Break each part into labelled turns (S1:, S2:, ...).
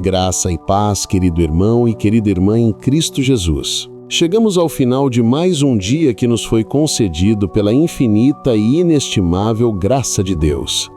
S1: Graça e paz, querido irmão e querida irmã em Cristo Jesus. Chegamos ao final de mais um dia que nos foi concedido pela infinita e inestimável graça de Deus.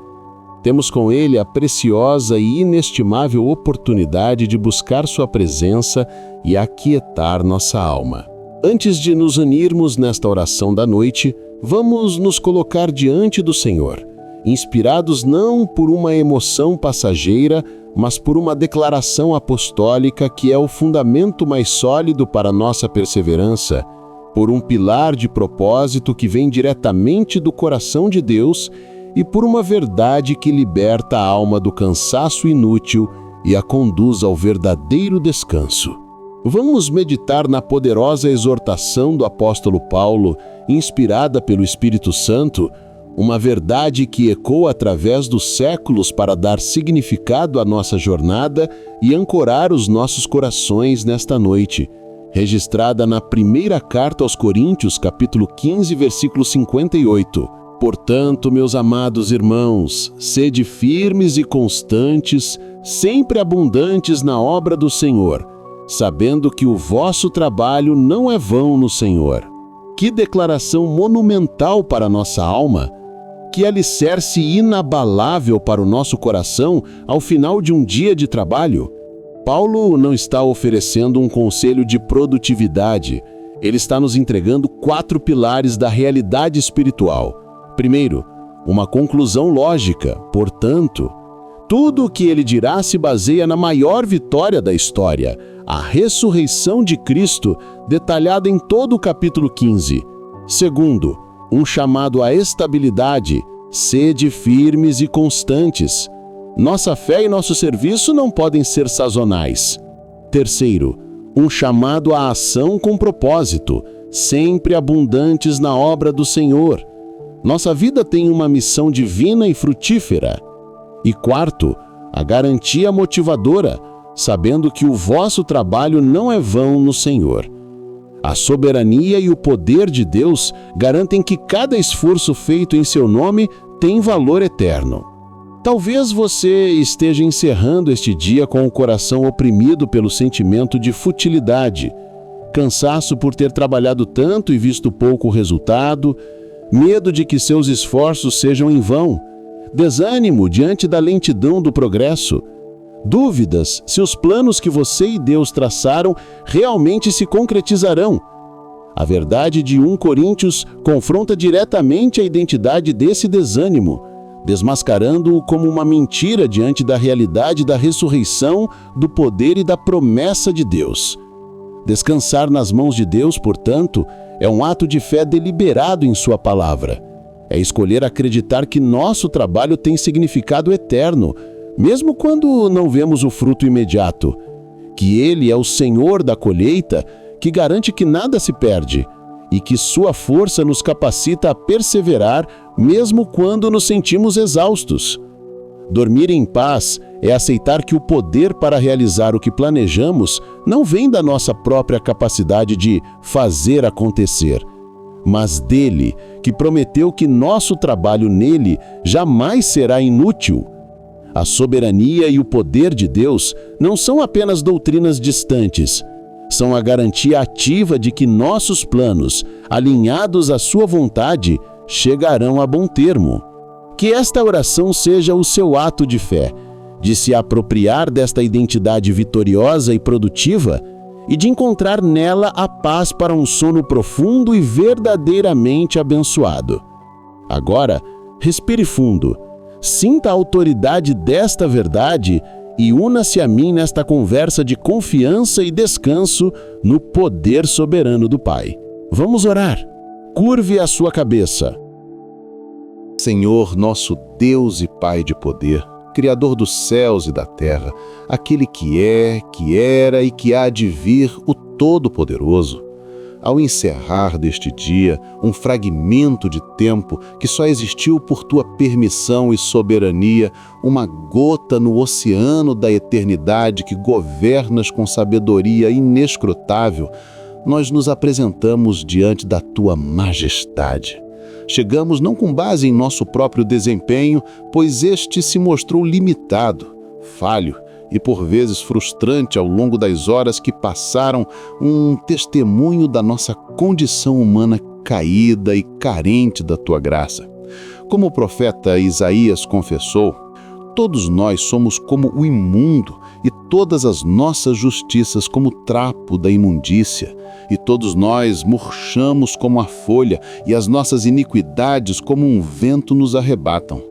S1: Temos com Ele a preciosa e inestimável oportunidade de buscar Sua presença e aquietar nossa alma. Antes de nos unirmos nesta oração da noite, vamos nos colocar diante do Senhor, inspirados não por uma emoção passageira, mas por uma declaração apostólica que é o fundamento mais sólido para nossa perseverança, por um pilar de propósito que vem diretamente do coração de Deus e por uma verdade que liberta a alma do cansaço inútil e a conduz ao verdadeiro descanso. Vamos meditar na poderosa exortação do apóstolo Paulo, inspirada pelo Espírito Santo, uma verdade que ecoa através dos séculos para dar significado à nossa jornada e ancorar os nossos corações nesta noite, registrada na primeira carta aos Coríntios, capítulo 15, versículo 58. Portanto, meus amados irmãos, sede firmes e constantes, sempre abundantes na obra do Senhor, sabendo que o vosso trabalho não é vão no Senhor. Que declaração monumental para a nossa alma! Que alicerce inabalável para o nosso coração ao final de um dia de trabalho! Paulo não está oferecendo um conselho de produtividade, ele está nos entregando 4 pilares da realidade espiritual. Primeiro, uma conclusão lógica, portanto. Tudo o que ele dirá se baseia na maior vitória da história, a ressurreição de Cristo, detalhada em todo o capítulo 15. Segundo, um chamado à estabilidade, sede firmes e constantes. Nossa fé e nosso serviço não podem ser sazonais. Terceiro, um chamado à ação com propósito, sempre abundantes na obra do Senhor. Nossa vida tem uma missão divina e frutífera. E quarto, a garantia motivadora, sabendo que o vosso trabalho não é vão no Senhor. A soberania e o poder de Deus garantem que cada esforço feito em seu nome tem valor eterno. Talvez você esteja encerrando este dia com o coração oprimido pelo sentimento de futilidade, cansaço por ter trabalhado tanto e visto pouco resultado, medo de que seus esforços sejam em vão, desânimo diante da lentidão do progresso, dúvidas se os planos que você e Deus traçaram realmente se concretizarão. A verdade de 1 Coríntios confronta diretamente a identidade desse desânimo, desmascarando-o como uma mentira diante da realidade da ressurreição, do poder e da promessa de Deus. Descansar nas mãos de Deus, portanto, é um ato de fé deliberado em sua palavra. É escolher acreditar que nosso trabalho tem significado eterno, mesmo quando não vemos o fruto imediato. Que Ele é o Senhor da colheita, que garante que nada se perde, e que sua força nos capacita a perseverar, mesmo quando nos sentimos exaustos. Dormir em paz é aceitar que o poder para realizar o que planejamos não vem da nossa própria capacidade de fazer acontecer, mas dele, que prometeu que nosso trabalho nele jamais será inútil. A soberania e o poder de Deus não são apenas doutrinas distantes, são a garantia ativa de que nossos planos, alinhados à sua vontade, chegarão a bom termo. Que esta oração seja o seu ato de fé, de se apropriar desta identidade vitoriosa e produtiva e de encontrar nela a paz para um sono profundo e verdadeiramente abençoado. Agora, respire fundo, sinta a autoridade desta verdade e una-se a mim nesta conversa de confiança e descanso no poder soberano do Pai. Vamos orar. Curve a sua cabeça.
S2: Senhor, nosso Deus e Pai de poder, Criador dos céus e da terra, aquele que é, que era e que há de vir, o Todo-Poderoso. Ao encerrar deste dia um fragmento de tempo que só existiu por Tua permissão e soberania, uma gota no oceano da eternidade que governas com sabedoria inescrutável, nós nos apresentamos diante da Tua majestade. Chegamos não com base em nosso próprio desempenho, pois este se mostrou limitado, falho e por vezes frustrante ao longo das horas que passaram, um testemunho da nossa condição humana caída e carente da tua graça. Como o profeta Isaías confessou, todos nós somos como o imundo e todas as nossas justiças como trapo da imundícia, e todos nós murchamos como a folha e as nossas iniquidades como um vento nos arrebatam.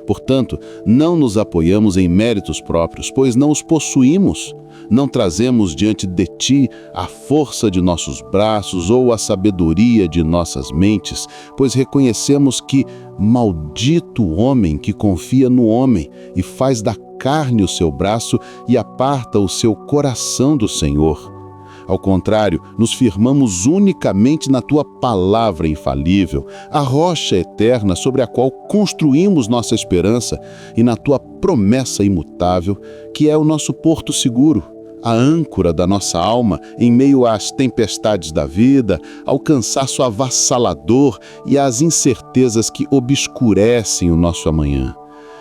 S2: Portanto, não nos apoiamos em méritos próprios, pois não os possuímos. Não trazemos diante de ti a força de nossos braços ou a sabedoria de nossas mentes, pois reconhecemos que maldito o homem que confia no homem e faz da carne o seu braço e aparta o seu coração do Senhor. Ao contrário, nos firmamos unicamente na tua palavra infalível, a rocha eterna sobre a qual construímos nossa esperança, e na tua promessa imutável, que é o nosso porto seguro, a âncora da nossa alma em meio às tempestades da vida, ao cansaço avassalador e às incertezas que obscurecem o nosso amanhã.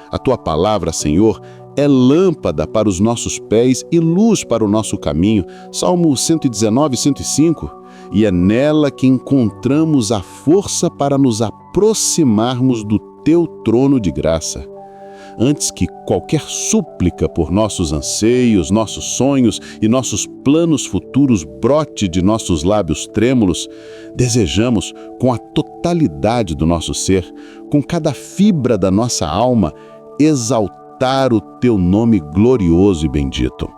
S2: A tua palavra, Senhor, é lâmpada para os nossos pés e luz para o nosso caminho. Salmo 119, 105. E é nela que encontramos a força para nos aproximarmos do teu trono de graça. Antes que qualquer súplica por nossos anseios, nossos sonhos e nossos planos futuros brote de nossos lábios trêmulos, desejamos, com a totalidade do nosso ser, com cada fibra da nossa alma, exaltar o teu nome glorioso e bendito.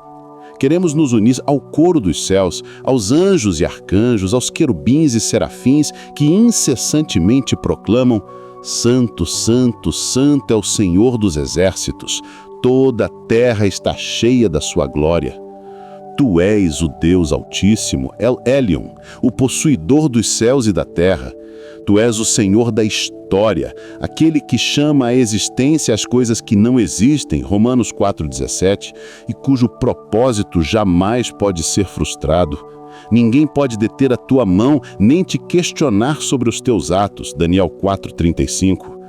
S2: Queremos nos unir ao coro dos céus, aos anjos e arcanjos, aos querubins e serafins que incessantemente proclamam: Santo, Santo, Santo é o Senhor dos exércitos, toda a terra está cheia da sua glória. Tu és o Deus Altíssimo, El Elyon, o possuidor dos céus e da terra. Tu és o Senhor da história, aquele que chama à existência as coisas que não existem, Romanos 4,17, e cujo propósito jamais pode ser frustrado. Ninguém pode deter a tua mão, nem te questionar sobre os teus atos, Daniel 4,35.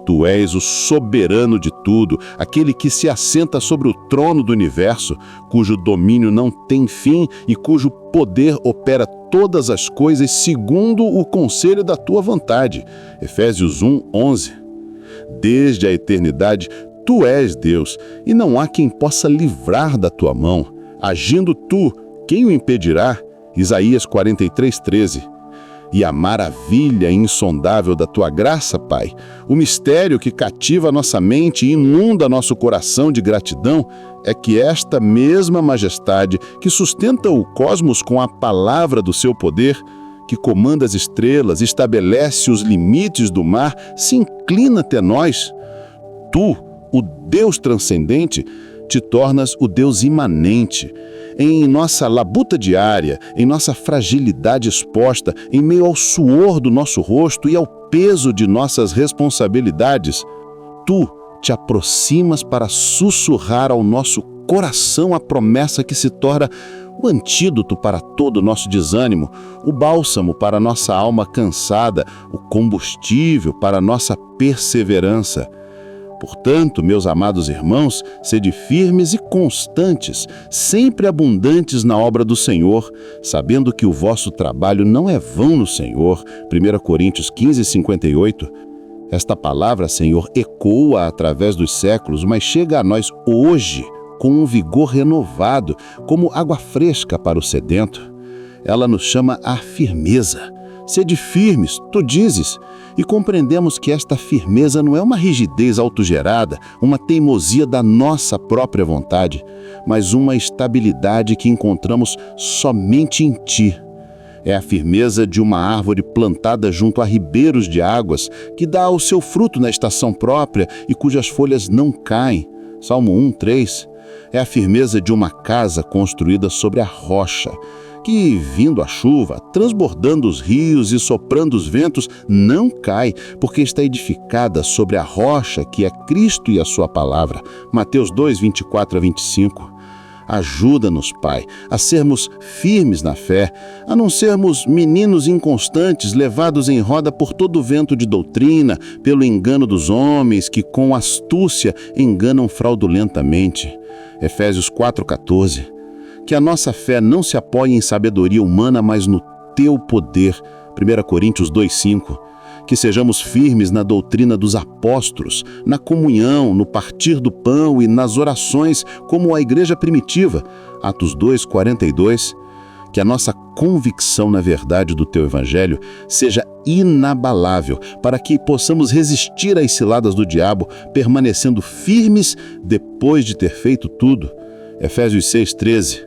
S2: Tu és o soberano de tudo, aquele que se assenta sobre o trono do universo, cujo domínio não tem fim e cujo poder opera todas as coisas segundo o conselho da tua vontade. Efésios 1:11. Desde a eternidade, tu és Deus, e não há quem possa livrar da tua mão. Agindo tu, quem o impedirá? Isaías 43:13. E a maravilha insondável da tua graça, Pai, o mistério que cativa nossa mente e inunda nosso coração de gratidão, é que esta mesma majestade que sustenta o cosmos com a palavra do seu poder, que comanda as estrelas, estabelece os limites do mar, se inclina até nós. Tu, o Deus transcendente, te tornas o Deus imanente. Em nossa labuta diária, em nossa fragilidade exposta, em meio ao suor do nosso rosto e ao peso de nossas responsabilidades, tu te aproximas para sussurrar ao nosso coração a promessa que se torna o antídoto para todo o nosso desânimo, o bálsamo para a nossa alma cansada, o combustível para a nossa perseverança. Portanto, meus amados irmãos, sede firmes e constantes, sempre abundantes na obra do Senhor, sabendo que o vosso trabalho não é vão no Senhor. 1 Coríntios 15:58. Esta palavra, Senhor, ecoa através dos séculos, mas chega a nós hoje com um vigor renovado, como água fresca para o sedento. Ela nos chama à firmeza. Sede firmes, tu dizes, e compreendemos que esta firmeza não é uma rigidez autogerada, uma teimosia da nossa própria vontade, mas uma estabilidade que encontramos somente em ti. É a firmeza de uma árvore plantada junto a ribeiros de águas, que dá o seu fruto na estação própria e cujas folhas não caem. Salmo 1:3. É a firmeza de uma casa construída sobre a rocha, que, vindo a chuva, transbordando os rios e soprando os ventos, não cai, porque está edificada sobre a rocha que é Cristo e a sua palavra. Mateus 2:24-25. Ajuda-nos, Pai, a sermos firmes na fé, a não sermos meninos inconstantes levados em roda por todo o vento de doutrina, pelo engano dos homens que com astúcia enganam fraudulentamente. Efésios 4,14. Que a nossa fé não se apoie em sabedoria humana, mas no teu poder. 1 Coríntios 2,5. Que sejamos firmes na doutrina dos apóstolos, na comunhão, no partir do pão e nas orações, como a igreja primitiva. Atos 2,42. Que a nossa convicção na verdade do teu evangelho seja inabalável, para que possamos resistir às ciladas do diabo, permanecendo firmes depois de ter feito tudo. Efésios 6,13.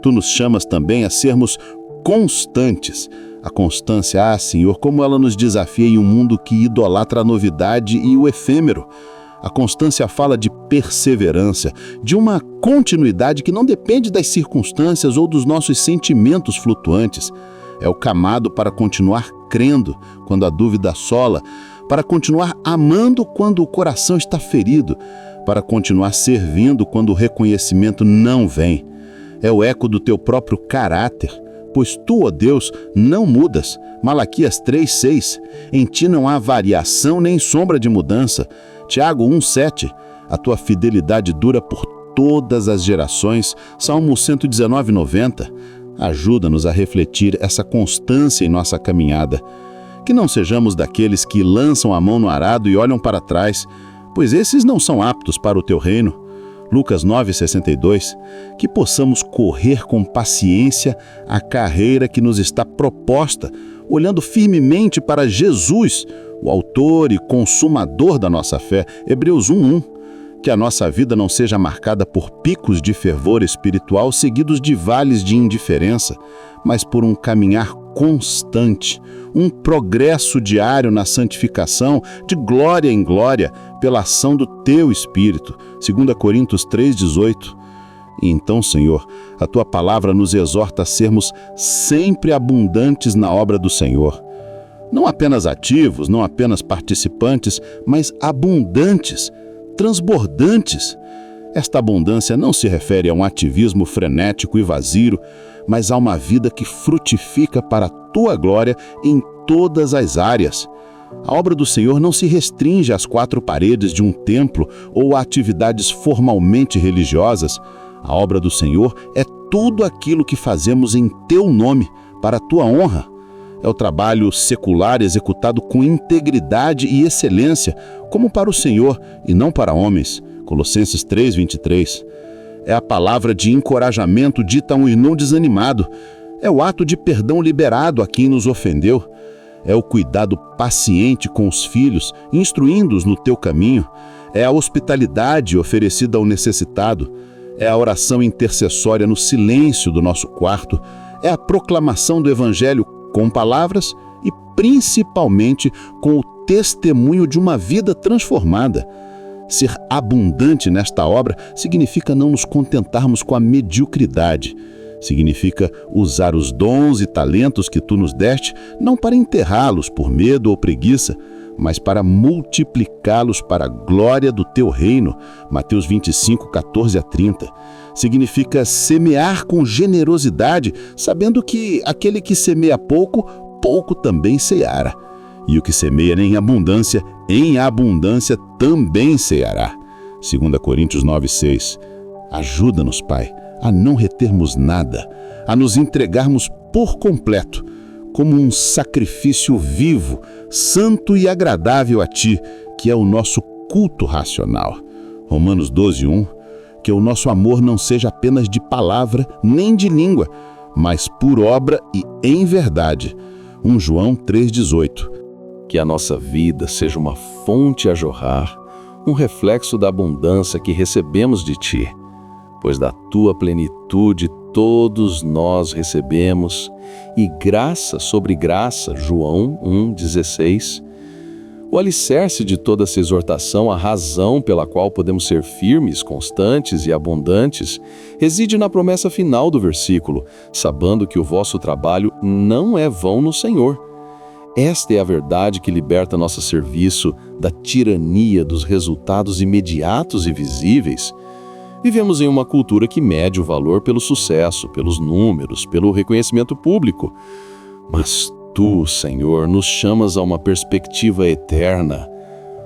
S2: Tu nos chamas também a sermos constantes. A constância, Senhor, como ela nos desafia em um mundo que idolatra a novidade e o efêmero. A constância fala de perseverança, de uma continuidade que não depende das circunstâncias ou dos nossos sentimentos flutuantes. É o camado para continuar crendo quando a dúvida assola, para continuar amando quando o coração está ferido, para continuar servindo quando o reconhecimento não vem. É o eco do teu próprio caráter, pois tu, ó Deus, não mudas. Malaquias 3,6. Em ti não há variação nem sombra de mudança. Tiago 1,7. A tua fidelidade dura por todas as gerações. Salmo 119,90. Ajuda-nos a refletir essa constância em nossa caminhada. Que não sejamos daqueles que lançam a mão no arado e olham para trás, pois esses não são aptos para o teu reino. Lucas 9,62, que possamos correr com paciência a carreira que nos está proposta, olhando firmemente para Jesus, o autor e consumador da nossa fé. Hebreus 1,1. Que a nossa vida não seja marcada por picos de fervor espiritual seguidos de vales de indiferença, mas por um caminhar constante, um progresso diário na santificação, de glória em glória, pela ação do Teu Espírito. 2 Coríntios 3,18. E então, Senhor, a Tua palavra nos exorta a sermos sempre abundantes na obra do Senhor. Não apenas ativos, não apenas participantes, mas abundantes, transbordantes. Esta abundância não se refere a um ativismo frenético e vazio, mas a uma vida que frutifica para a Tua glória em todas as áreas. A obra do Senhor não se restringe às quatro paredes de um templo ou a atividades formalmente religiosas. A obra do Senhor é tudo aquilo que fazemos em Teu nome, para a Tua honra. É o trabalho secular executado com integridade e excelência, como para o Senhor e não para homens. Colossenses 3,23. É a palavra de encorajamento dita a um irmão desanimado. É o ato de perdão liberado a quem nos ofendeu. É o cuidado paciente com os filhos, instruindo-os no teu caminho. É a hospitalidade oferecida ao necessitado. É a oração intercessória no silêncio do nosso quarto. É a proclamação do Evangelho com palavras e principalmente com o testemunho de uma vida transformada. Ser abundante nesta obra significa não nos contentarmos com a mediocridade. Significa usar os dons e talentos que Tu nos deste, não para enterrá-los por medo ou preguiça, mas para multiplicá-los para a glória do Teu reino. Mateus 25, 14 a 30. Significa semear com generosidade, sabendo que aquele que semeia pouco, pouco também ceará. E o que semeia em abundância também ceará. 2 Coríntios 9,6. Ajuda-nos, Pai, a não retermos nada, a nos entregarmos por completo, como um sacrifício vivo, santo e agradável a Ti, que é o nosso culto racional. Romanos 12,1. Que o nosso amor não seja apenas de palavra nem de língua, mas por obra e em verdade. 1 João 3,18. Que a nossa vida seja uma fonte a jorrar, um reflexo da abundância que recebemos de Ti, pois da Tua plenitude todos nós recebemos, e graça sobre graça, João 1,16. O alicerce de toda essa exortação, a razão pela qual podemos ser firmes, constantes e abundantes, reside na promessa final do versículo, sabendo que o vosso trabalho não é vão no Senhor. Esta é a verdade que liberta nosso serviço da tirania dos resultados imediatos e visíveis. Vivemos em uma cultura que mede o valor pelo sucesso, pelos números, pelo reconhecimento público. Mas Tu, Senhor, nos chamas a uma perspectiva eterna.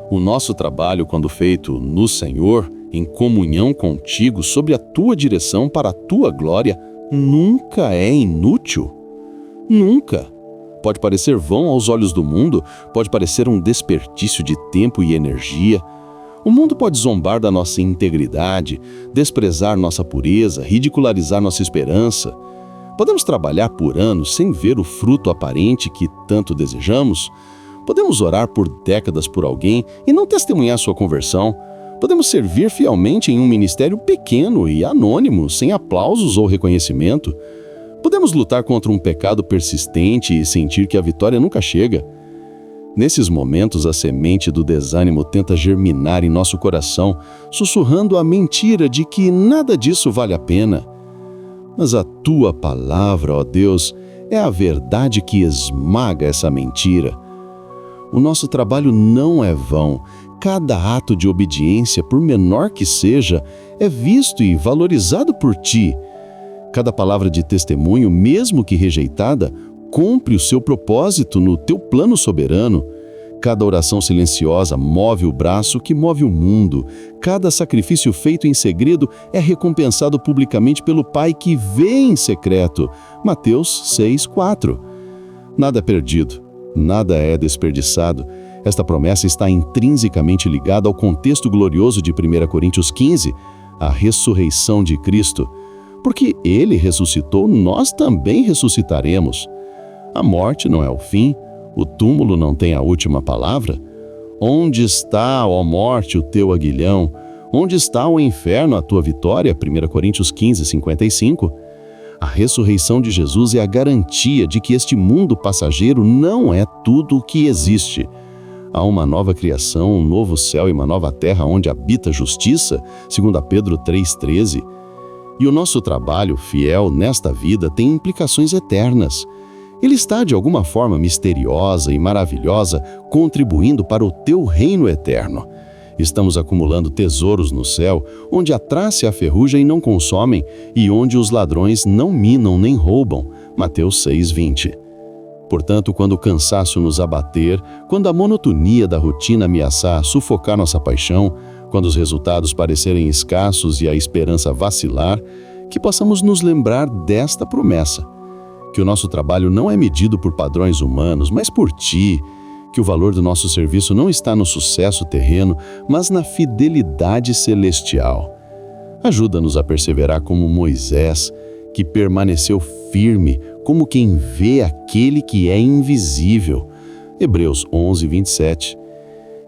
S2: O nosso trabalho, quando feito no Senhor, em comunhão contigo, sob a tua direção para a tua glória, nunca é inútil. Nunca. Pode parecer vão aos olhos do mundo, pode parecer um desperdício de tempo e energia. O mundo pode zombar da nossa integridade, desprezar nossa pureza, ridicularizar nossa esperança. Podemos trabalhar por anos sem ver o fruto aparente que tanto desejamos. Podemos orar por décadas por alguém e não testemunhar sua conversão. Podemos servir fielmente em um ministério pequeno e anônimo, sem aplausos ou reconhecimento. Podemos lutar contra um pecado persistente e sentir que a vitória nunca chega. Nesses momentos, a semente do desânimo tenta germinar em nosso coração, sussurrando a mentira de que nada disso vale a pena. Mas a tua palavra, ó Deus, é a verdade que esmaga essa mentira. O nosso trabalho não é vão. Cada ato de obediência, por menor que seja, é visto e valorizado por ti. Cada palavra de testemunho, mesmo que rejeitada, cumpre o seu propósito no teu plano soberano. Cada oração silenciosa move o braço que move o mundo. Cada sacrifício feito em segredo é recompensado publicamente pelo Pai que vê em secreto. Mateus 6:4. Nada é perdido, nada é desperdiçado. Esta promessa está intrinsecamente ligada ao contexto glorioso de 1 Coríntios 15, a ressurreição de Cristo. Porque Ele ressuscitou, nós também ressuscitaremos. A morte não é o fim, o túmulo não tem a última palavra. Onde está, ó morte, o teu aguilhão? Onde está o inferno, a tua vitória? 1 Coríntios 15, 55. A ressurreição de Jesus é a garantia de que este mundo passageiro não é tudo o que existe. Há uma nova criação, um novo céu e uma nova terra onde habita a justiça, 2 Pedro 3,13. E o nosso trabalho fiel nesta vida tem implicações eternas. Ele está, de alguma forma misteriosa e maravilhosa, contribuindo para o teu reino eterno. Estamos acumulando tesouros no céu, onde a traça e a ferrugem não consomem e onde os ladrões não minam nem roubam. Mateus 6:20. Portanto, quando o cansaço nos abater, quando a monotonia da rotina ameaçar sufocar nossa paixão, quando os resultados parecerem escassos e a esperança vacilar, que possamos nos lembrar desta promessa, que o nosso trabalho não é medido por padrões humanos, mas por ti, que o valor do nosso serviço não está no sucesso terreno, mas na fidelidade celestial. Ajuda-nos a perseverar como Moisés, que permaneceu firme, como quem vê aquele que é invisível. Hebreus 11:27.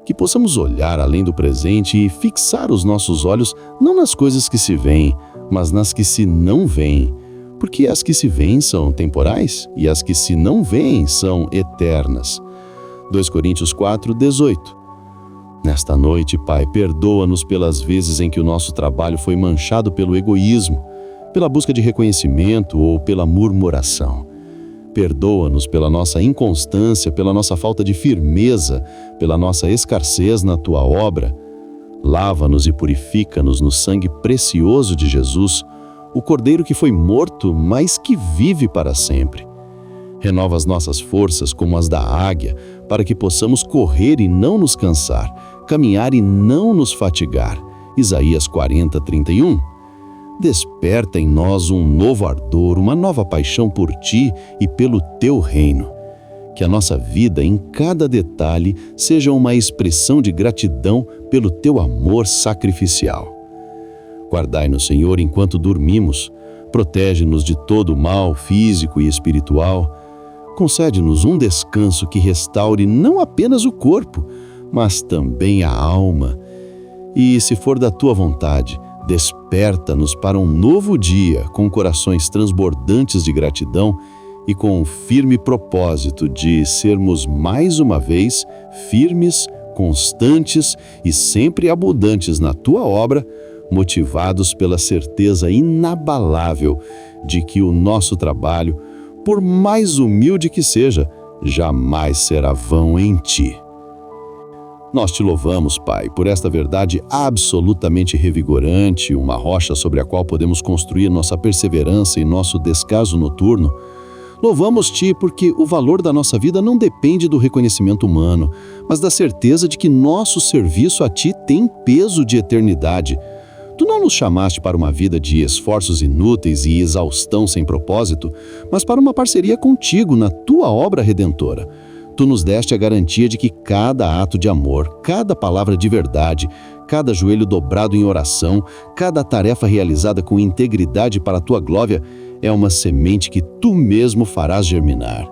S2: Que possamos olhar além do presente e fixar os nossos olhos não nas coisas que se veem, mas nas que se não veem. Porque as que se veem são temporais e as que se não veem são eternas. 2 Coríntios 4:18. Nesta noite, Pai, perdoa-nos pelas vezes em que o nosso trabalho foi manchado pelo egoísmo, pela busca de reconhecimento ou pela murmuração. Perdoa-nos pela nossa inconstância, pela nossa falta de firmeza, pela nossa escassez na Tua obra. Lava-nos e purifica-nos no sangue precioso de Jesus, o Cordeiro que foi morto, mas que vive para sempre. Renova as nossas forças como as da águia, para que possamos correr e não nos cansar, caminhar e não nos fatigar. Isaías 40:31. Desperta em nós um novo ardor, uma nova paixão por Ti e pelo Teu reino. Que a nossa vida, em cada detalhe, seja uma expressão de gratidão pelo Teu amor sacrificial. Guardai-nos, Senhor, enquanto dormimos. Protege-nos de todo o mal físico e espiritual. Concede-nos um descanso que restaure não apenas o corpo, mas também a alma. E, se for da Tua vontade, desperta-nos para um novo dia com corações transbordantes de gratidão e com o firme propósito de sermos mais uma vez firmes, constantes e sempre abundantes na Tua obra, motivados pela certeza inabalável de que o nosso trabalho, por mais humilde que seja, jamais será vão em Ti. Nós Te louvamos, Pai, por esta verdade absolutamente revigorante, uma rocha sobre a qual podemos construir nossa perseverança e nosso descaso noturno. Louvamos-Te porque o valor da nossa vida não depende do reconhecimento humano, mas da certeza de que nosso serviço a Ti tem peso de eternidade.
S3: Tu não nos chamaste para uma vida de esforços inúteis e exaustão sem propósito, mas para uma parceria contigo na tua obra redentora. Tu nos deste a garantia de que cada ato de amor, cada palavra de verdade, cada joelho dobrado em oração, cada tarefa realizada com integridade para a tua glória é uma semente que tu mesmo farás germinar.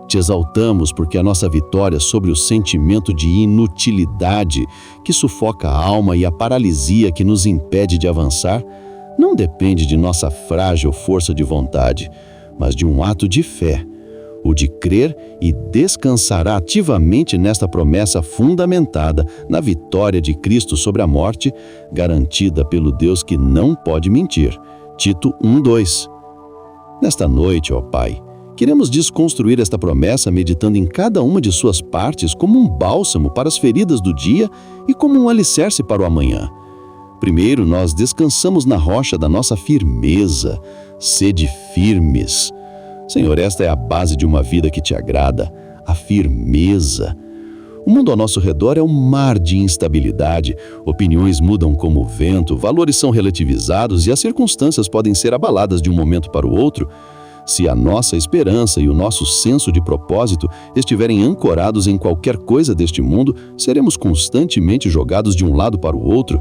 S3: Te exaltamos porque a nossa vitória sobre o sentimento de inutilidade que sufoca a alma e a paralisia que nos impede de avançar não depende de nossa frágil força de vontade, mas de um ato de fé, o de crer e descansar ativamente nesta promessa fundamentada na vitória de Cristo sobre a morte, garantida pelo Deus que não pode mentir. Tito 1:2. Nesta noite, ó Pai, queremos desconstruir esta promessa meditando em cada uma de suas partes como um bálsamo para as feridas do dia e como um alicerce para o amanhã. Primeiro, nós descansamos na rocha da nossa firmeza. Sede firmes. Senhor, esta é a base de uma vida que te agrada, a firmeza. O mundo ao nosso redor é um mar de instabilidade, opiniões mudam como o vento, valores são relativizados e as circunstâncias podem ser abaladas de um momento para o outro. Se a nossa esperança e o nosso senso de propósito estiverem ancorados em qualquer coisa deste mundo, seremos constantemente jogados de um lado para o outro.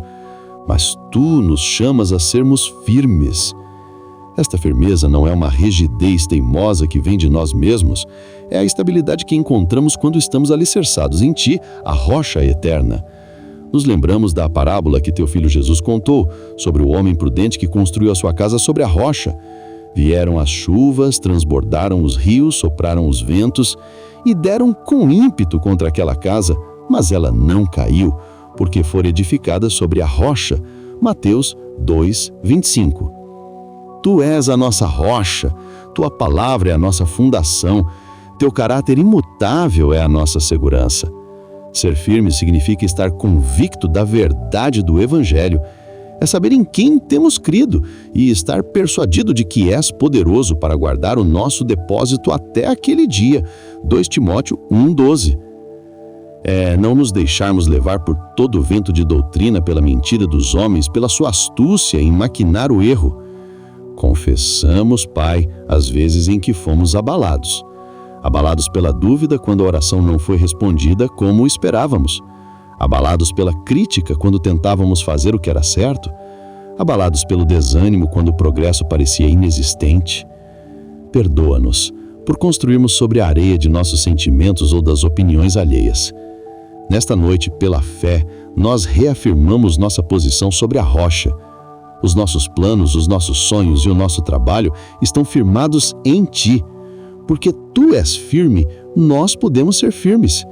S3: Mas tu nos chamas a sermos firmes. Esta firmeza não é uma rigidez teimosa que vem de nós mesmos, é a estabilidade que encontramos quando estamos alicerçados em Ti, a rocha eterna. Nos lembramos da parábola que Teu Filho Jesus contou sobre o homem prudente que construiu a sua casa sobre a rocha. Vieram as chuvas, transbordaram os rios, sopraram os ventos e deram com ímpeto contra aquela casa, mas ela não caiu, porque fora edificada sobre a rocha. Mateus 2:25. Tu és a nossa rocha, Tua palavra é a nossa fundação, Teu caráter imutável é a nossa segurança. Ser firme significa estar convicto da verdade do Evangelho, é saber em quem temos crido e estar persuadido de que és poderoso para guardar o nosso depósito até aquele dia. 2 Timóteo 1:12. É não nos deixarmos levar por todo o vento de doutrina pela mentira dos homens, pela sua astúcia em maquinar o erro. Confessamos, Pai, as vezes em que fomos abalados. Abalados pela dúvida quando a oração não foi respondida como esperávamos. Abalados pela crítica quando tentávamos fazer o que era certo. Abalados pelo desânimo quando o progresso parecia inexistente. Perdoa-nos por construirmos sobre a areia de nossos sentimentos ou das opiniões alheias. Nesta noite, pela fé, nós reafirmamos nossa posição sobre a rocha. Os nossos planos, os nossos sonhos e o nosso trabalho estão firmados em Ti. Porque Tu és firme, nós podemos ser firmes.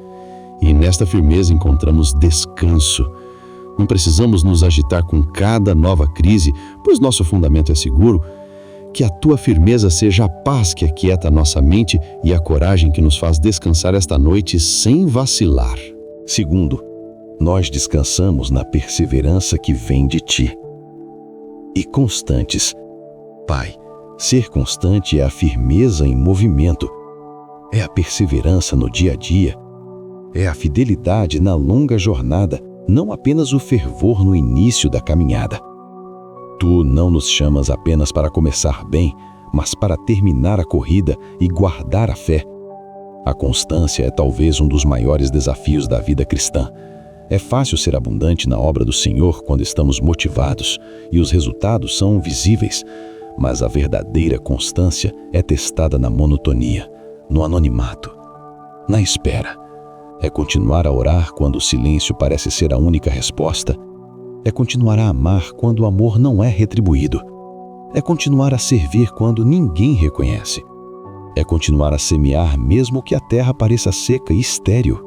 S3: E nesta firmeza encontramos descanso. Não precisamos nos agitar com cada nova crise, pois nosso fundamento é seguro. Que a Tua firmeza seja a paz que aquieta a nossa mente e a coragem que nos faz descansar esta noite sem vacilar.
S2: Segundo, nós descansamos na perseverança que vem de Ti. E constantes. Pai, ser constante é a firmeza em movimento, é a perseverança no dia a dia, é a fidelidade na longa jornada, não apenas o fervor no início da caminhada. Tu não nos chamas apenas para começar bem, mas para terminar a corrida e guardar a fé. A constância é talvez um dos maiores desafios da vida cristã. É fácil ser abundante na obra do Senhor quando estamos motivados e os resultados são visíveis, mas a verdadeira constância é testada na monotonia, no anonimato, na espera. É continuar a orar quando o silêncio parece ser a única resposta. É continuar a amar quando o amor não é retribuído. É continuar a servir quando ninguém reconhece. É continuar a semear mesmo que a terra pareça seca e estéril.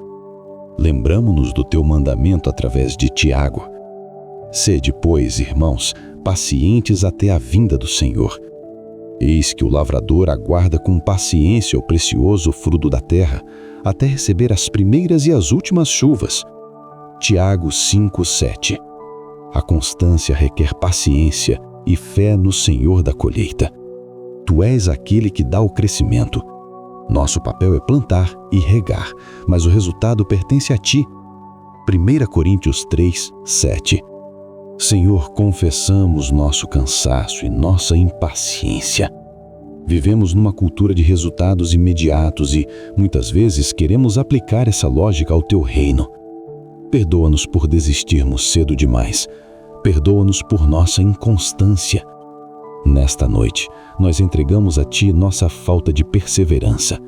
S2: Lembramo-nos do Teu mandamento através de Tiago. Sede, pois, irmãos, pacientes até a vinda do Senhor. Eis que o lavrador aguarda com paciência o precioso fruto da terra, até receber as primeiras e as últimas chuvas. Tiago 5:7. A constância requer paciência e fé no Senhor da colheita. Tu és aquele que dá o crescimento. Nosso papel é plantar e regar, mas o resultado pertence a Ti. 1 Coríntios 3:7.
S3: Senhor, confessamos nosso cansaço e nossa impaciência. Vivemos numa cultura de resultados imediatos e, muitas vezes, queremos aplicar essa lógica ao Teu reino. Perdoa-nos por desistirmos cedo demais. Perdoa-nos por nossa inconstância. Nesta noite, nós entregamos a Ti nossa falta de perseverança.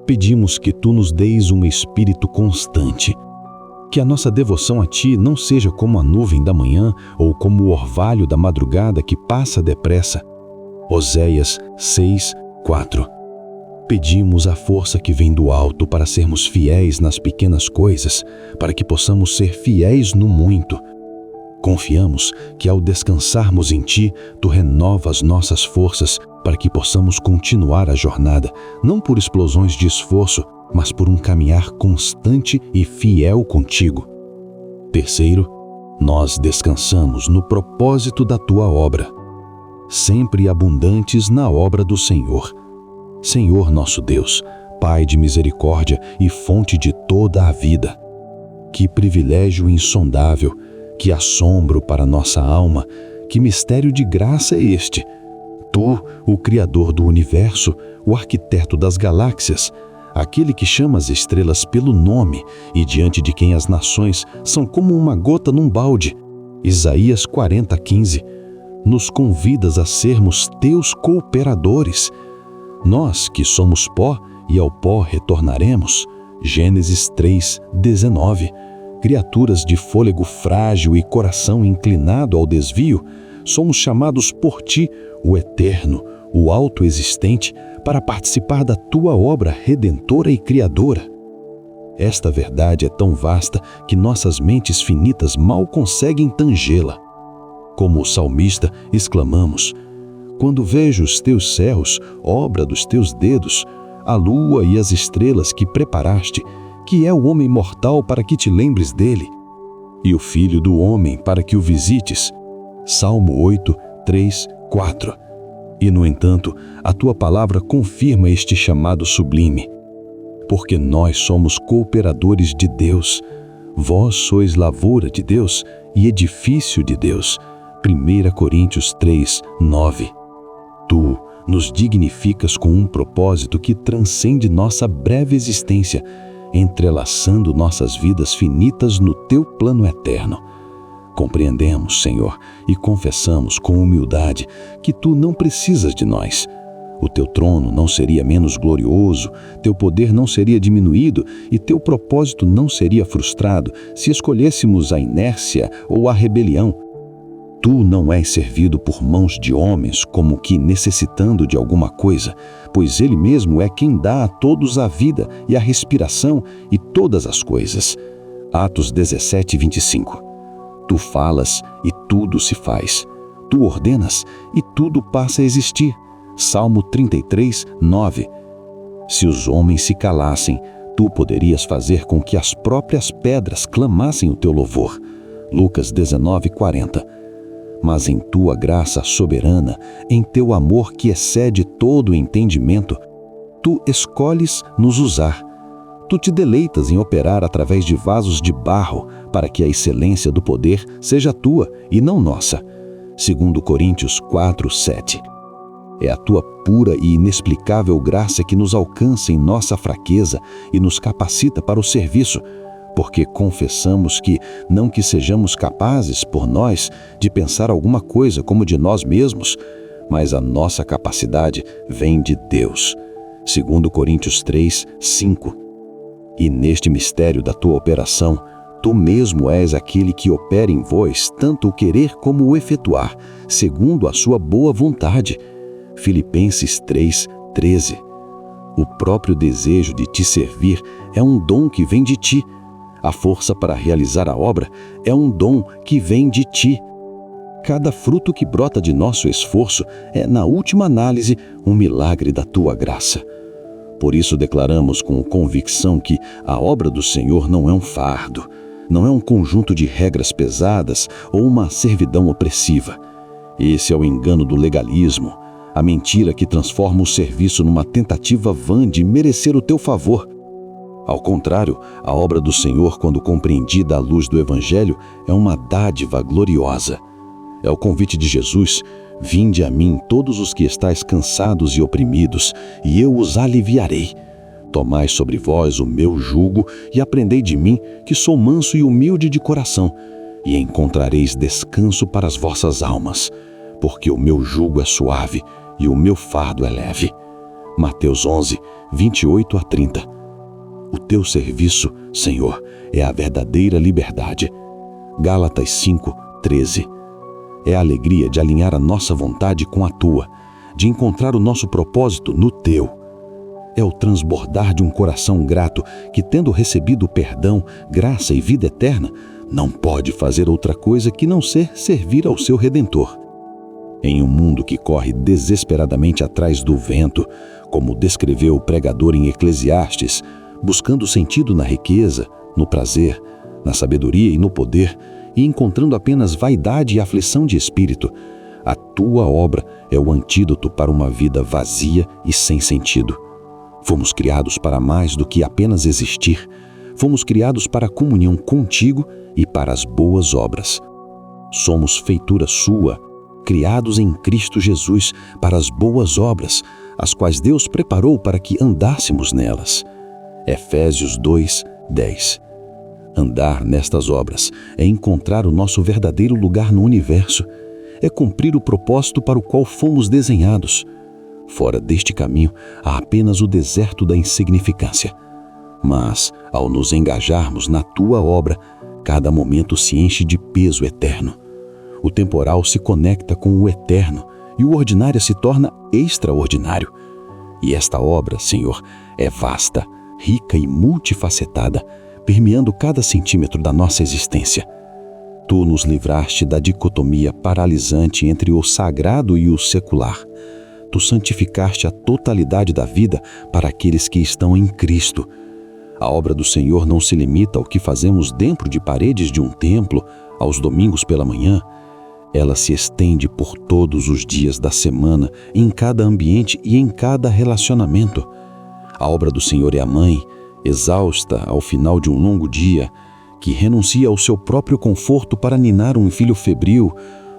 S3: Pedimos que Tu nos deis um espírito constante. Que a nossa devoção a Ti não seja como a nuvem da manhã ou como o orvalho da madrugada que passa depressa. Oséias 6:4. Pedimos a força que vem do alto para sermos fiéis nas pequenas coisas, para que possamos ser fiéis no muito. Confiamos que ao descansarmos em Ti, Tu renovas nossas forças para que possamos continuar a jornada, não por explosões de esforço, mas por um caminhar constante e fiel contigo. Terceiro, nós descansamos no propósito da Tua obra, sempre abundantes na obra do Senhor. Senhor nosso Deus, Pai de misericórdia e fonte de toda a vida. Que privilégio insondável, que assombro para nossa alma, que mistério de graça é este. Tu, o Criador do universo, o arquiteto das galáxias, aquele que chama as estrelas pelo nome e diante de quem as nações são como uma gota num balde. Isaías 40:15. Nos convidas a sermos Teus cooperadores. Nós, que somos pó e ao pó retornaremos. Gênesis 3:19. Criaturas de fôlego frágil e coração inclinado ao desvio, somos chamados por Ti, o Eterno, o Autoexistente, para participar da Tua obra redentora e criadora. Esta verdade é tão vasta que nossas mentes finitas mal conseguem tangê-la. Como o salmista, exclamamos: quando vejo os Teus céus, obra dos Teus dedos, a lua e as estrelas que preparaste, que é o homem mortal para que te lembres dele, e o filho do homem para que o visites. Salmo 8:3-4. E, no entanto, a Tua palavra confirma este chamado sublime. Porque nós somos cooperadores de Deus. Vós sois lavoura de Deus e edifício de Deus. 1 Coríntios 3:9. Tu nos dignificas com um propósito que transcende nossa breve existência, entrelaçando nossas vidas finitas no Teu plano eterno. Compreendemos, Senhor, e confessamos com humildade que Tu não precisas de nós. O Teu trono não seria menos glorioso, Teu poder não seria diminuído e Teu propósito não seria frustrado se escolhêssemos a inércia ou a rebelião. Tu não és servido por mãos de homens como que necessitando de alguma coisa, pois Ele mesmo é quem dá a todos a vida e a respiração e todas as coisas. Atos 17:25. Tu falas e tudo se faz. Tu ordenas e tudo passa a existir. Salmo 33:9. Se os homens se calassem, Tu poderias fazer com que as próprias pedras clamassem o Teu louvor. Lucas 19:40. Mas em Tua graça soberana, em Teu amor que excede todo o entendimento, Tu escolhes nos usar. Tu te deleitas em operar através de vasos de barro, para que a excelência do poder seja Tua e não nossa. 2 Coríntios 4:7. É a Tua pura e inexplicável graça que nos alcança em nossa fraqueza e nos capacita para o serviço, porque confessamos que, não que sejamos capazes, por nós, de pensar alguma coisa como de nós mesmos, mas a nossa capacidade vem de Deus. 2 Coríntios 3:5. E neste mistério da Tua operação, Tu mesmo és aquele que opera em vós tanto o querer como o efetuar, segundo a Sua boa vontade. Filipenses 3:13. O próprio desejo de Te servir é um dom que vem de Ti. A força para realizar a obra é um dom que vem de Ti. Cada fruto que brota de nosso esforço é, na última análise, um milagre da Tua graça. Por isso declaramos com convicção que a obra do Senhor não é um fardo, não é um conjunto de regras pesadas ou uma servidão opressiva. Esse é o engano do legalismo, a mentira que transforma o serviço numa tentativa vã de merecer o Teu favor. Ao contrário, a obra do Senhor, quando compreendida à luz do Evangelho, é uma dádiva gloriosa. É o convite de Jesus: vinde a mim todos os que estáis cansados e oprimidos, e eu os aliviarei. Tomai sobre vós o meu jugo e aprendei de mim, que sou manso e humilde de coração, e encontrareis descanso para as vossas almas, porque o meu jugo é suave e o meu fardo é leve. Mateus 11, 28 a 30. O teu serviço, Senhor, é a verdadeira liberdade. Gálatas 5, 13. É a alegria de alinhar a nossa vontade com a tua, de encontrar o nosso propósito no teu. É o transbordar de um coração grato que, tendo recebido perdão, graça e vida eterna, não pode fazer outra coisa que não ser servir ao seu Redentor. Em um mundo que corre desesperadamente atrás do vento, como descreveu o pregador em Eclesiastes, buscando sentido na riqueza, no prazer, na sabedoria e no poder, e encontrando apenas vaidade e aflição de espírito, a tua obra é o antídoto para uma vida vazia e sem sentido. Fomos criados para mais do que apenas existir. Fomos criados para a comunhão contigo e para as boas obras. Somos feitura sua, criados em Cristo Jesus para as boas obras, as quais Deus preparou para que andássemos nelas. Efésios 2, 10. Andar nestas obras é encontrar o nosso verdadeiro lugar no universo, é cumprir o propósito para o qual fomos desenhados. Fora deste caminho, há apenas o deserto da insignificância. Mas, ao nos engajarmos na tua obra, cada momento se enche de peso eterno. O temporal se conecta com o eterno e o ordinário se torna extraordinário. E esta obra, Senhor, é vasta, rica e multifacetada, permeando cada centímetro da nossa existência. Tu nos livraste da dicotomia paralisante entre o sagrado e o secular. Tu santificaste a totalidade da vida para aqueles que estão em Cristo. A obra do Senhor não se limita ao que fazemos dentro de paredes de um templo, aos domingos pela manhã. Ela se estende por todos os dias da semana, em cada ambiente e em cada relacionamento. A obra do Senhor é a mãe, exausta ao final de um longo dia, que renuncia ao seu próprio conforto para ninar um filho febril,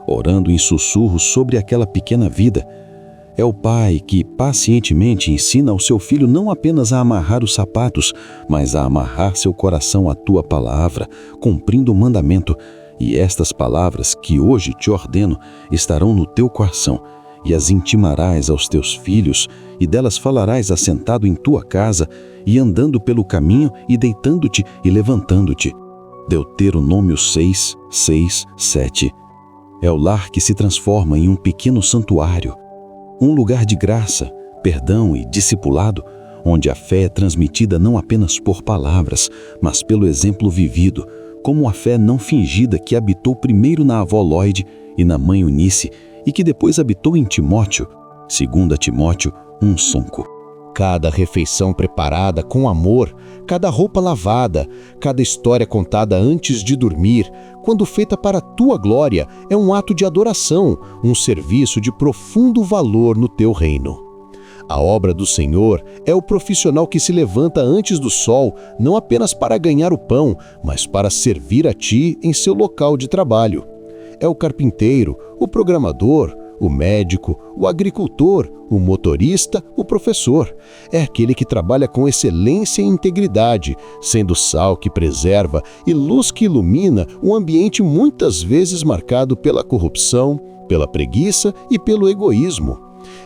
S3: orando em sussurros sobre aquela pequena vida. É o pai que pacientemente ensina ao seu filho não apenas a amarrar os sapatos, mas a amarrar seu coração à tua palavra, cumprindo o mandamento. E estas palavras que hoje te ordeno estarão no teu coração, e as intimarás aos teus filhos, e delas falarás assentado em tua casa, e andando pelo caminho, e deitando-te e levantando-te. Deuteronômio 6, 6, 7. É o lar que se transforma em um pequeno santuário, um lugar de graça, perdão e discipulado, onde a fé é transmitida não apenas por palavras, mas pelo exemplo vivido, como a fé não fingida que habitou primeiro na avó Lloyd e na mãe Eunice, e que depois habitou em Timóteo, 2 Timóteo 1:5. Cada refeição preparada com amor, cada roupa lavada, cada história contada antes de dormir, quando feita para a tua glória, é um ato de adoração, um serviço de profundo valor no teu reino. A obra do Senhor é o profissional que se levanta antes do sol, não apenas para ganhar o pão, mas para servir a ti em seu local de trabalho. É o carpinteiro, o programador, o médico, o agricultor, o motorista, o professor. É aquele que trabalha com excelência e integridade, sendo sal que preserva e luz que ilumina um ambiente muitas vezes marcado pela corrupção, pela preguiça e pelo egoísmo.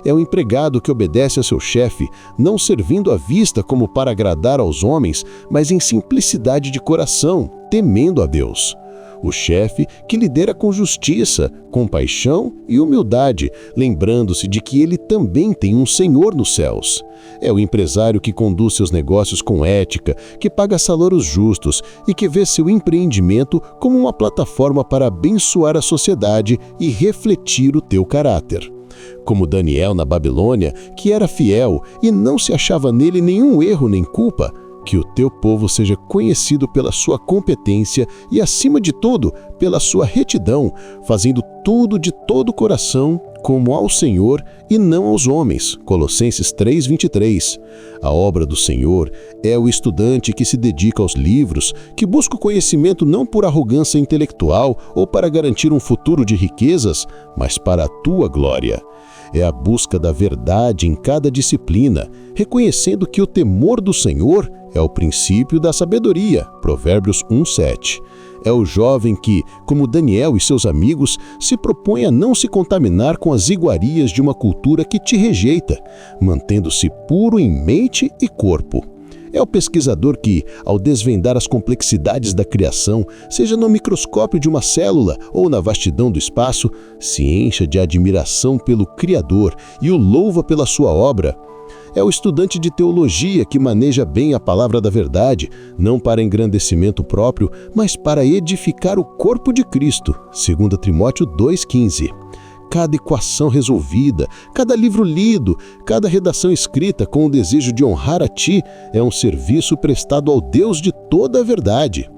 S3: É o empregado que obedece a seu chefe, não servindo à vista como para agradar aos homens, mas em simplicidade de coração, temendo a Deus. O chefe que lidera com justiça, compaixão e humildade, lembrando-se de que ele também tem um Senhor nos céus. É o empresário que conduz seus negócios com ética, que paga salários justos e que vê seu empreendimento como uma plataforma para abençoar a sociedade e refletir o teu caráter. Como Daniel na Babilônia, que era fiel e não se achava nele nenhum erro nem culpa, que o teu povo seja conhecido pela sua competência e, acima de tudo, pela sua retidão, fazendo tudo de todo o coração,
S1: como ao Senhor e não aos homens. Colossenses 3:23. A obra do Senhor é o estudante que se dedica aos livros, que busca o conhecimento não por arrogância intelectual ou para garantir um futuro de riquezas, mas para a tua glória. É a busca da verdade em cada disciplina, reconhecendo que o temor do Senhor é o princípio da sabedoria. Provérbios 1:7. É o jovem que, como Daniel e seus amigos, se propõe a não se contaminar com as iguarias de uma cultura que te rejeita, mantendo-se puro em mente e corpo. É o pesquisador que, ao desvendar as complexidades da criação, seja no microscópio de uma célula ou na vastidão do espaço, se encha de admiração pelo Criador e o louva pela sua obra. É o estudante de teologia que maneja bem a palavra da verdade, não para engrandecimento próprio, mas para edificar o corpo de Cristo. 2 Timóteo 2,15. Cada equação resolvida, cada livro lido, cada redação escrita com o desejo de honrar a Ti é um serviço prestado ao Deus de toda a verdade.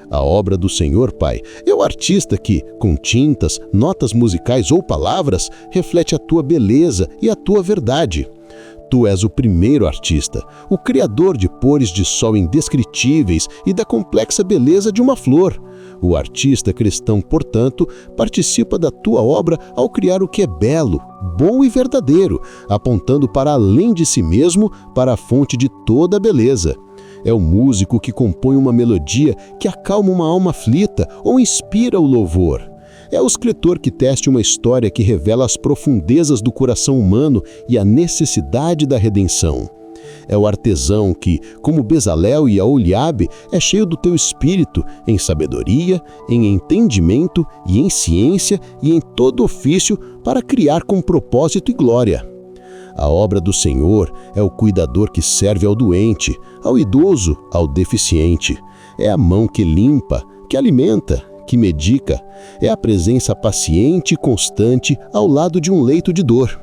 S1: A obra do Senhor, Pai, é o artista que, com tintas, notas musicais ou palavras, reflete a Tua beleza e a Tua verdade. Tu és o primeiro artista, o criador de pores de sol indescritíveis e da complexa beleza de uma flor. O artista cristão, portanto, participa da tua obra ao criar o que é belo, bom e verdadeiro, apontando para além de si mesmo, para a fonte de toda a beleza. É o músico que compõe uma melodia que acalma uma alma aflita ou inspira o louvor. É o escritor que tece uma história que revela as profundezas do coração humano e a necessidade da redenção. É o artesão que, como Bezalel e Aholiabe, é cheio do teu espírito, em sabedoria, em entendimento e em ciência e em todo ofício para criar com propósito e glória. A obra do Senhor é o cuidador que serve ao doente, ao idoso, ao deficiente. É a mão que limpa, que alimenta, que medica, é a presença paciente e constante ao lado de um leito de dor.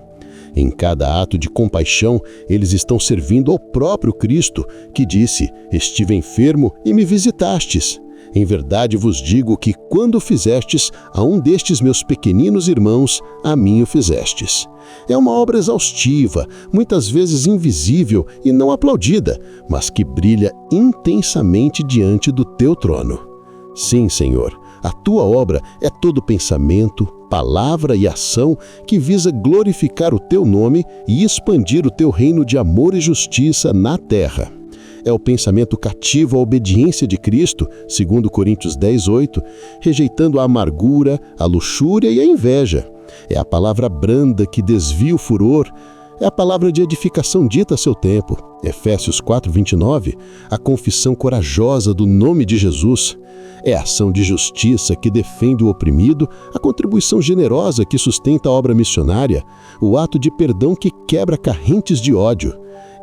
S1: Em cada ato de compaixão, eles estão servindo ao próprio Cristo, que disse: "Estive enfermo e me visitastes. Em verdade vos digo que, quando fizestes a um destes meus pequeninos irmãos, a mim o fizestes." É uma obra exaustiva, muitas vezes invisível e não aplaudida, mas que brilha intensamente diante do teu trono. Sim, Senhor, a tua obra é todo pensamento, palavra e ação que visa glorificar o teu nome e expandir o teu reino de amor e justiça na terra. É o pensamento cativo à obediência de Cristo, 2 Coríntios 10:8, rejeitando a amargura, a luxúria e a inveja. É a palavra branda que desvia o furor. É a palavra de edificação dita a seu tempo, Efésios 4:29, a confissão corajosa do nome de Jesus. É a ação de justiça que defende o oprimido, a contribuição generosa que sustenta a obra missionária, o ato de perdão que quebra correntes de ódio.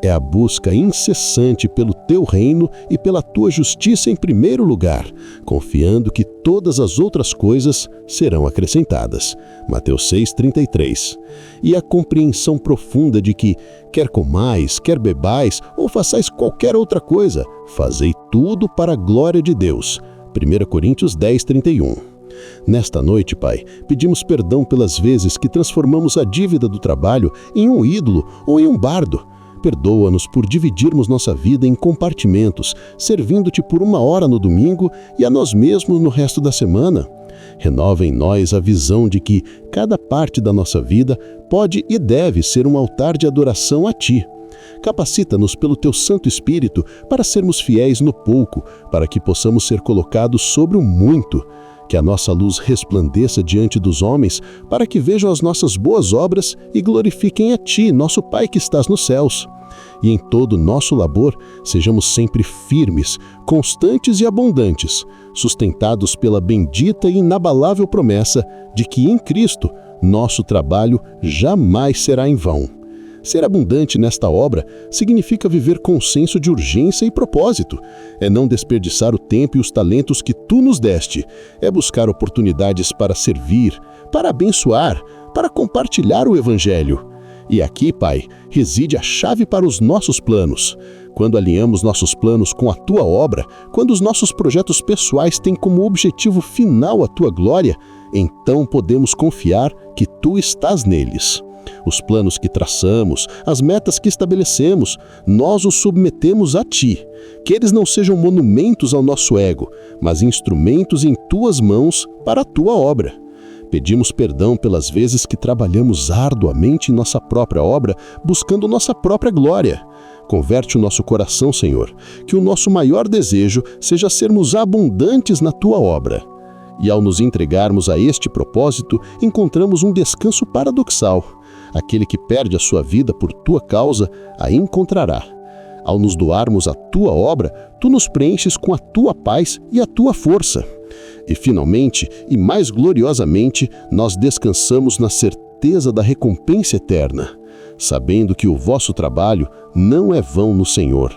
S1: É a busca incessante pelo teu reino e pela tua justiça em primeiro lugar, confiando que todas as outras coisas serão acrescentadas. Mateus 6:33. E a compreensão profunda de que, quer comais, quer bebais ou façais qualquer outra coisa, fazei tudo para a glória de Deus. 1 Coríntios 10:31. Nesta noite, Pai, pedimos perdão pelas vezes que transformamos a dívida do trabalho em um ídolo ou em um bardo. Perdoa-nos por dividirmos nossa vida em compartimentos, servindo-te por 1 hora no domingo e a nós mesmos no resto da semana. Renova em nós a visão de que cada parte da nossa vida pode e deve ser um altar de adoração a Ti. Capacita-nos pelo Teu Santo Espírito para sermos fiéis no pouco, para que possamos ser colocados sobre o muito. Que a nossa luz resplandeça diante dos homens, para que vejam as nossas boas obras e glorifiquem a Ti, nosso Pai que estás nos céus. E em todo o nosso labor, sejamos sempre firmes, constantes e abundantes, sustentados pela bendita e inabalável promessa de que em Cristo nosso trabalho jamais será em vão. Ser abundante nesta obra significa viver com senso de urgência e propósito. É não desperdiçar o tempo e os talentos que Tu nos deste. É buscar oportunidades para servir, para abençoar, para compartilhar o Evangelho. E aqui, Pai, reside a chave para os nossos planos. Quando alinhamos nossos planos com a Tua obra, quando os nossos projetos pessoais têm como objetivo final a Tua glória, então podemos confiar que Tu estás neles. Os planos que traçamos, as metas que estabelecemos, nós os submetemos a Ti. Que eles não sejam monumentos ao nosso ego, mas instrumentos em Tuas mãos para a Tua obra. Pedimos perdão pelas vezes que trabalhamos arduamente em nossa própria obra, buscando nossa própria glória. Converte o nosso coração, Senhor, que o nosso maior desejo seja sermos abundantes na Tua obra. E ao nos entregarmos a este propósito, encontramos um descanso paradoxal. Aquele que perde a sua vida por Tua causa, a encontrará. Ao nos doarmos à Tua obra, Tu nos preenches com a Tua paz e a Tua força. E finalmente, e mais gloriosamente, nós descansamos na certeza da recompensa eterna, sabendo que o vosso trabalho não é vão no Senhor.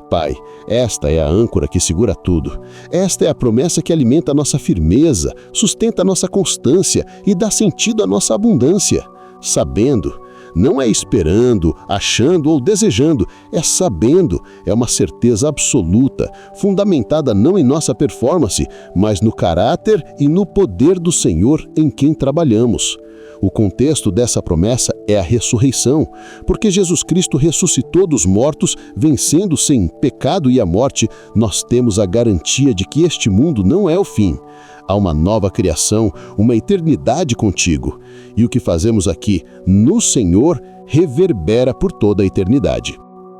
S1: Pai, esta é a âncora que segura tudo. Esta é a promessa que alimenta a nossa firmeza, sustenta a nossa constância e dá sentido à nossa abundância. Sabendo, não é esperando, achando ou desejando, é sabendo, é uma certeza absoluta, fundamentada não em nossa performance, mas no caráter e no poder do Senhor em quem trabalhamos. O contexto dessa promessa é a ressurreição, porque Jesus Cristo ressuscitou dos mortos, vencendo sem pecado e a morte, nós temos a garantia de que este mundo não é o fim. Há uma nova criação, uma eternidade contigo. E o que fazemos aqui no Senhor reverbera por toda a eternidade.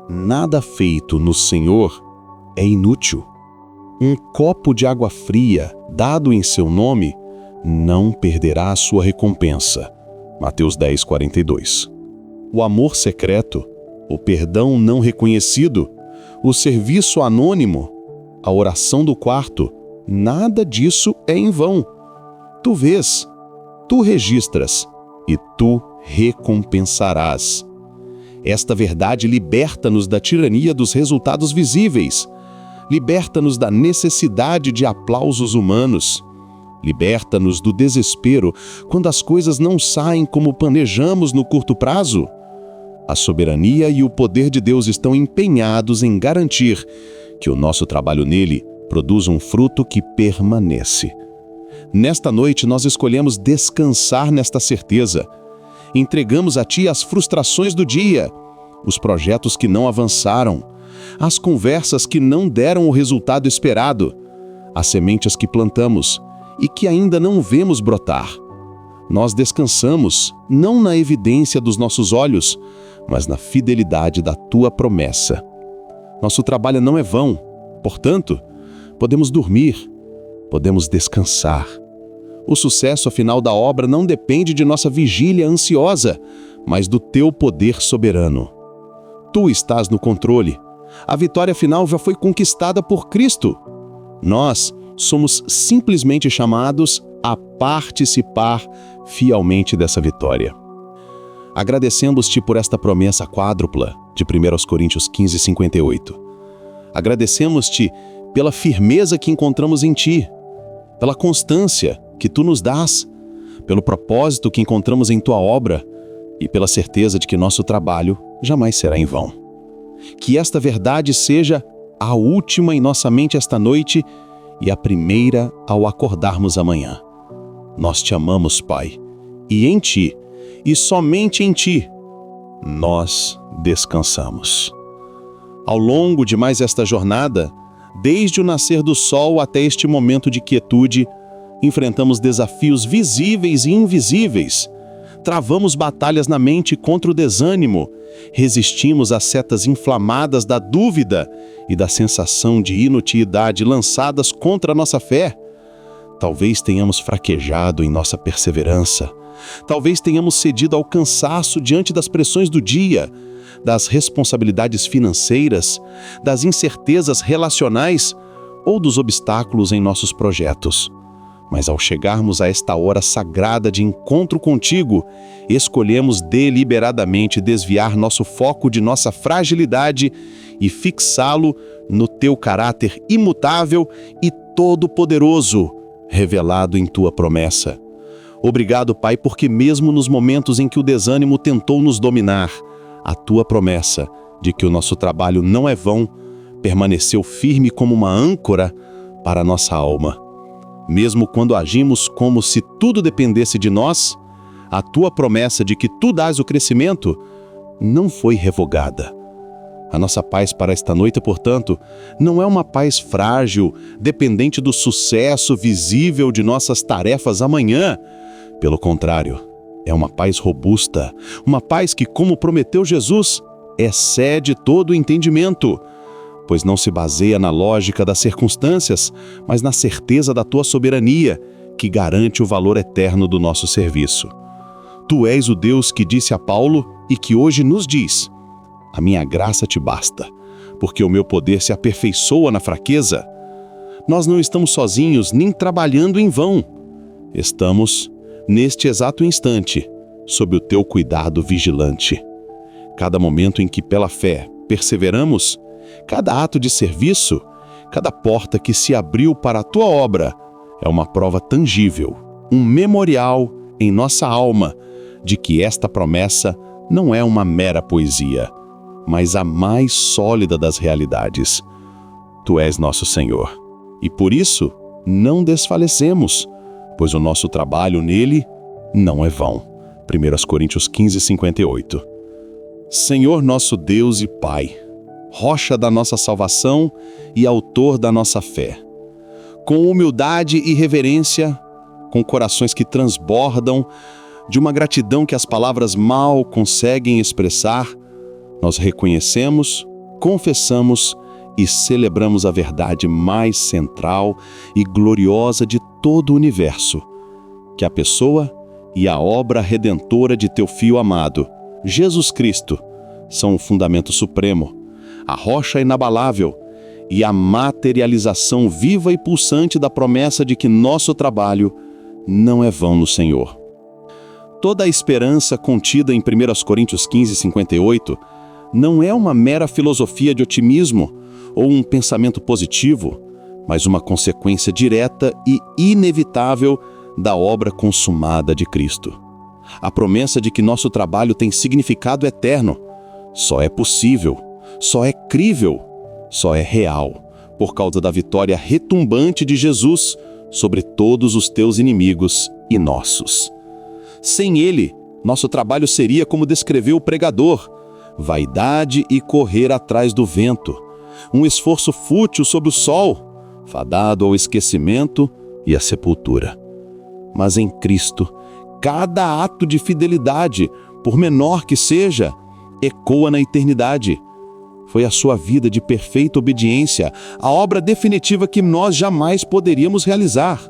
S2: Nada feito no Senhor é inútil. Um copo de água fria, dado em seu nome, não perderá a sua recompensa. Mateus 10:42. O amor secreto, o perdão não reconhecido, o serviço anônimo, a oração do quarto, nada disso é em vão. Tu vês, tu registras e tu recompensarás. Esta verdade liberta-nos da tirania dos resultados visíveis, liberta-nos da necessidade de aplausos humanos, liberta-nos do desespero quando as coisas não saem como planejamos no curto prazo. A soberania e o poder de Deus estão empenhados em garantir que o nosso trabalho nele produz um fruto que permanece. Nesta noite nós escolhemos descansar nesta certeza. Entregamos a Ti as frustrações do dia, os projetos que não avançaram, as conversas que não deram o resultado esperado, as sementes que plantamos e que ainda não vemos brotar. Nós descansamos não na evidência dos nossos olhos, mas na fidelidade da Tua promessa. Nosso trabalho não é vão, portanto, podemos dormir, podemos descansar. O sucesso final da obra não depende de nossa vigília ansiosa, mas do Teu poder soberano. Tu estás no controle. A vitória final já foi conquistada por Cristo. Nós somos simplesmente chamados a participar fielmente dessa vitória. Agradecemos-te por esta promessa quádrupla de 1 Coríntios 15:58. Agradecemos-te pela firmeza que encontramos em Ti, pela constância que Tu nos dás, pelo propósito que encontramos em Tua obra e pela certeza de que nosso trabalho jamais será em vão. Que esta verdade seja a última em nossa mente esta noite e a primeira ao acordarmos amanhã. Nós Te amamos, Pai, e em Ti, e somente em Ti, nós descansamos. Ao longo de mais esta jornada, desde o nascer do sol até este momento de quietude, enfrentamos desafios visíveis e invisíveis, travamos batalhas na mente contra o desânimo, resistimos às setas inflamadas da dúvida e da sensação de inutilidade lançadas contra a nossa fé. Talvez tenhamos fraquejado em nossa perseverança, talvez tenhamos cedido ao cansaço diante das pressões do dia, das responsabilidades financeiras, das incertezas relacionais ou dos obstáculos em nossos projetos. Mas ao chegarmos a esta hora sagrada de encontro contigo, escolhemos deliberadamente desviar nosso foco de nossa fragilidade e fixá-lo no Teu caráter imutável e todo-poderoso, revelado em Tua promessa. Obrigado, Pai, porque mesmo nos momentos em que o desânimo tentou nos dominar, a Tua promessa de que o nosso trabalho não é vão permaneceu firme como uma âncora para a nossa alma. Mesmo quando agimos como se tudo dependesse de nós, a tua promessa de que tu dás o crescimento não foi revogada. A nossa paz para esta noite, portanto, não é uma paz frágil, dependente do sucesso visível de nossas tarefas amanhã. Pelo contrário, é uma paz robusta, uma paz que, como prometeu Jesus, excede todo o entendimento, pois não se baseia na lógica das circunstâncias, mas na certeza da tua soberania, que garante o valor eterno do nosso serviço. Tu és o Deus que disse a Paulo e que hoje nos diz: a minha graça te basta, porque o meu poder se aperfeiçoa na fraqueza. Nós não estamos sozinhos nem trabalhando em vão. Estamos, neste exato instante, sob o teu cuidado vigilante. Cada momento em que pela fé perseveramos, cada ato de serviço, cada porta que se abriu para a tua obra, é uma prova tangível, um memorial em nossa alma de que esta promessa não é uma mera poesia, mas a mais sólida das realidades. Tu és nosso Senhor, e por isso não desfalecemos, pois o nosso trabalho nele não é vão. 1 Coríntios 15, 58. Senhor nosso Deus e Pai, rocha da nossa salvação e autor da nossa fé, com humildade e reverência, com corações que transbordam de uma gratidão que as palavras mal conseguem expressar, nós reconhecemos, confessamos e celebramos a verdade mais central e gloriosa de todo o universo, que a pessoa e a obra redentora de teu Filho amado, Jesus Cristo, são o fundamento supremo, a rocha inabalável e a materialização viva e pulsante da promessa de que nosso trabalho não é vão no Senhor. Toda a esperança contida em 1 Coríntios 15, 58 não é uma mera filosofia de otimismo ou um pensamento positivo, mas uma consequência direta e inevitável da obra consumada de Cristo. A promessa de que nosso trabalho tem significado eterno só é possível, só é crível, só é real, por causa da vitória retumbante de Jesus sobre todos os teus inimigos e nossos. Sem ele, nosso trabalho seria como descreveu o pregador: vaidade e correr atrás do vento, um esforço fútil sob o sol, fadado ao esquecimento e à sepultura. Mas em Cristo, cada ato de fidelidade, por menor que seja, ecoa na eternidade. Foi a sua vida de perfeita obediência, a obra definitiva que nós jamais poderíamos realizar.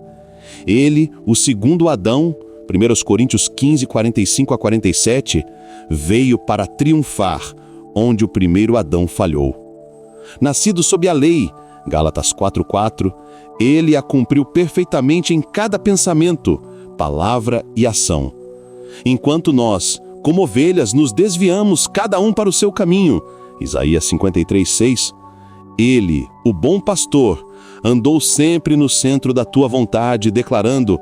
S2: Ele, o segundo Adão, 1 Coríntios 15, 45 a 47, veio para triunfar onde o primeiro Adão falhou. Nascido sob a lei, Gálatas 4:4, ele a cumpriu perfeitamente em cada pensamento, palavra e ação. Enquanto nós, como ovelhas, nos desviamos cada um para o seu caminho, Isaías 53:6, ele, o bom pastor, andou sempre no centro da tua vontade, declarando: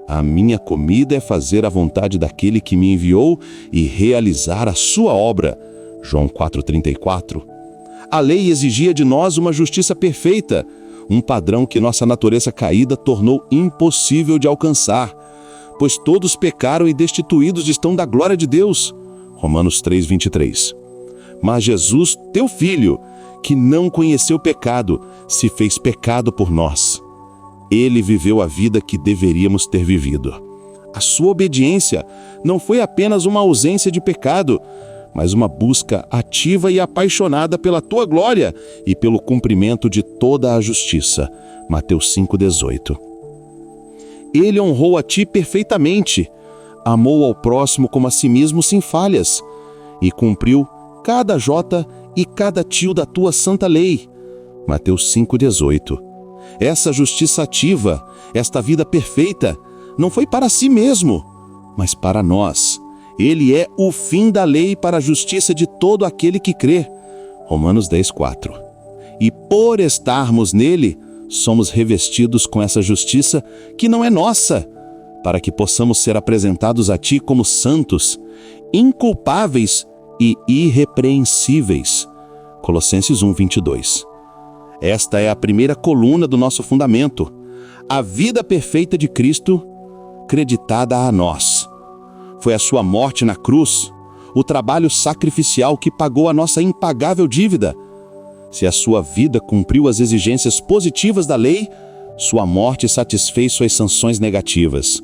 S2: a minha comida é fazer a vontade daquele que me enviou e realizar a sua obra. João 4:34. A lei exigia de nós uma justiça perfeita, um padrão que nossa natureza caída tornou impossível de alcançar, pois todos pecaram e destituídos estão da glória de Deus. Romanos 3:23. Mas Jesus, teu Filho, que não conheceu pecado, se fez pecado por nós. Ele viveu a vida que deveríamos ter vivido. A sua obediência não foi apenas uma ausência de pecado, mas uma busca ativa e apaixonada pela tua glória e pelo cumprimento de toda a justiça. Mateus 5:18. Ele honrou a ti perfeitamente, amou ao próximo como a si mesmo sem falhas, e cumpriu cada jota e cada tio da tua santa lei. Mateus 5:18. Essa justiça ativa, esta vida perfeita, não foi para si mesmo, mas para nós. Ele é o fim da lei para a justiça de todo aquele que crê. Romanos 10:4. E por estarmos nele, somos revestidos com essa justiça que não é nossa, para que possamos ser apresentados a ti como santos, inculpáveis e irrepreensíveis. Colossenses 1:22. Esta é a primeira coluna do nosso fundamento, a vida perfeita de Cristo creditada a nós. Foi a sua morte na cruz, o trabalho sacrificial que pagou a nossa impagável dívida. Se a sua vida cumpriu as exigências positivas da lei, sua morte satisfez suas sanções negativas.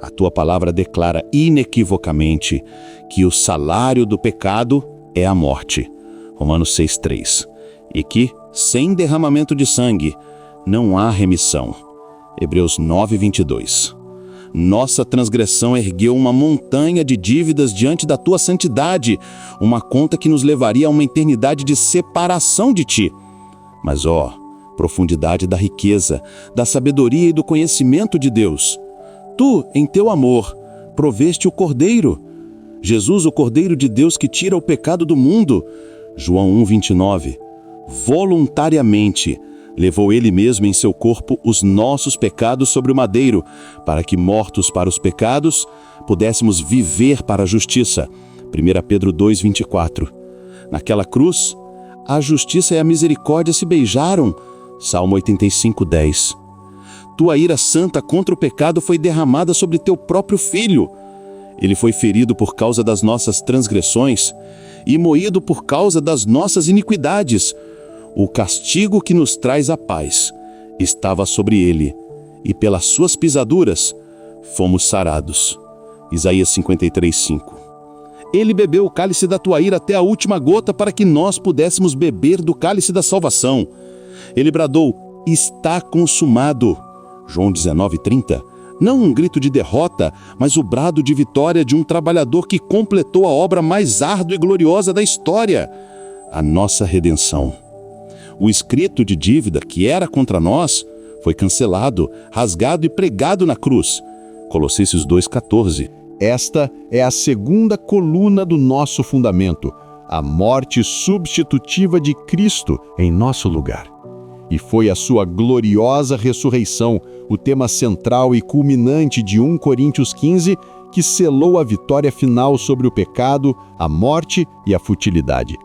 S2: A tua palavra declara inequivocamente que o salário do pecado é a morte. Romanos 6,3. E que, sem derramamento de sangue, não há remissão. Hebreus 9,22. Nossa transgressão ergueu uma montanha de dívidas diante da tua santidade, uma conta que nos levaria a uma eternidade de separação de ti. Mas, profundidade da riqueza, da sabedoria e do conhecimento de Deus. Tu, em teu amor, proveste o Cordeiro. Jesus, o Cordeiro de Deus que tira o pecado do mundo. João 1,29. Voluntariamente levou ele mesmo em seu corpo os nossos pecados sobre o madeiro, para que, mortos para os pecados, pudéssemos viver para a justiça. 1 Pedro 2,24. Naquela cruz, a justiça e a misericórdia se beijaram. Salmo 85,10. Tua ira santa contra o pecado foi derramada sobre teu próprio Filho. Ele foi ferido por causa das nossas transgressões e moído por causa das nossas iniquidades. O castigo que nos traz a paz estava sobre ele, e pelas suas pisaduras fomos sarados. Isaías 53,5. Ele bebeu o cálice da tua ira até a última gota para que nós pudéssemos beber do cálice da salvação. Ele bradou, está consumado. João 19,30. Não um grito de derrota, mas o brado de vitória de um trabalhador que completou a obra mais árdua e gloriosa da história, a nossa redenção. O escrito de dívida que era contra nós foi cancelado, rasgado e pregado na cruz. Colossenses 2,14.
S3: Esta é a segunda coluna do nosso fundamento, a morte substitutiva de Cristo em nosso lugar. E foi a sua gloriosa ressurreição, o tema central e culminante de 1 Coríntios 15, que selou a vitória final sobre o pecado, a morte e a futilidade.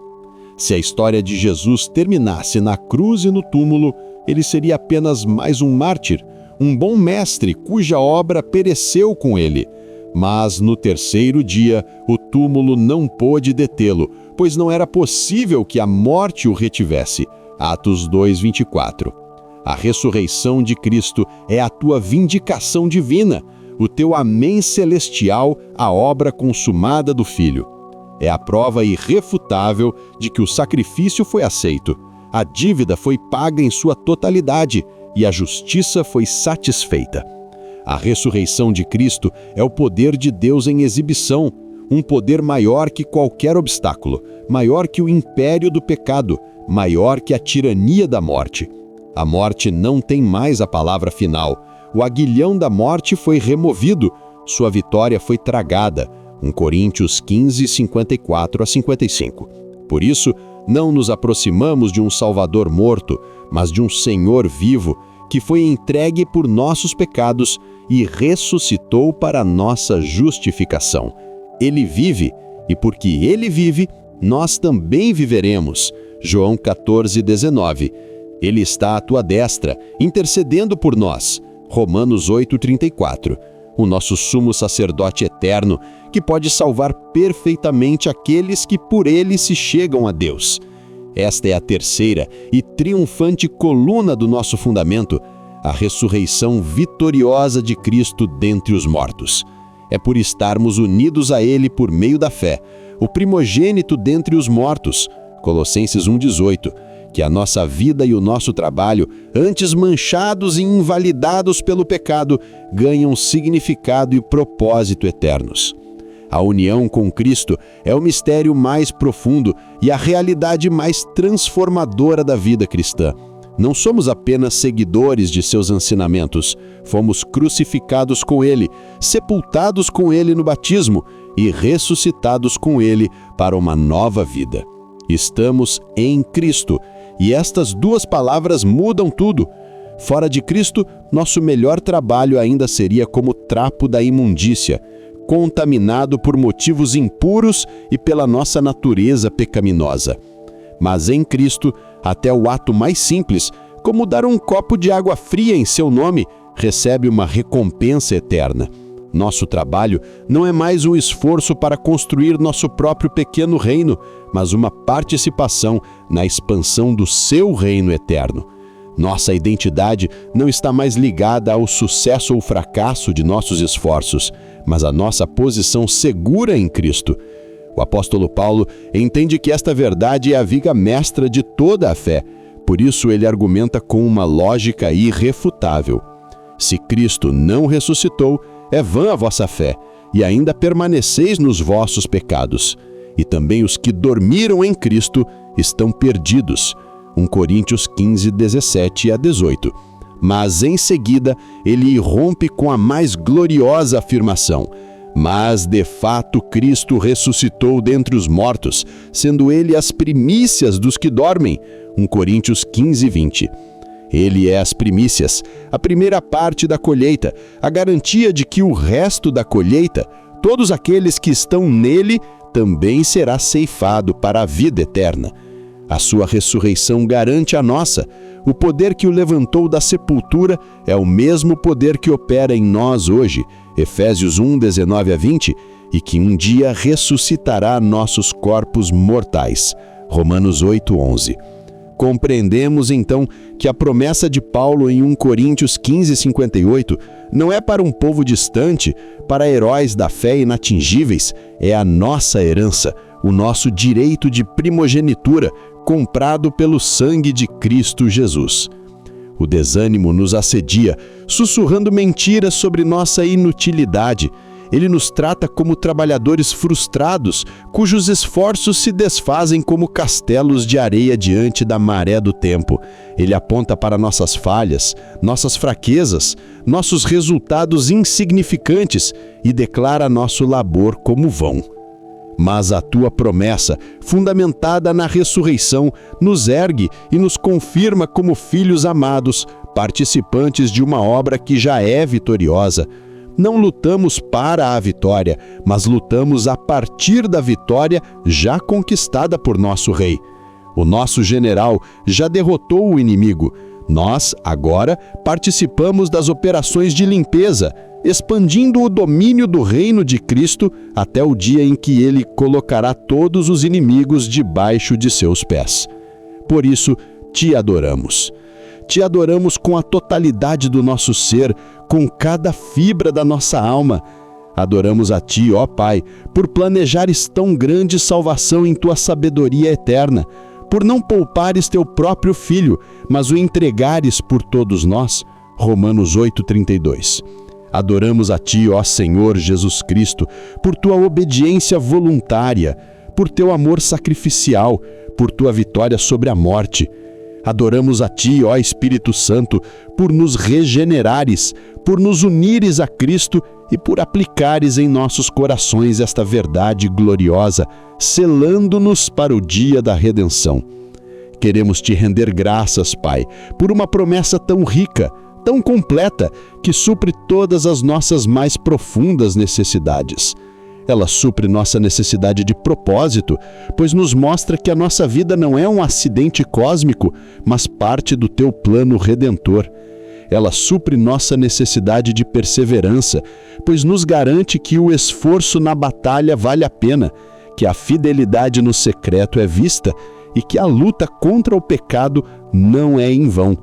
S3: Se a história de Jesus terminasse na cruz e no túmulo, ele seria apenas mais um mártir, um bom mestre cuja obra pereceu com ele. Mas no terceiro dia, o túmulo não pôde detê-lo, pois não era possível que a morte o retivesse. Atos 2:24. A ressurreição de Cristo é a tua vindicação divina, o teu amém celestial à obra consumada do Filho. É a prova irrefutável de que o sacrifício foi aceito, a dívida foi paga em sua totalidade e a justiça foi satisfeita. A ressurreição de Cristo é o poder de Deus em exibição, um poder maior que qualquer obstáculo, maior que o império do pecado, maior que a tirania da morte. A morte não tem mais a palavra final. O aguilhão da morte foi removido, sua vitória foi tragada. 1 Coríntios 15, 54-55. Por isso, não nos aproximamos de um Salvador morto, mas de um Senhor vivo, que foi entregue por nossos pecados e ressuscitou para nossa justificação. Ele vive, e porque ele vive, nós também viveremos. João 14:19. Ele está à tua destra, intercedendo por nós. Romanos 8:34. O nosso sumo sacerdote eterno, que pode salvar perfeitamente aqueles que por ele se chegam a Deus. Esta é a terceira e triunfante coluna do nosso fundamento, a ressurreição vitoriosa de Cristo dentre os mortos. É por estarmos unidos a ele por meio da fé, o primogênito dentre os mortos, Colossenses 1:18, que a nossa vida e o nosso trabalho, antes manchados e invalidados pelo pecado, ganham significado e propósito eternos. A união com Cristo é o mistério mais profundo e a realidade mais transformadora da vida cristã. Não somos apenas seguidores de seus ensinamentos, fomos crucificados com ele, sepultados com ele no batismo e ressuscitados com ele para uma nova vida. Estamos em Cristo, e estas duas palavras mudam tudo. Fora de Cristo, nosso melhor trabalho ainda seria como trapo da imundícia, contaminado por motivos impuros e pela nossa natureza pecaminosa. Mas em Cristo, até o ato mais simples, como dar um copo de água fria em seu nome,
S2: recebe uma recompensa eterna. Nosso trabalho não é mais um esforço para construir nosso próprio pequeno reino, mas uma participação na expansão do seu reino eterno. Nossa identidade não está mais ligada ao sucesso ou fracasso de nossos esforços, mas à nossa posição segura em Cristo. O apóstolo Paulo entende que esta verdade é a viga mestra de toda a fé. Por isso ele argumenta com uma lógica irrefutável. Se Cristo não ressuscitou, é vã a vossa fé, e ainda permaneceis nos vossos pecados. E também os que dormiram em Cristo estão perdidos. 1 Coríntios 15, 17 a 18. Mas em seguida ele irrompe com a mais gloriosa afirmação: mas de fato Cristo ressuscitou dentre os mortos, sendo ele as primícias dos que dormem. 1 Coríntios 15, 20. Ele é as primícias, a primeira parte da colheita, a garantia de que o resto da colheita, todos aqueles que estão nele, também será ceifado para a vida eterna. A sua ressurreição garante a nossa. O poder que o levantou da sepultura é o mesmo poder que opera em nós hoje, Efésios 1, 19 a 20, e que um dia ressuscitará nossos corpos mortais, Romanos 8, 11. Compreendemos, então, que a promessa de Paulo em 1 Coríntios 15, 58 não é para um povo distante, para heróis da fé inatingíveis, é a nossa herança, o nosso direito de primogenitura, comprado pelo sangue de Cristo Jesus. O desânimo nos assedia, sussurrando mentiras sobre nossa inutilidade. Ele nos trata como trabalhadores frustrados, cujos esforços se desfazem como castelos de areia diante da maré do tempo. Ele aponta para nossas falhas, nossas fraquezas, nossos resultados insignificantes e declara nosso labor como vão. Mas a tua promessa, fundamentada na ressurreição, nos ergue e nos confirma como filhos amados, participantes de uma obra que já é vitoriosa. Não lutamos para a vitória, mas lutamos a partir da vitória já conquistada por nosso rei. O nosso general já derrotou o inimigo. Nós, agora, participamos das operações de limpeza, expandindo o domínio do reino de Cristo até o dia em que ele colocará todos os inimigos debaixo de seus pés. Por isso, te adoramos. Te adoramos com a totalidade do nosso ser, com cada fibra da nossa alma. Adoramos a ti, ó Pai, por planejares tão grande salvação em tua sabedoria eterna, por não poupares teu próprio Filho, mas o entregares por todos nós. Romanos 8:32. Adoramos a ti, ó Senhor Jesus Cristo, por tua obediência voluntária, por teu amor sacrificial, por tua vitória sobre a morte. Adoramos a ti, ó Espírito Santo, por nos regenerares, por nos unires a Cristo e por aplicares em nossos corações esta verdade gloriosa, selando-nos para o dia da redenção. Queremos te render graças, Pai, por uma promessa tão rica, tão completa, que supre todas as nossas mais profundas necessidades. Ela supre nossa necessidade de propósito, pois nos mostra que a nossa vida não é um acidente cósmico, mas parte do teu plano redentor. Ela supre nossa necessidade de perseverança, pois nos garante que o esforço na batalha vale a pena, que a fidelidade no secreto é vista e que a luta contra o pecado não é em vão.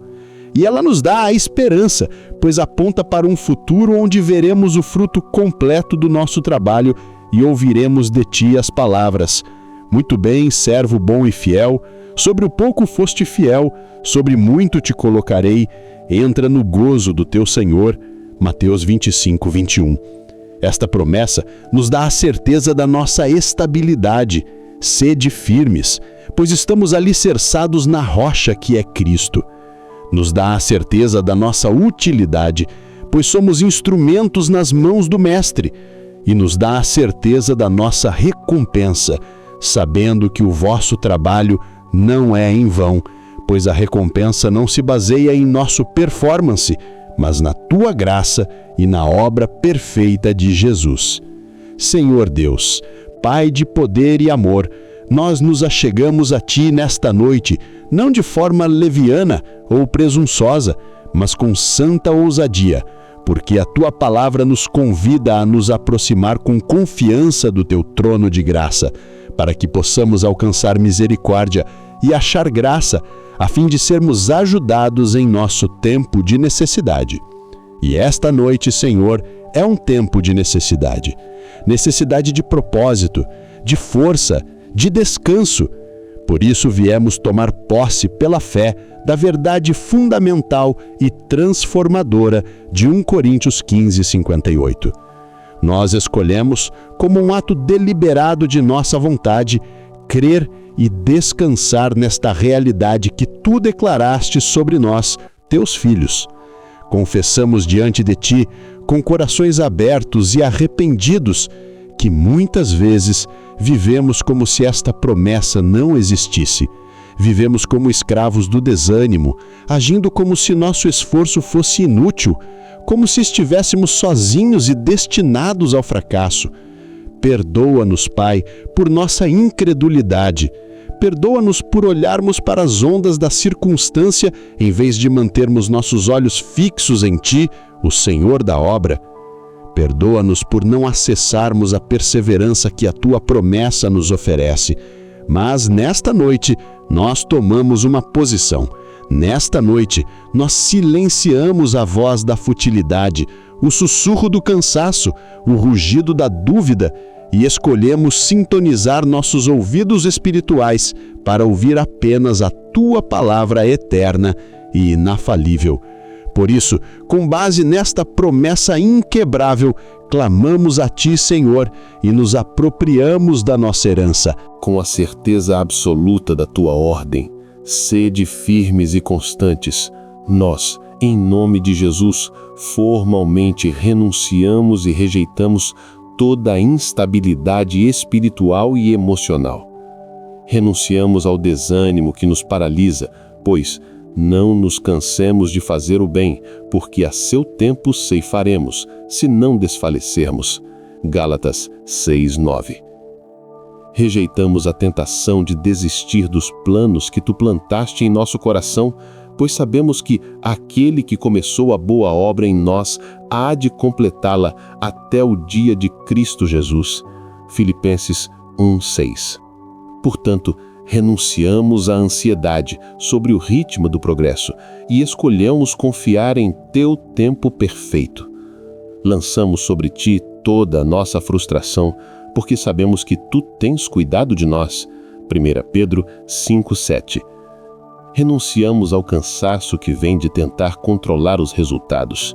S2: E ela nos dá a esperança, pois aponta para um futuro onde veremos o fruto completo do nosso trabalho e ouviremos de ti as palavras: muito bem, servo bom e fiel, sobre o pouco foste fiel, sobre muito te colocarei, entra no gozo do teu Senhor. Mateus 25, 21. Esta promessa nos dá a certeza da nossa estabilidade. Sede firmes, pois estamos alicerçados na rocha que é Cristo. Nos dá a certeza da nossa utilidade, pois somos instrumentos nas mãos do Mestre, e nos dá a certeza da nossa recompensa, sabendo que o vosso trabalho não é em vão, pois a recompensa não se baseia em nosso performance, mas na tua graça e na obra perfeita de Jesus. Senhor Deus, Pai de poder e amor, nós nos achegamos a ti nesta noite, não de forma leviana ou presunçosa,
S1: mas com santa ousadia, porque a tua palavra nos convida a nos aproximar com confiança do teu trono de graça, para que possamos alcançar misericórdia e achar graça, a fim de sermos ajudados em nosso tempo de necessidade. E esta noite, Senhor, é um tempo de necessidade. Necessidade de propósito, de força, de descanso. Por isso viemos tomar posse pela fé da verdade fundamental e transformadora de 1 Coríntios 15, 58. Nós escolhemos, como um ato deliberado de nossa vontade, crer e descansar nesta realidade que tu declaraste sobre nós, teus filhos. Confessamos diante de ti, com corações abertos e arrependidos, que muitas vezes vivemos como se esta promessa não existisse. Vivemos como escravos do desânimo, agindo como se nosso esforço fosse inútil, como se estivéssemos sozinhos e destinados ao fracasso. Perdoa-nos, Pai, por nossa incredulidade. Perdoa-nos por olharmos para as ondas da circunstância em vez de mantermos nossos olhos fixos em Ti, o Senhor da obra. Perdoa-nos por não acessarmos a perseverança que a Tua promessa nos oferece. Mas nesta noite, nós tomamos uma posição. Nesta noite, nós silenciamos a voz da futilidade, o sussurro do cansaço, o rugido da dúvida e escolhemos sintonizar nossos ouvidos espirituais para ouvir apenas a Tua palavra eterna e inafalível. Por isso, com base nesta promessa inquebrável, clamamos a Ti, Senhor, e nos apropriamos da nossa herança.
S2: Com a certeza absoluta da Tua ordem, sede firmes e constantes. Nós, em nome de Jesus, formalmente renunciamos e rejeitamos toda a instabilidade espiritual e emocional. Renunciamos ao desânimo que nos paralisa, pois não nos cansemos de fazer o bem, porque a seu tempo ceifaremos, se não desfalecermos. Gálatas 6:9. Rejeitamos a tentação de desistir dos planos que Tu plantaste em nosso coração, pois sabemos que aquele que começou a boa obra em nós há de completá-la até o dia de Cristo Jesus. Filipenses 1:6. Portanto, renunciamos à ansiedade sobre o ritmo do progresso e escolhemos confiar em Teu tempo perfeito. Lançamos sobre Ti toda a nossa frustração, porque sabemos que Tu tens cuidado de nós. 1 Pedro 5:7. Renunciamos ao cansaço que vem de tentar controlar os resultados.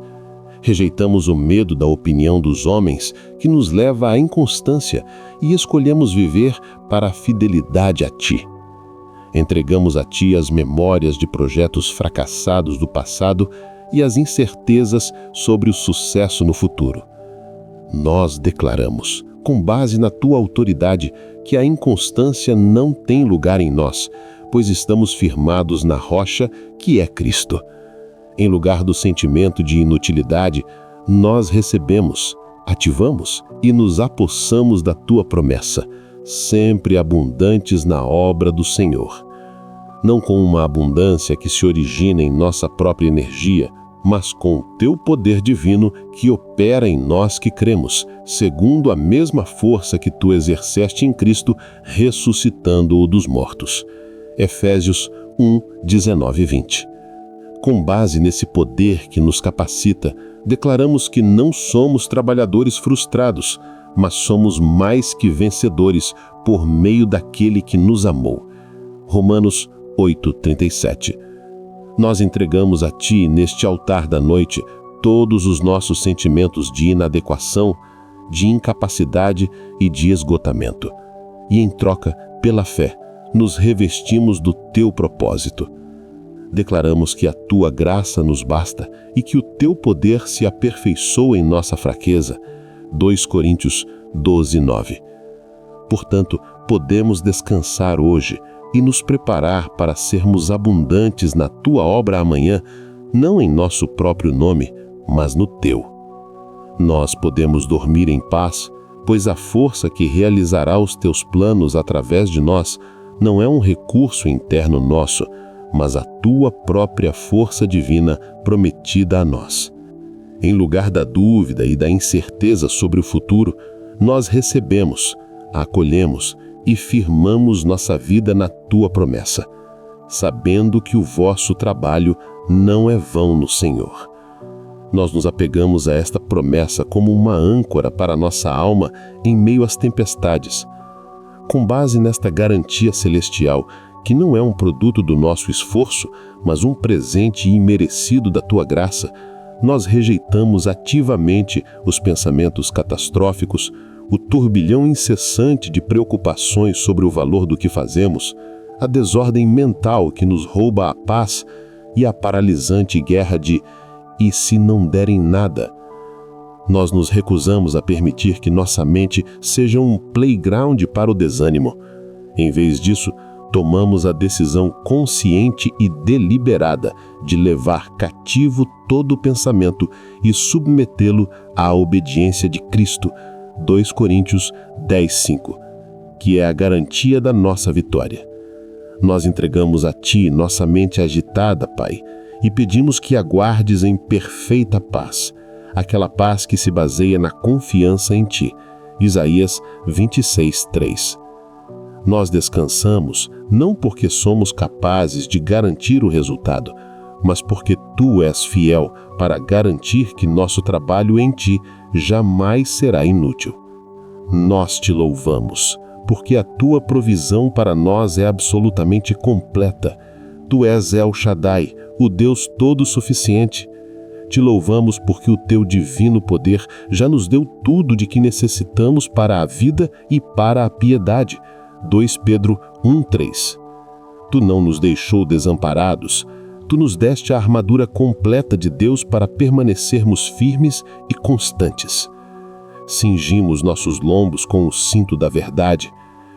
S2: Rejeitamos o medo da opinião dos homens, que nos leva à inconstância, e escolhemos viver para a fidelidade a Ti. Entregamos a Ti as memórias de projetos fracassados do passado e as incertezas sobre o sucesso no futuro. Nós declaramos, com base na Tua autoridade, que a inconstância não tem lugar em nós, pois estamos firmados na rocha que é Cristo. Em lugar do sentimento de inutilidade, nós recebemos, ativamos e nos apossamos da Tua promessa, sempre abundantes na obra do Senhor. Não com uma abundância que se origina em nossa própria energia, mas com o Teu poder divino que opera em nós que cremos, segundo a mesma força que Tu exerceste em Cristo, ressuscitando-o dos mortos. Efésios 1:19-20. Com base nesse poder que nos capacita, declaramos que não somos trabalhadores frustrados, mas somos mais que vencedores por meio daquele que nos amou. Romanos 8:37. Nós entregamos a Ti, neste altar da noite, todos os nossos sentimentos de inadequação, de incapacidade e de esgotamento. E em troca, pela fé, nos revestimos do Teu propósito. Declaramos que a Tua graça nos basta e que o Teu poder se aperfeiçoa em nossa fraqueza. 2 Coríntios 12:9. Portanto, podemos descansar hoje e nos preparar para sermos abundantes na Tua obra amanhã, não em nosso próprio nome, mas no Teu. Nós podemos dormir em paz, pois a força que realizará os Teus planos através de nós não é um recurso interno nosso,
S1: mas a tua própria força divina prometida a nós. Em lugar da dúvida e da incerteza sobre o futuro, nós recebemos, acolhemos e firmamos nossa vida na tua promessa, sabendo que o vosso trabalho não é vão no Senhor. Nós nos apegamos a esta promessa como uma âncora para nossa alma em meio às tempestades. Com base nesta garantia celestial, que não é um produto do nosso esforço, mas um presente imerecido da tua graça, nós rejeitamos ativamente os pensamentos catastróficos, o turbilhão incessante de preocupações sobre o valor do que fazemos, a desordem mental que nos rouba a paz e a paralisante guerra de "e se não derem nada?". Nós nos recusamos a permitir que nossa mente seja um playground para o desânimo. Em vez disso, tomamos a decisão consciente e deliberada de levar cativo todo o pensamento e submetê-lo à obediência de Cristo, 2 Coríntios 10:5, que é a garantia da nossa vitória. Nós entregamos a Ti nossa mente agitada, Pai, e pedimos que aguardes em perfeita paz, aquela paz que se baseia na confiança em Ti. Isaías 26:3. Nós descansamos não porque somos capazes de garantir o resultado, mas porque Tu és fiel para garantir que nosso trabalho em Ti jamais será inútil. Nós Te louvamos, porque a Tua provisão para nós é absolutamente completa. Tu és El Shaddai, o Deus todo-suficiente. Te louvamos porque o Teu divino poder já nos deu tudo de que necessitamos para a vida e para a piedade. 2 Pedro 1:3. Tu não nos deixou desamparados. Tu nos deste a armadura completa de Deus para permanecermos firmes e constantes. Cingimos nossos lombos com o cinto da verdade.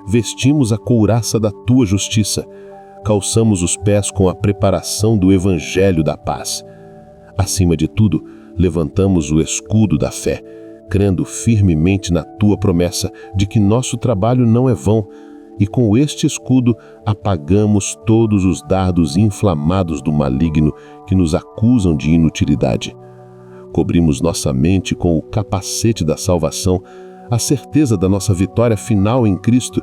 S1: Vestimos a couraça da Tua justiça. Calçamos os pés com a preparação do Evangelho da paz. Acima de tudo, levantamos o escudo da fé, crendo firmemente na Tua promessa de que nosso trabalho não é vão, e com este escudo apagamos todos os dardos inflamados do maligno que nos acusam de inutilidade. Cobrimos nossa mente com o capacete da salvação, a certeza da nossa vitória final em Cristo,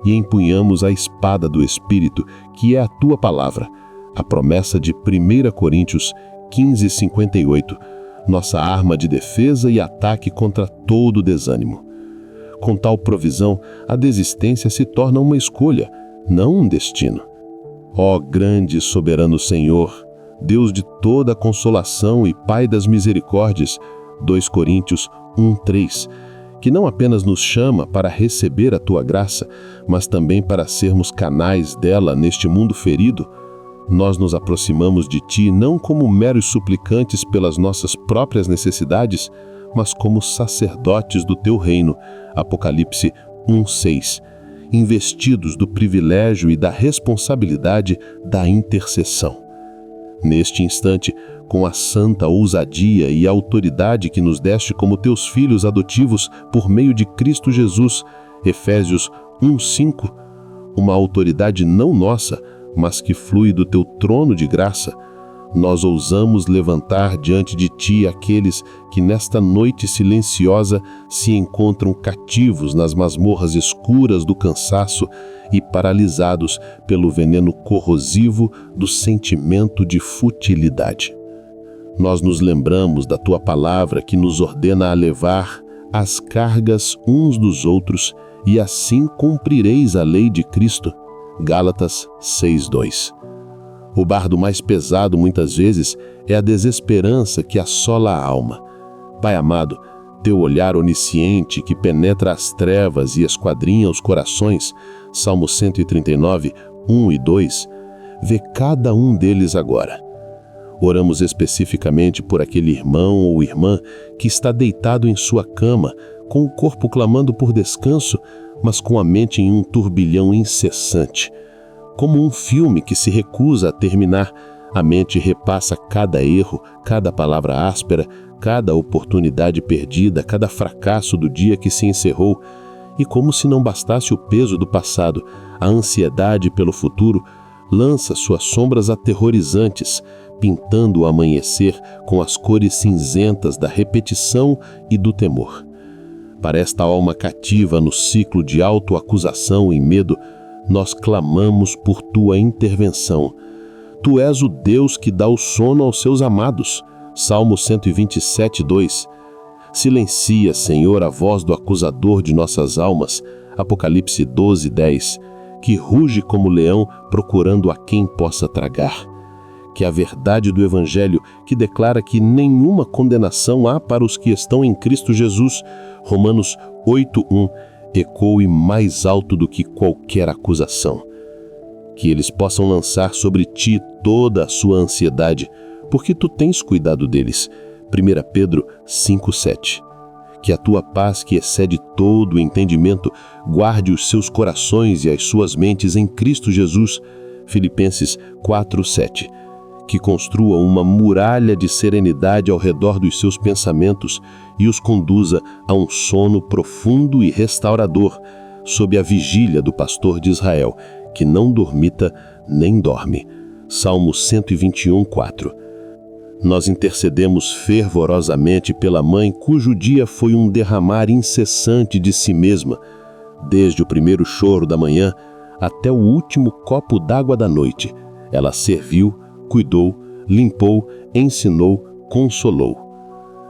S1: e empunhamos a espada do Espírito, que é a Tua palavra, a promessa de 1 Coríntios 15:58, nossa arma de defesa e ataque contra todo desânimo. Com tal provisão, a desistência se torna uma escolha, não um destino. Ó grande e soberano Senhor, Deus de toda a consolação e Pai das misericórdias, 2 Coríntios 1:3, que não apenas nos chama para receber a Tua graça, mas também para sermos canais dela neste mundo ferido, nós nos aproximamos de Ti não como meros suplicantes pelas nossas próprias necessidades, mas como sacerdotes do Teu reino, Apocalipse 1:6, investidos do privilégio e da responsabilidade da intercessão. Neste instante, com a santa ousadia e autoridade que nos deste como Teus filhos adotivos por meio de Cristo Jesus, Efésios 1:5, uma autoridade não nossa, mas que flui do Teu trono de graça, nós ousamos levantar diante de Ti aqueles que nesta noite silenciosa se encontram cativos nas masmorras escuras do cansaço e paralisados pelo veneno corrosivo do sentimento de futilidade. Nós nos lembramos da Tua palavra que nos ordena a levar as cargas uns dos outros e assim cumprireis a lei de Cristo. Gálatas 6:2. O bardo mais pesado, muitas vezes, é a desesperança que assola a alma. Pai amado, Teu olhar onisciente que penetra as trevas e esquadrinha os corações, Salmo 139, 1 e 2, vê cada um deles agora. Oramos especificamente por aquele irmão ou irmã que está deitado em sua cama, com o corpo clamando por descanso, mas com a mente em um turbilhão incessante. Como um filme que se recusa a terminar, a mente repassa cada erro, cada palavra áspera, cada oportunidade perdida, cada fracasso do dia que se encerrou, e como se não bastasse o peso do passado, a ansiedade pelo futuro, lança suas sombras aterrorizantes, pintando o amanhecer com as cores cinzentas da repetição e do temor. Para esta alma cativa no ciclo de autoacusação e medo, nós clamamos por tua intervenção. Tu és o Deus que dá o sono aos seus amados. Salmo 127, 2. Silencia, Senhor, a voz do acusador de nossas almas. Apocalipse 12, 10. Que ruge como leão procurando a quem possa tragar. Que a verdade do Evangelho, que declara que nenhuma condenação há para os que estão em Cristo Jesus, Romanos 8:1, ecoe mais alto do que qualquer acusação. Que eles possam lançar sobre ti toda a sua ansiedade, porque tu tens cuidado deles. 1 Pedro 5:7. Que a tua paz, que excede todo o entendimento, guarde os seus corações e as suas mentes em Cristo Jesus. Filipenses 4:7. Que construa uma muralha de serenidade ao redor dos seus pensamentos e os conduza a um sono profundo e restaurador, sob a vigília do pastor de Israel, que não dormita nem dorme. Salmo 121, 4. Nós intercedemos fervorosamente pela mãe cujo dia foi um derramar incessante de si mesma, desde o primeiro choro da manhã até o último copo d'água da noite. Ela serviu, cuidou, limpou, ensinou, consolou.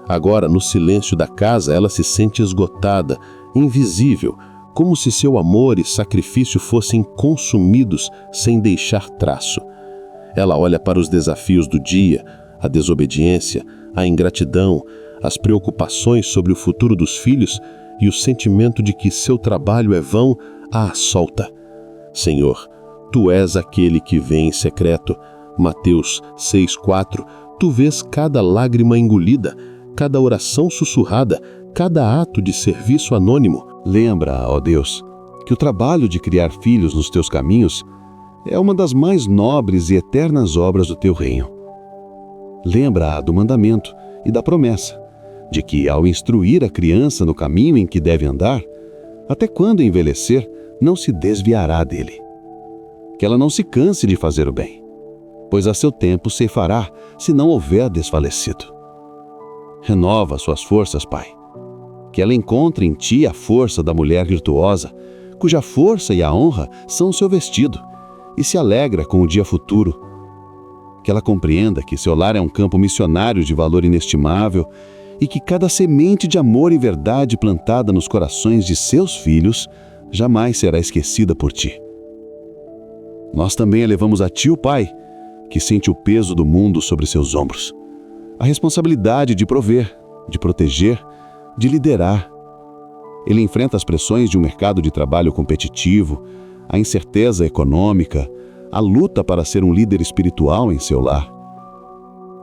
S1: Agora, no silêncio da casa, ela se sente esgotada, invisível, como se seu amor e sacrifício fossem consumidos sem deixar traço. Ela olha para os desafios do dia, a desobediência, a ingratidão, as preocupações sobre o futuro dos filhos e o sentimento de que seu trabalho é vão, a assolta. Senhor, tu és aquele que vem em secreto. Mateus 6,4, tu vês cada lágrima engolida, cada oração sussurrada, cada ato de serviço anônimo.
S3: Lembra, ó Deus, que o trabalho de criar filhos nos teus caminhos é uma das mais nobres e eternas obras do teu reino. Lembra do mandamento e da promessa de que, ao instruir a criança no caminho em que deve andar, até quando envelhecer, não se desviará dele. Que ela não se canse de fazer o bem, pois a seu tempo ceifará, se não houver desfalecido. Renova suas forças, Pai. Que ela encontre em ti a força da mulher virtuosa, cuja força e a honra são o seu vestido, e se alegra com o dia futuro. Que ela compreenda que seu lar é um campo missionário de valor inestimável e que cada semente de amor e verdade plantada nos corações de seus filhos jamais será esquecida por ti. Nós também elevamos a ti o Pai, que sente o peso do mundo sobre seus ombros, a responsabilidade de prover, de proteger, de liderar. Ele enfrenta as pressões de um mercado de trabalho competitivo, a incerteza econômica, a luta para ser um líder espiritual em seu lar.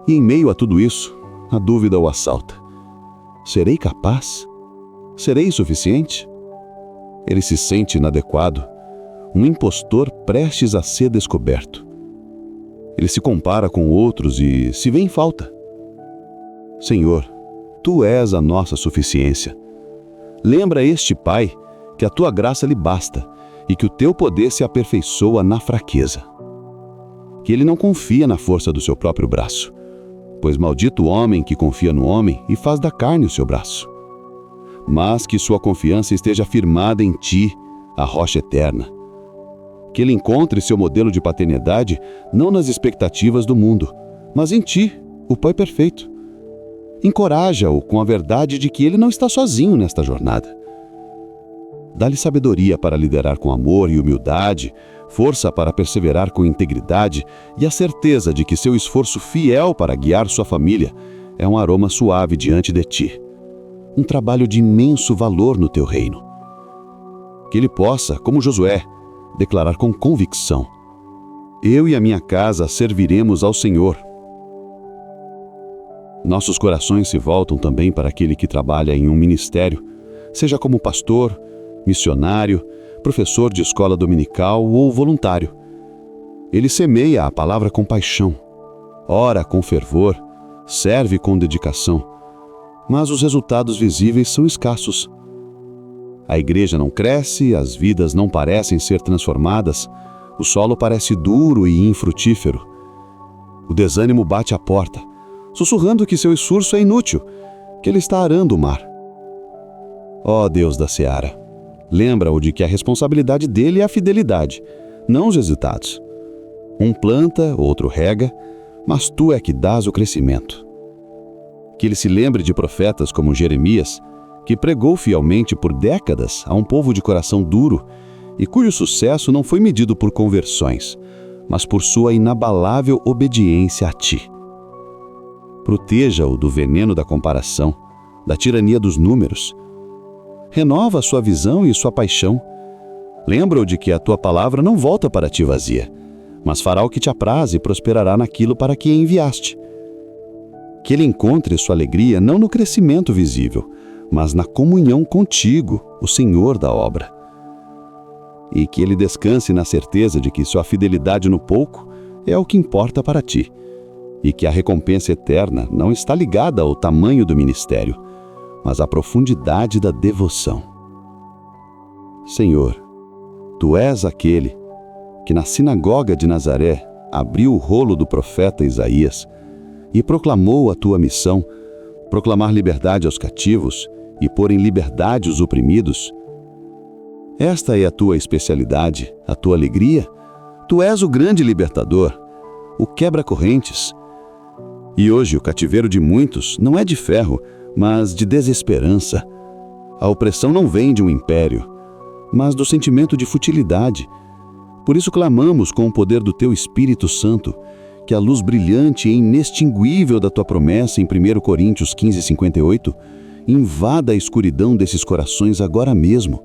S3: E em meio a tudo isso, a dúvida o assalta. Serei capaz? Serei suficiente? Ele se sente inadequado, um impostor prestes a ser descoberto. Ele se compara com outros e se vê em falta. Senhor, tu és a nossa suficiência. Lembra este Pai que a tua graça lhe basta e que o teu poder se aperfeiçoa na fraqueza. Que ele não confia na força do seu próprio braço, pois maldito o homem que confia no homem e faz da carne o seu braço. Mas que sua confiança esteja firmada em ti, a rocha eterna. Que ele encontre seu modelo de paternidade não nas expectativas do mundo, mas em ti, o Pai perfeito. Encoraja-o com a verdade de que ele não está sozinho nesta jornada. Dá-lhe sabedoria para liderar com amor e humildade, força para perseverar com integridade e a certeza de que seu esforço fiel para guiar sua família é um aroma suave diante de ti. Um trabalho de imenso valor no teu reino. Que ele possa, como Josué, declarar com convicção: eu e a minha casa serviremos ao Senhor. Nossos corações se voltam também para aquele que trabalha em um ministério, seja como pastor, missionário, professor de escola dominical ou voluntário. Ele semeia a palavra com paixão, ora com fervor, serve com dedicação, mas os resultados visíveis são escassos. A igreja não cresce, as vidas não parecem ser transformadas, O solo parece duro e infrutífero. O desânimo bate à porta, sussurrando que seu esforço é inútil, que ele está arando o mar. Ó Deus da seara, lembra-o de que a responsabilidade dele é a fidelidade, não os resultados. Um planta, outro rega, mas tu é que dás o crescimento. Que ele se lembre de profetas como Jeremias, que pregou fielmente por décadas a um povo de coração duro e cujo sucesso não foi medido por conversões, mas por sua inabalável obediência a ti. Proteja-o do veneno da comparação, da tirania dos números. Renova a sua visão e sua paixão. Lembra-o de que a tua palavra não volta para ti vazia, mas fará o que te apraz e prosperará naquilo para que a enviaste. Que ele encontre sua alegria não no crescimento visível, mas na comunhão contigo, o Senhor da obra. E que ele descanse na certeza de que sua fidelidade no pouco é o que importa para ti, e que a recompensa eterna não está ligada ao tamanho do ministério, mas à profundidade da devoção. Senhor, tu és aquele que na sinagoga de Nazaré abriu o rolo do profeta Isaías e proclamou a tua missão, proclamar liberdade aos cativos e pôr em liberdade os oprimidos. Esta é a tua especialidade, a tua alegria. Tu és o grande libertador, o quebra-correntes. E hoje o cativeiro de muitos não é de ferro, mas de desesperança. A opressão não vem de um império, mas do sentimento de futilidade. Por isso clamamos com o poder do teu Espírito Santo, que a luz brilhante e inextinguível da tua promessa em 1 Coríntios 15:58 invada a escuridão desses corações agora mesmo.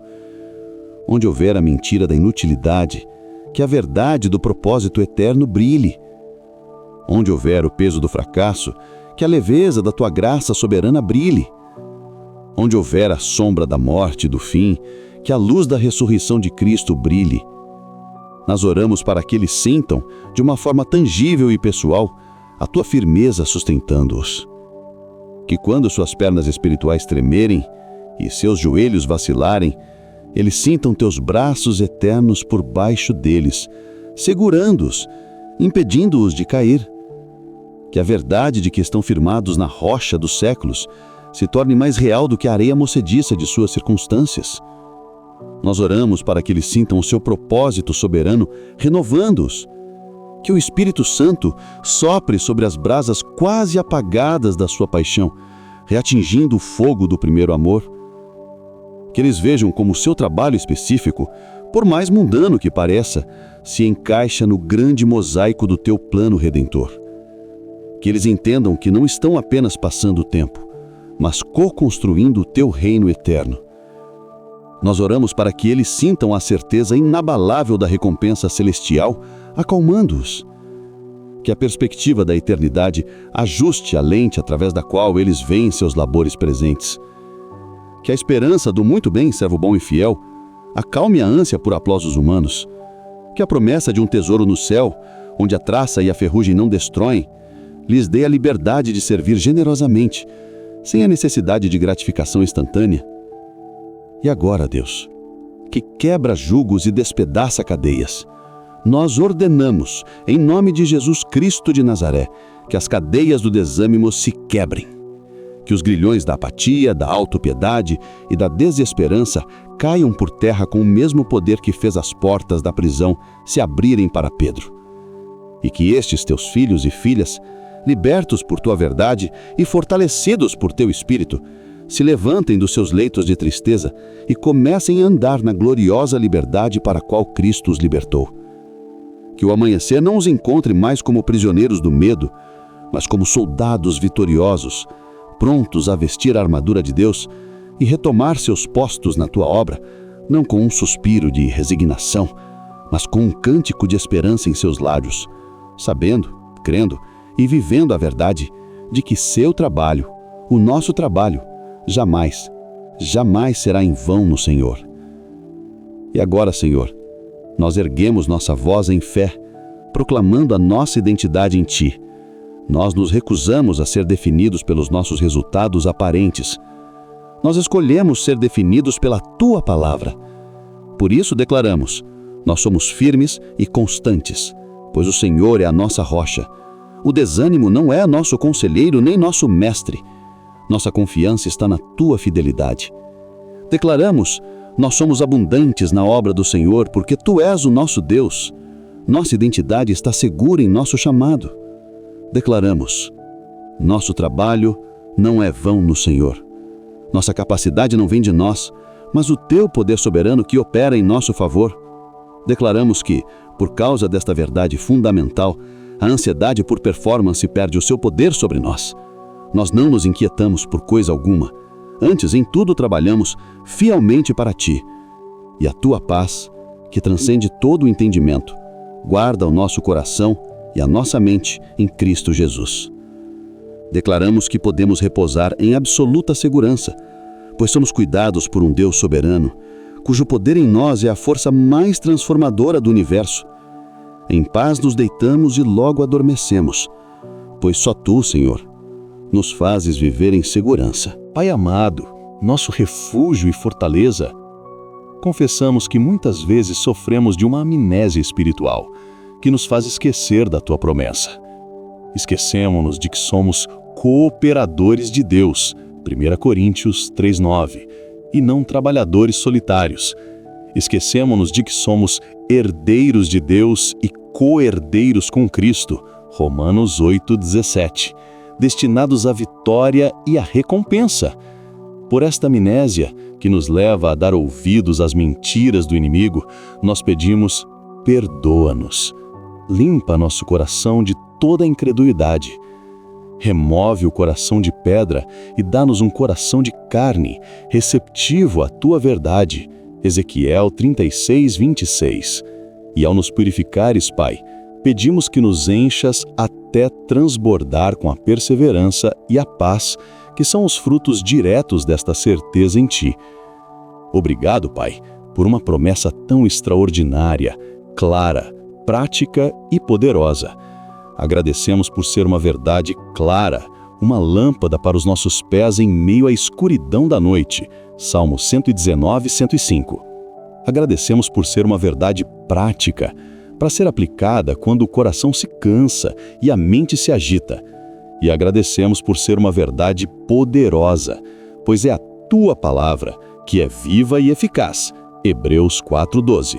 S3: Onde houver a mentira da inutilidade, que a verdade do propósito eterno brilhe. Onde houver o peso do fracasso, que a leveza da tua graça soberana brilhe. Onde houver a sombra da morte e do fim, que a luz da ressurreição de Cristo brilhe. Nós oramos para que eles sintam, de uma forma tangível e pessoal, a tua firmeza sustentando-os. Que quando suas pernas espirituais tremerem e seus joelhos vacilarem, eles sintam teus braços eternos por baixo deles, segurando-os, impedindo-os de cair. Que a verdade de que estão firmados na rocha dos séculos se torne mais real do que a areia mocediça de suas circunstâncias. Nós oramos para que eles sintam o seu propósito soberano, renovando-os. Que o Espírito Santo sopre sobre as brasas quase apagadas da sua paixão, reatingindo o fogo do primeiro amor. Que eles vejam como o seu trabalho específico, por mais mundano que pareça, se encaixa no grande mosaico do teu plano redentor. Que eles entendam que não estão apenas passando o tempo, mas co-construindo o teu reino eterno. Nós oramos para que eles sintam a certeza inabalável da recompensa celestial, acalmando-os. Que a perspectiva da eternidade ajuste a lente através da qual eles veem seus labores presentes. Que a esperança do muito bem, servo bom e fiel, acalme a ânsia por aplausos humanos. Que a promessa de um tesouro no céu, onde a traça e a ferrugem não destroem, lhes dê a liberdade de servir generosamente, sem a necessidade de gratificação instantânea. E agora, Deus, que quebra julgos e despedaça cadeias, nós ordenamos, em nome de Jesus Cristo de Nazaré, que as cadeias do desânimo se quebrem. Que os grilhões da apatia, da autopiedade e da desesperança caiam por terra com o mesmo poder que fez as portas da prisão se abrirem para Pedro. E que estes teus filhos e filhas, libertos por tua verdade e fortalecidos por teu Espírito, se levantem dos seus leitos de tristeza e comecem a andar na gloriosa liberdade para a qual Cristo os libertou. Que o amanhecer não os encontre mais como prisioneiros do medo, mas como soldados vitoriosos, prontos a vestir a armadura de Deus e retomar seus postos na tua obra, não com um suspiro de resignação, mas com um cântico de esperança em seus lábios, sabendo, crendo e vivendo a verdade de que seu trabalho, o nosso trabalho, jamais será em vão no Senhor. E agora, Senhor, nós erguemos nossa voz em fé, proclamando a nossa identidade em Ti. Nós nos recusamos a ser definidos pelos nossos resultados aparentes. Nós escolhemos ser definidos pela Tua palavra. Por isso declaramos: Nós somos firmes e constantes, pois o Senhor é a nossa rocha. O desânimo não é nosso conselheiro nem nosso mestre. Nossa confiança está na tua fidelidade. Declaramos: nós somos abundantes na obra do Senhor, porque tu és o nosso Deus. Nossa identidade está segura em nosso chamado. Declaramos: nosso trabalho não é vão no Senhor. Nossa capacidade não vem de nós, mas o teu poder soberano que opera em nosso favor. Declaramos que, por causa desta verdade fundamental, a ansiedade por performance perde o seu poder sobre nós. Nós não nos inquietamos por coisa alguma. Antes, em tudo trabalhamos fielmente para ti. E a tua paz, que transcende todo o entendimento, guarda o nosso coração e a nossa mente em Cristo Jesus. Declaramos que podemos repousar em absoluta segurança, pois somos cuidados por um Deus soberano, cujo poder em nós é a força mais transformadora do universo. Em paz nos deitamos e logo adormecemos, pois só tu, Senhor, nos fazes viver em segurança.
S2: Pai amado, nosso refúgio e fortaleza, confessamos que muitas vezes sofremos de uma amnésia espiritual, que nos faz esquecer da tua promessa. Esquecemos-nos de que somos cooperadores de Deus, 1 Coríntios 3:9, e não trabalhadores solitários. Esquecemos-nos de que somos herdeiros de Deus e co-herdeiros com Cristo, Romanos 8:17, destinados à vitória e à recompensa. Por esta amnésia, que nos leva a dar ouvidos às mentiras do inimigo, nós pedimos: perdoa-nos. Limpa nosso coração de toda a incredulidade. Remove o coração de pedra e dá-nos um coração de carne, receptivo à tua verdade. Ezequiel 36:26. E ao nos purificares, Pai, pedimos que nos enchas até transbordar com a perseverança e a paz, que são os frutos diretos desta certeza em ti. Obrigado, Pai, por uma promessa tão extraordinária, clara, prática e poderosa. Agradecemos por ser uma verdade clara, uma lâmpada para os nossos pés em meio à escuridão da noite. Salmo 119:105. Agradecemos por ser uma verdade prática, para ser aplicada quando o coração se cansa e a mente se agita. E agradecemos por ser uma verdade poderosa, pois é a tua palavra que é viva e eficaz. Hebreus 4:12.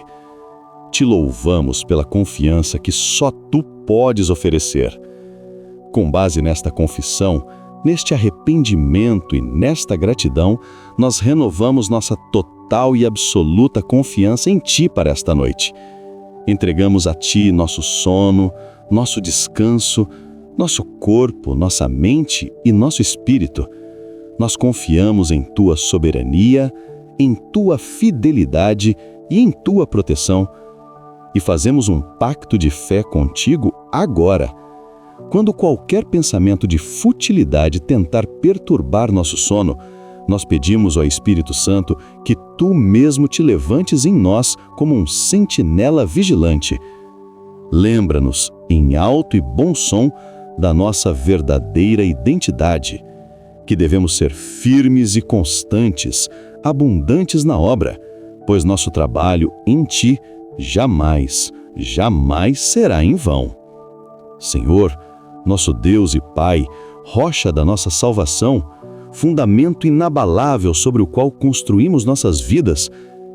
S2: Te louvamos pela confiança que só tu podes oferecer. Com base nesta confissão, neste arrependimento e nesta gratidão, nós renovamos nossa total e absoluta confiança em ti para esta noite. Entregamos a ti nosso sono, nosso descanso, nosso corpo, nossa mente e nosso espírito. Nós confiamos em tua soberania, em tua fidelidade e em tua proteção. E fazemos um pacto de fé contigo agora. Quando qualquer pensamento de futilidade tentar perturbar nosso sono, nós pedimos ao Espírito Santo que tu mesmo te levantes em nós como um sentinela vigilante. Lembra-nos, em alto e bom som, da nossa verdadeira identidade, que devemos ser firmes e constantes, abundantes na obra, pois nosso trabalho em ti jamais, jamais será em vão. Senhor, nosso Deus e Pai, rocha da nossa salvação, fundamento inabalável sobre o qual construímos nossas vidas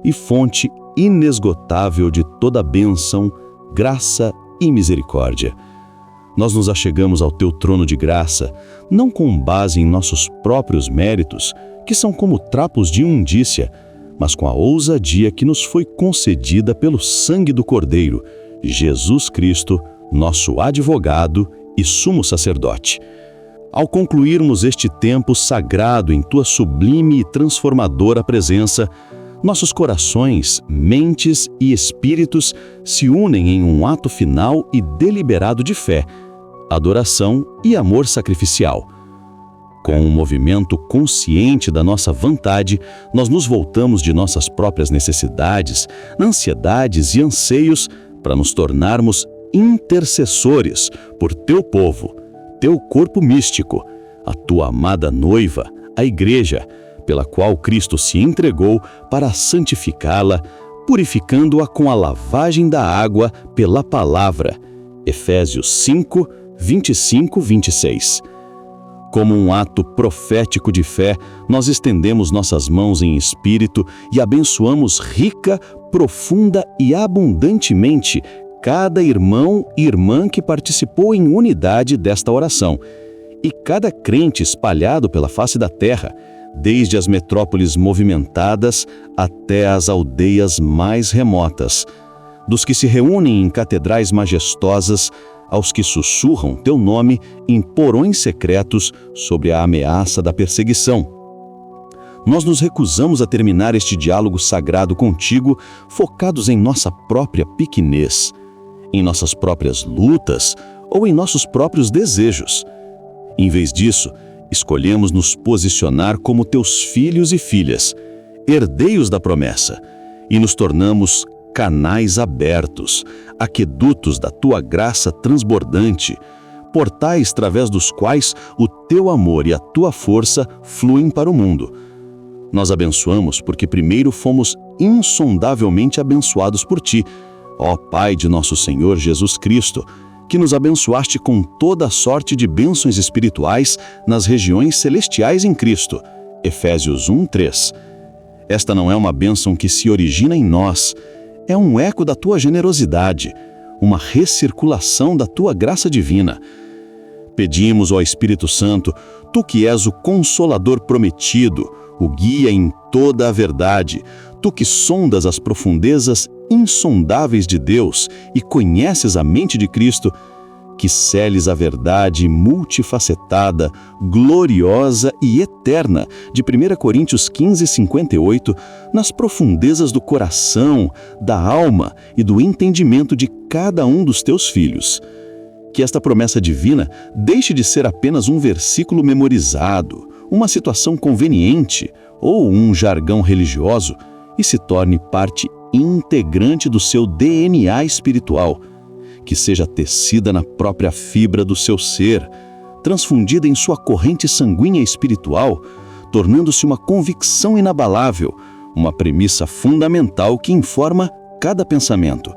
S2: e fonte inesgotável de toda bênção, graça e misericórdia. Nós nos achegamos ao teu trono de graça, não com base em nossos próprios méritos, que são como trapos de imundícia, mas com a ousadia que nos foi concedida pelo sangue do Cordeiro, Jesus Cristo, nosso advogado e sumo sacerdote. Ao concluirmos este tempo sagrado em tua sublime e transformadora presença, nossos corações, mentes e espíritos se unem em um ato final e deliberado de fé, adoração e amor sacrificial. Com um movimento consciente da nossa vontade, nós nos voltamos de nossas próprias necessidades, ansiedades e anseios para nos tornarmos intercessores por teu povo, teu corpo místico, a tua amada noiva, a Igreja, pela qual Cristo se entregou para santificá-la,
S3: purificando-a com a lavagem da água pela palavra. Efésios 5, 25, 26. Como um ato profético de fé, nós estendemos nossas mãos em espírito e abençoamos rica, profunda e abundantemente cada irmão e irmã que participou em unidade desta oração, e cada crente espalhado pela face da terra, desde as metrópoles movimentadas até as aldeias mais remotas, dos que se reúnem em catedrais majestosas, aos que sussurram teu nome em porões secretos sobre a ameaça da perseguição. Nós nos recusamos a terminar este diálogo sagrado contigo focados em nossa própria pequenez, em nossas próprias lutas ou em nossos próprios desejos. Em vez disso, escolhemos nos posicionar como teus filhos e filhas, herdeiros da promessa, e nos tornamos canais abertos, aquedutos da tua graça transbordante, portais através dos quais o teu amor e a tua força fluem para o mundo. Nós abençoamos porque primeiro fomos insondavelmente abençoados por ti, ó Pai de nosso Senhor Jesus Cristo, que nos abençoaste com toda a sorte de bênçãos espirituais nas regiões celestiais em Cristo. Efésios 1, 3. Esta não é uma bênção que se origina em nós, é um eco da tua generosidade, uma recirculação da tua graça divina. Pedimos ao Espírito Santo, tu que és o Consolador prometido, o guia em toda a verdade, tu que sondas as profundezas insondáveis de Deus e conheces a mente de Cristo, que seles a verdade multifacetada, gloriosa e eterna de 1 Coríntios 15, 58, nas profundezas do coração, da alma e do entendimento de cada um dos teus filhos. Que esta promessa divina deixe de ser apenas um versículo memorizado, uma situação conveniente ou um jargão religioso e se torne parte integrante do seu DNA espiritual, que seja tecida na própria fibra do seu ser, transfundida em sua corrente sanguínea espiritual, tornando-se uma convicção inabalável, uma premissa fundamental que informa cada pensamento,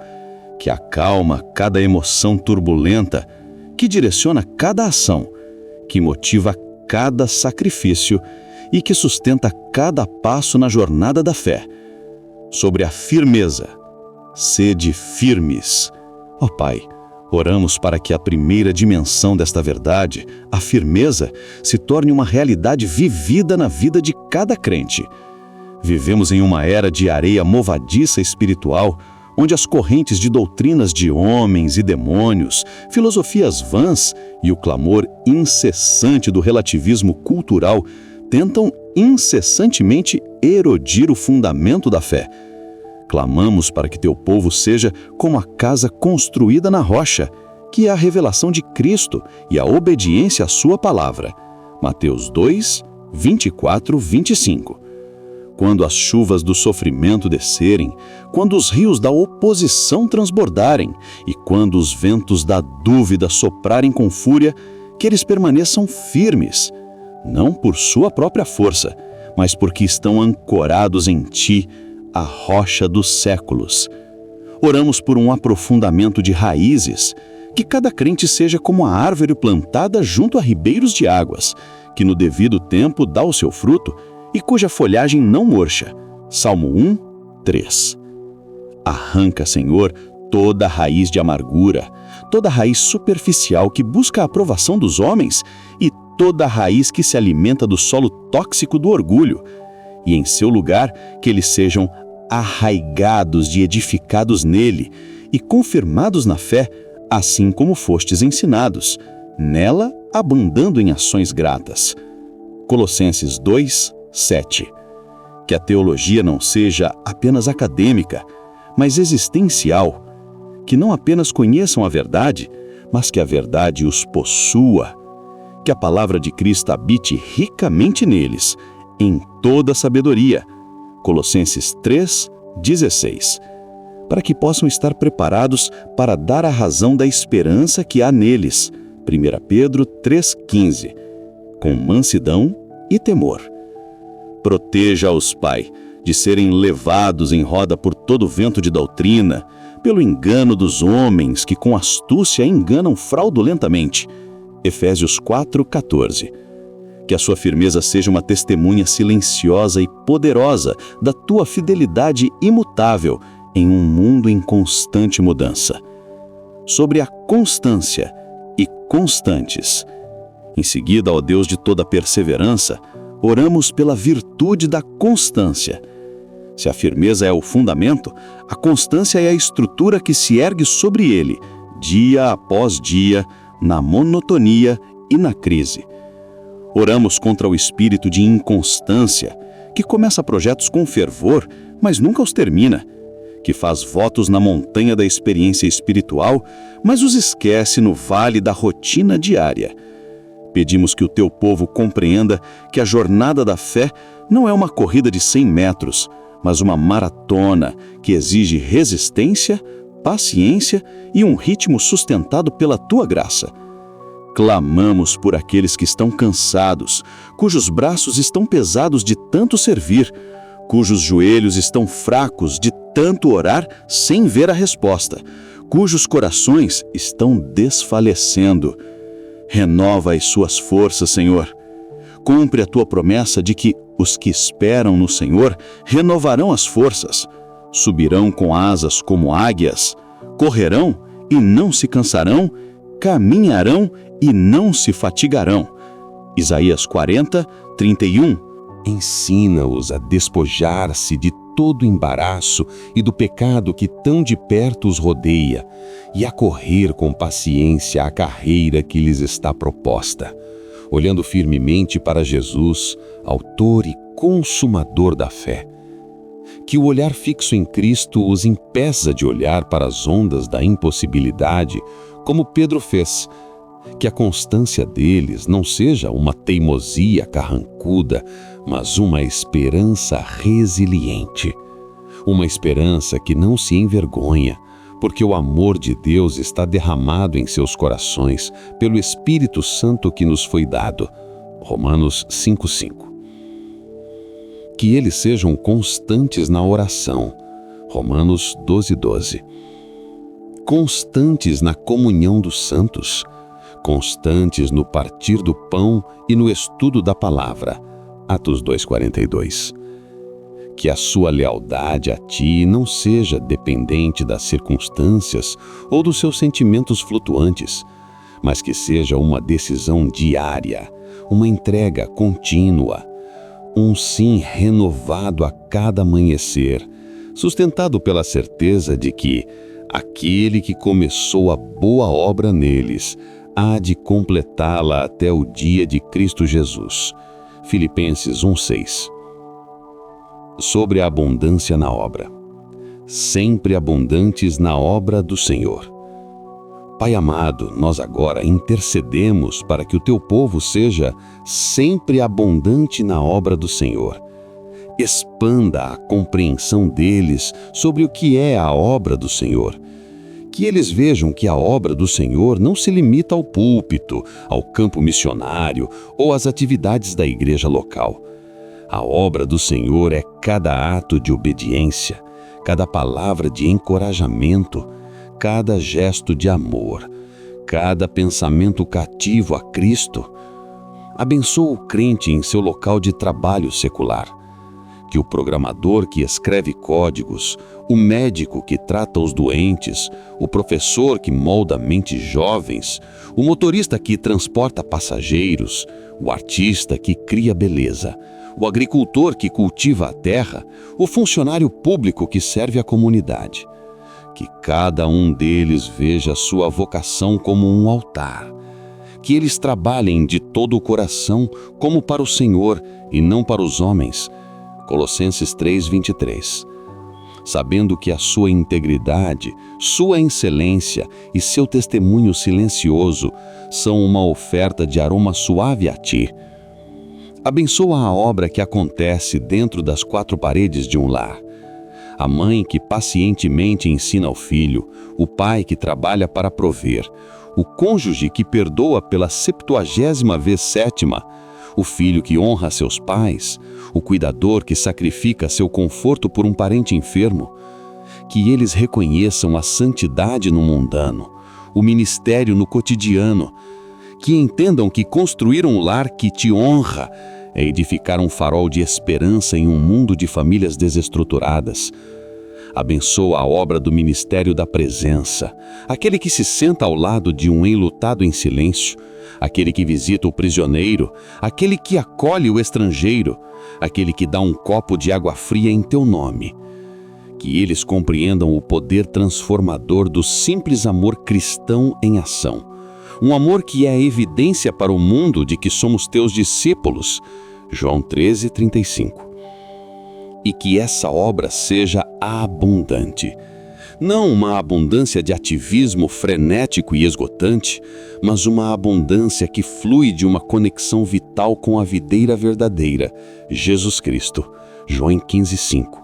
S3: que acalma cada emoção turbulenta, que direciona cada ação, que motiva cada sacrifício e que sustenta cada passo na jornada da fé. Sobre a firmeza, sede firmes. Ó Pai, oramos para que a primeira dimensão desta verdade, a firmeza, se torne uma realidade vivida na vida de cada crente. Vivemos em uma era de areia movadiça espiritual, onde as correntes de doutrinas de homens e demônios, filosofias vãs e o clamor incessante do relativismo cultural tentam incessantemente erodir o fundamento da fé. Clamamos para que teu povo seja como a casa construída na rocha, que é a revelação de Cristo e a obediência à sua palavra. Mateus 2, 24, 25. Quando as chuvas do sofrimento descerem, quando os rios da oposição transbordarem e quando os ventos da dúvida soprarem com fúria, que eles permaneçam firmes, não por sua própria força, mas porque estão ancorados em ti, a rocha dos séculos. Oramos por um aprofundamento de raízes, que cada crente seja como a árvore plantada junto a ribeiros de águas, que no devido tempo dá o seu fruto e cuja folhagem não murcha. Salmo 1, 3. Arranca, Senhor, toda raiz de amargura, toda raiz superficial que busca a aprovação dos homens e toda raiz que se alimenta do solo tóxico do orgulho, e em seu lugar que eles sejam arraigados e edificados nele e confirmados na fé, assim como fostes ensinados, nela abundando em ações gratas. Colossenses 2, 7. Que a teologia não seja apenas acadêmica, mas existencial, que não apenas conheçam a verdade, mas que a verdade os possua, que a palavra de Cristo habite ricamente neles, em toda sabedoria. Colossenses 3, 16. Para que possam estar preparados para dar a razão da esperança que há neles. 1 Pedro 3, 15. Com mansidão e temor. Proteja-os, Pai,
S2: de serem levados em roda por todo vento de doutrina, pelo engano dos homens que com astúcia enganam fraudulentamente. Efésios 4:14. Que a sua firmeza seja uma testemunha silenciosa e poderosa da tua fidelidade imutável em um mundo em constante mudança. Sobre a constância e constantes. Em seguida, ó Deus de toda perseverança, oramos pela virtude da constância. Se a firmeza é o fundamento, a constância é a estrutura que se ergue sobre ele, dia após dia, na monotonia e na crise. Oramos contra o espírito de inconstância, que começa projetos com fervor, mas nunca os termina, que faz votos na montanha da experiência espiritual, mas os esquece no vale da rotina diária. Pedimos que o teu povo compreenda que a jornada da fé não é uma corrida de 100 metros, mas uma maratona que exige resistência, paciência e um ritmo sustentado pela tua graça. Clamamos por aqueles que estão cansados, cujos braços estão pesados de tanto servir, cujos joelhos estão fracos de tanto orar sem ver a resposta, cujos corações estão desfalecendo. Renova as suas forças, Senhor. Cumpre a tua promessa de que os que esperam no Senhor renovarão as forças, subirão com asas como águias, correrão e não se cansarão, caminharão e não se fatigarão. Isaías 40:31.
S1: Ensina-os a despojar-se de todo embaraço e do pecado que tão de perto os rodeia, e a correr com paciência a carreira que lhes está proposta, olhando firmemente para Jesus, autor e consumador da fé. Que o olhar fixo em Cristo os impeça de olhar para as ondas da impossibilidade, como Pedro fez. Que a constância deles não seja uma teimosia carrancuda, mas uma esperança resiliente. Uma esperança que não se envergonha, porque o amor de Deus está derramado em seus corações pelo Espírito Santo que nos foi dado. Romanos 5:5. Que eles sejam constantes na oração. Romanos 12:12. Constantes na comunhão dos santos. Constantes no partir do pão e no estudo da palavra. Atos 2:42. Que a sua lealdade a ti não seja dependente das circunstâncias ou dos seus sentimentos flutuantes, mas que seja uma decisão diária, uma entrega contínua, um sim renovado a cada amanhecer, sustentado pela certeza de que aquele que começou a boa obra neles há de completá-la até o dia de Cristo Jesus. Filipenses 1:6. Sobre a abundância na obra. Sempre abundantes na obra do Senhor. Pai amado, nós agora intercedemos para que o teu povo seja sempre abundante na obra do Senhor. Expanda a compreensão deles sobre o que é a obra do Senhor. Que eles vejam que a obra do Senhor não se limita ao púlpito, ao campo missionário ou às atividades da igreja local. A obra do Senhor é cada ato de obediência, cada palavra de encorajamento, cada gesto de amor, cada pensamento cativo a Cristo. Abençoa o crente em seu local de trabalho secular. Que o programador que escreve códigos, o médico que trata os doentes, o professor que molda mentes jovens, o motorista que transporta passageiros, o artista que cria beleza, o agricultor que cultiva a terra, o funcionário público que serve a comunidade. Que cada um deles veja sua vocação como um altar. Que eles trabalhem de todo o coração como para o Senhor e não para os homens. Colossenses 3:23. Sabendo que a sua integridade, sua excelência e seu testemunho silencioso são uma oferta de aroma suave a ti. Abençoa a obra que acontece dentro das quatro paredes de um lar. A mãe que pacientemente ensina ao filho, o pai que trabalha para prover, o cônjuge que perdoa pela 70ª vez sétima,
S3: o filho que honra seus pais, o cuidador que sacrifica seu conforto por um parente enfermo. Que eles reconheçam a santidade no mundano, o ministério no cotidiano. Que entendam que construir um lar que te honra é edificar um farol de esperança em um mundo de famílias desestruturadas. Abençoa a obra do ministério da presença, aquele que se senta ao lado de um enlutado em silêncio, aquele que visita o prisioneiro, aquele que acolhe o estrangeiro, aquele que dá um copo de água fria em teu nome. Que eles compreendam o poder transformador do simples amor cristão em ação. Um amor que é a evidência para o mundo de que somos teus discípulos. João 13:35. E que essa obra seja abundante. Não uma abundância de ativismo frenético e esgotante, mas uma abundância que flui de uma conexão vital com a videira verdadeira, Jesus Cristo. João 15:5.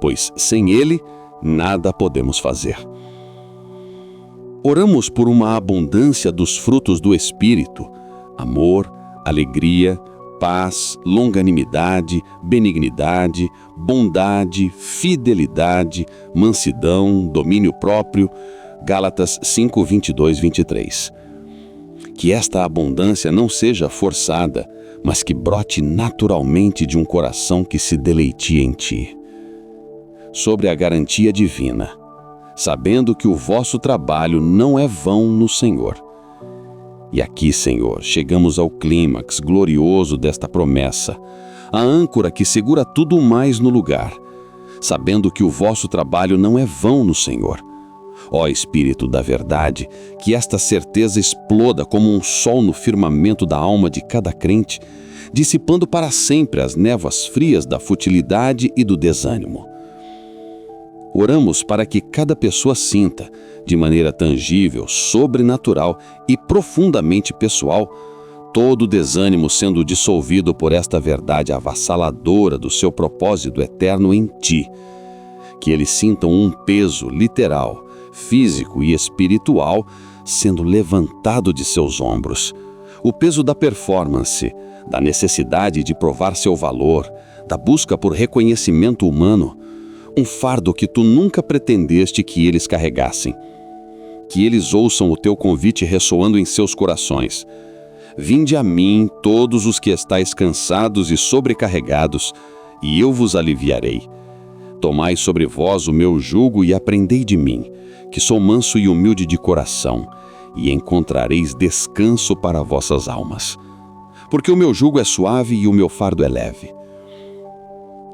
S3: Pois sem Ele, nada podemos fazer. Oramos por uma abundância dos frutos do Espírito: amor, alegria, paz, longanimidade, benignidade, bondade, fidelidade, mansidão, domínio próprio. Gálatas 5:22-23. Que esta abundância não seja forçada, mas que brote naturalmente de um coração que se deleite em Ti. Sobre a garantia divina, sabendo que o vosso trabalho não é vão no Senhor. E aqui, Senhor, chegamos ao clímax glorioso desta promessa, a âncora que segura tudo mais no lugar, sabendo que o vosso trabalho não é vão no Senhor. Ó Espírito da verdade, que esta certeza exploda como um sol no firmamento da alma de cada crente, dissipando para sempre as névoas frias da futilidade e do desânimo. Oramos para que cada pessoa sinta, de maneira tangível, sobrenatural e profundamente pessoal, todo o desânimo sendo dissolvido por esta verdade avassaladora do seu propósito eterno em Ti. Que eles sintam um peso literal, físico e espiritual sendo levantado de seus ombros. O peso da performance, da necessidade de provar seu valor, da busca por reconhecimento humano, um fardo que Tu nunca pretendeste que eles carregassem. Que eles ouçam o Teu convite ressoando em seus corações. Vinde a mim, todos os que estáis cansados e sobrecarregados, e eu vos aliviarei. Tomai sobre vós o meu jugo e aprendei de mim, que sou manso e humilde de coração, e encontrareis descanso para vossas almas. Porque o meu jugo é suave e o meu fardo é leve.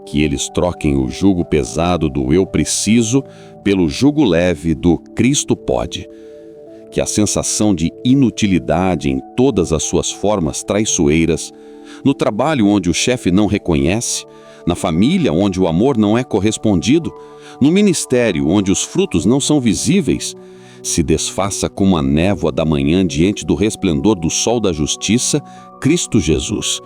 S3: Que eles troquem o jugo pesado do eu preciso pelo jugo leve do Cristo pode. Que a sensação de inutilidade em todas as suas formas traiçoeiras, no trabalho onde o chefe não reconhece, na família onde o amor não é correspondido, no ministério onde os frutos não são visíveis, se desfaça como a névoa da manhã diante do resplendor do sol da justiça, Cristo Jesus.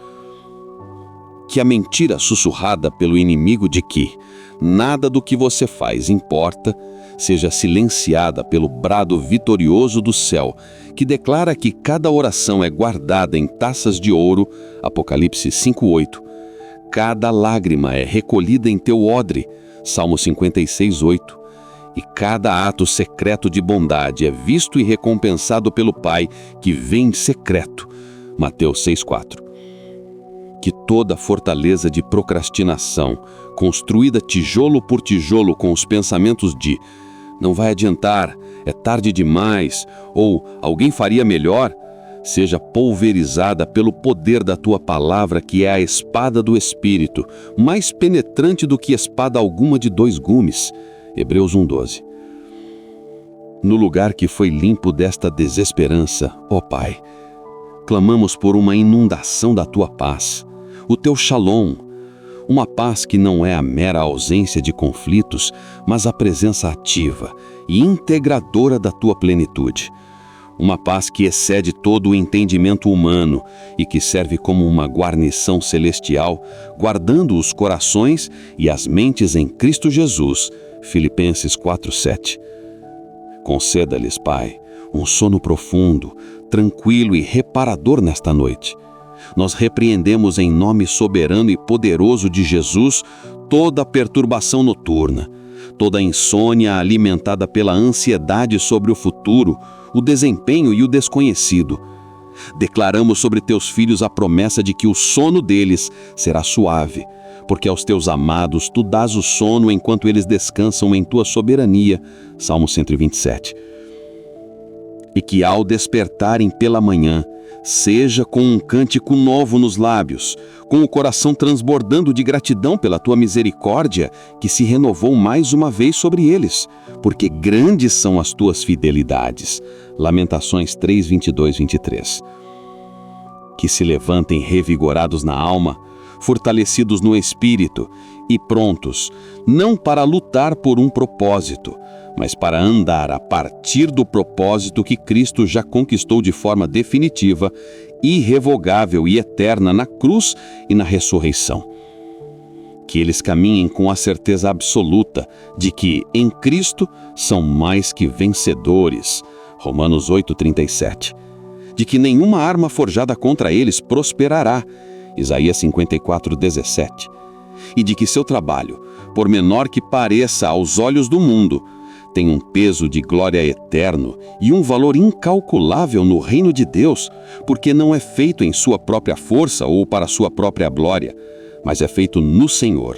S3: Que a mentira sussurrada pelo inimigo de que nada do que você faz importa, seja silenciada pelo brado vitorioso do céu, que declara que cada oração é guardada em taças de ouro, Apocalipse 5:8. Cada lágrima é recolhida em teu odre, Salmo 56:8. E cada ato secreto de bondade é visto e recompensado pelo Pai, que vem em secreto, Mateus 6:4. Que toda fortaleza de procrastinação, construída tijolo por tijolo com os pensamentos de não vai adiantar, é tarde demais, ou alguém faria melhor, seja pulverizada pelo poder da Tua palavra, que é a espada do Espírito, mais penetrante do que espada alguma de 2 gumes. Hebreus 1:12. No lugar que foi limpo desta desesperança, ó Pai, clamamos por uma inundação da Tua paz, o Teu shalom, uma paz que não é a mera ausência de conflitos, mas a presença ativa e integradora da Tua plenitude. Uma paz que excede todo o entendimento humano e que serve como uma guarnição celestial, guardando os corações e as mentes em Cristo Jesus. Filipenses 4:7. Conceda-lhes, Pai, um sono profundo, tranquilo e reparador nesta noite. Nós repreendemos em nome soberano e poderoso de Jesus toda a perturbação noturna, toda a insônia alimentada pela ansiedade sobre o futuro, o desempenho e o desconhecido. Declaramos sobre teus filhos a promessa de que o sono deles será suave, porque aos teus amados tu dás o sono enquanto eles descansam em tua soberania. Salmo 127. E que ao despertarem pela manhã, seja com um cântico novo nos lábios, com o coração transbordando de gratidão pela tua misericórdia, que se renovou mais uma vez sobre eles, porque grandes são as tuas fidelidades. Lamentações 3, 22, 23. Que se levantem revigorados na alma, fortalecidos no espírito e prontos, não para lutar por um propósito, mas para andar a partir do propósito que Cristo já conquistou de forma definitiva, irrevogável e eterna na cruz e na ressurreição. Que eles caminhem com a certeza absoluta de que, em Cristo, são mais que vencedores. Romanos 8:37. De que nenhuma arma forjada contra eles prosperará. Isaías 54:17. E de que seu trabalho, por menor que pareça aos olhos do mundo, tem um peso de glória eterno e um valor incalculável no reino de Deus, porque não é feito em sua própria força ou para sua própria glória, mas é feito no Senhor.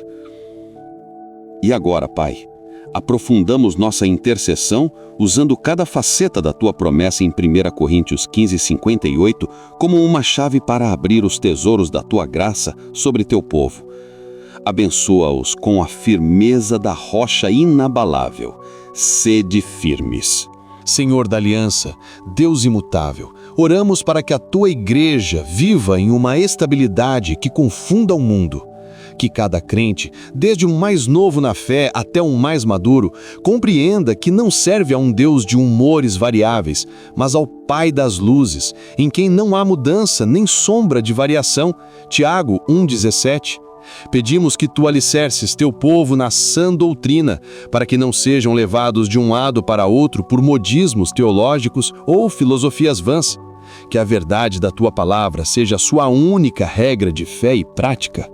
S3: E agora, Pai, aprofundamos nossa intercessão usando cada faceta da tua promessa em 1 Coríntios 15:58 como uma chave para abrir os tesouros da tua graça sobre teu povo. Abençoa-os com a firmeza da rocha inabalável. Sede firmes.
S4: Senhor da aliança, Deus imutável, oramos para que a tua igreja viva em uma estabilidade que confunda o mundo. Que cada crente, desde o mais novo na fé até o mais maduro, compreenda que não serve a um Deus de humores variáveis, mas ao Pai das luzes, em quem não há mudança nem sombra de variação. Tiago 1,17. Pedimos que tu alicerces teu povo na sã doutrina, para que não sejam levados de um lado para outro por modismos teológicos ou filosofias vãs. Que a verdade da tua palavra seja a sua única regra de fé e prática.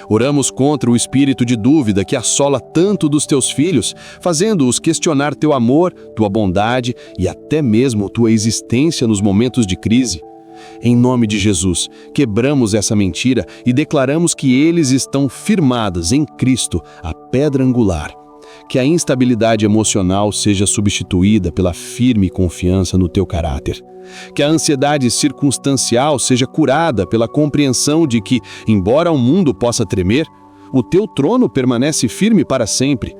S4: Oramos contra o espírito de dúvida que assola tanto dos teus filhos, fazendo-os questionar teu amor, tua bondade e até mesmo tua existência nos momentos de crise. Em nome de Jesus, quebramos essa mentira e declaramos que eles estão firmados em Cristo, a pedra angular. Que a instabilidade emocional seja substituída pela firme confiança no teu caráter. Que a ansiedade circunstancial seja curada pela compreensão de que, embora o mundo possa tremer, o teu trono permanece firme para sempre.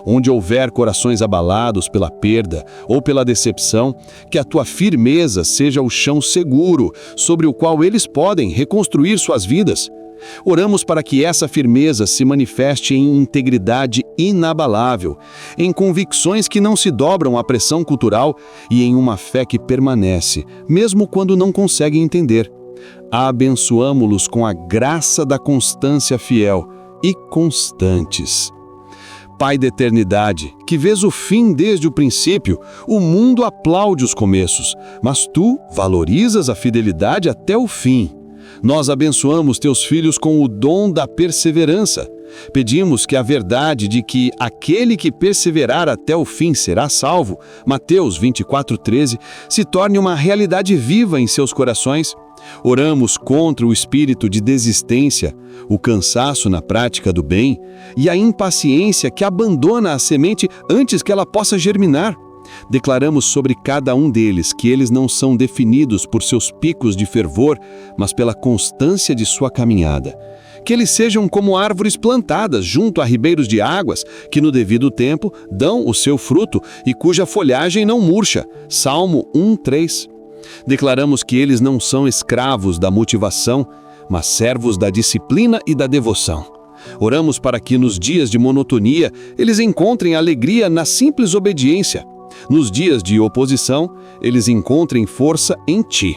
S4: Onde houver corações abalados pela perda ou pela decepção, que a tua firmeza seja o chão seguro sobre o qual eles podem reconstruir suas vidas. Oramos para que essa firmeza se manifeste em integridade inabalável, em convicções que não se dobram à pressão cultural e em uma fé que permanece, mesmo quando não conseguem entender. Abençoamo-los com a graça da constância fiel e constantes. Pai da eternidade, que vês o fim desde o princípio, o mundo aplaude os começos, mas tu valorizas a fidelidade até o fim. Nós abençoamos teus filhos com o dom da perseverança. Pedimos que a verdade de que aquele que perseverar até o fim será salvo, Mateus 24:13, se torne uma realidade viva em seus corações. Oramos contra o espírito de desistência, o cansaço na prática do bem e a impaciência que abandona a semente antes que ela possa germinar. Declaramos sobre cada um deles que eles não são definidos por seus picos de fervor, mas pela constância de sua caminhada. Que eles sejam como árvores plantadas junto a ribeiros de águas, que no devido tempo dão o seu fruto e cuja folhagem não murcha. Salmo 1:3. Declaramos que eles não são escravos da motivação, mas servos da disciplina e da devoção. Oramos para que nos dias de monotonia eles encontrem alegria na simples obediência. Nos dias de oposição, eles encontrem força em ti.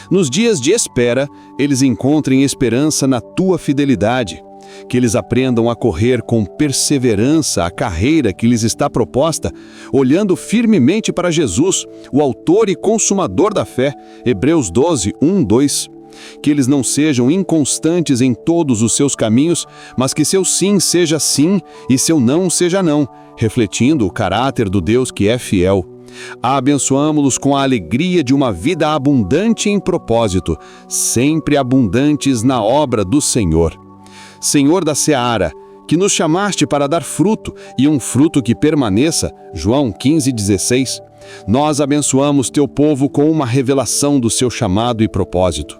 S4: Nos dias de espera, eles encontrem esperança na tua fidelidade. Que eles aprendam a correr com perseverança a carreira que lhes está proposta, olhando firmemente para Jesus, o autor e consumador da fé, Hebreus 12:1-2. Que eles não sejam inconstantes em todos os seus caminhos, mas que seu sim seja sim e seu não seja não, refletindo o caráter do Deus que é fiel. Abençoamo-los com a alegria de uma vida abundante em propósito, sempre abundantes na obra do Senhor. Senhor da seara, que nos chamaste para dar fruto, e um fruto que permaneça, João 15,16, nós abençoamos teu povo com uma revelação do seu chamado e propósito.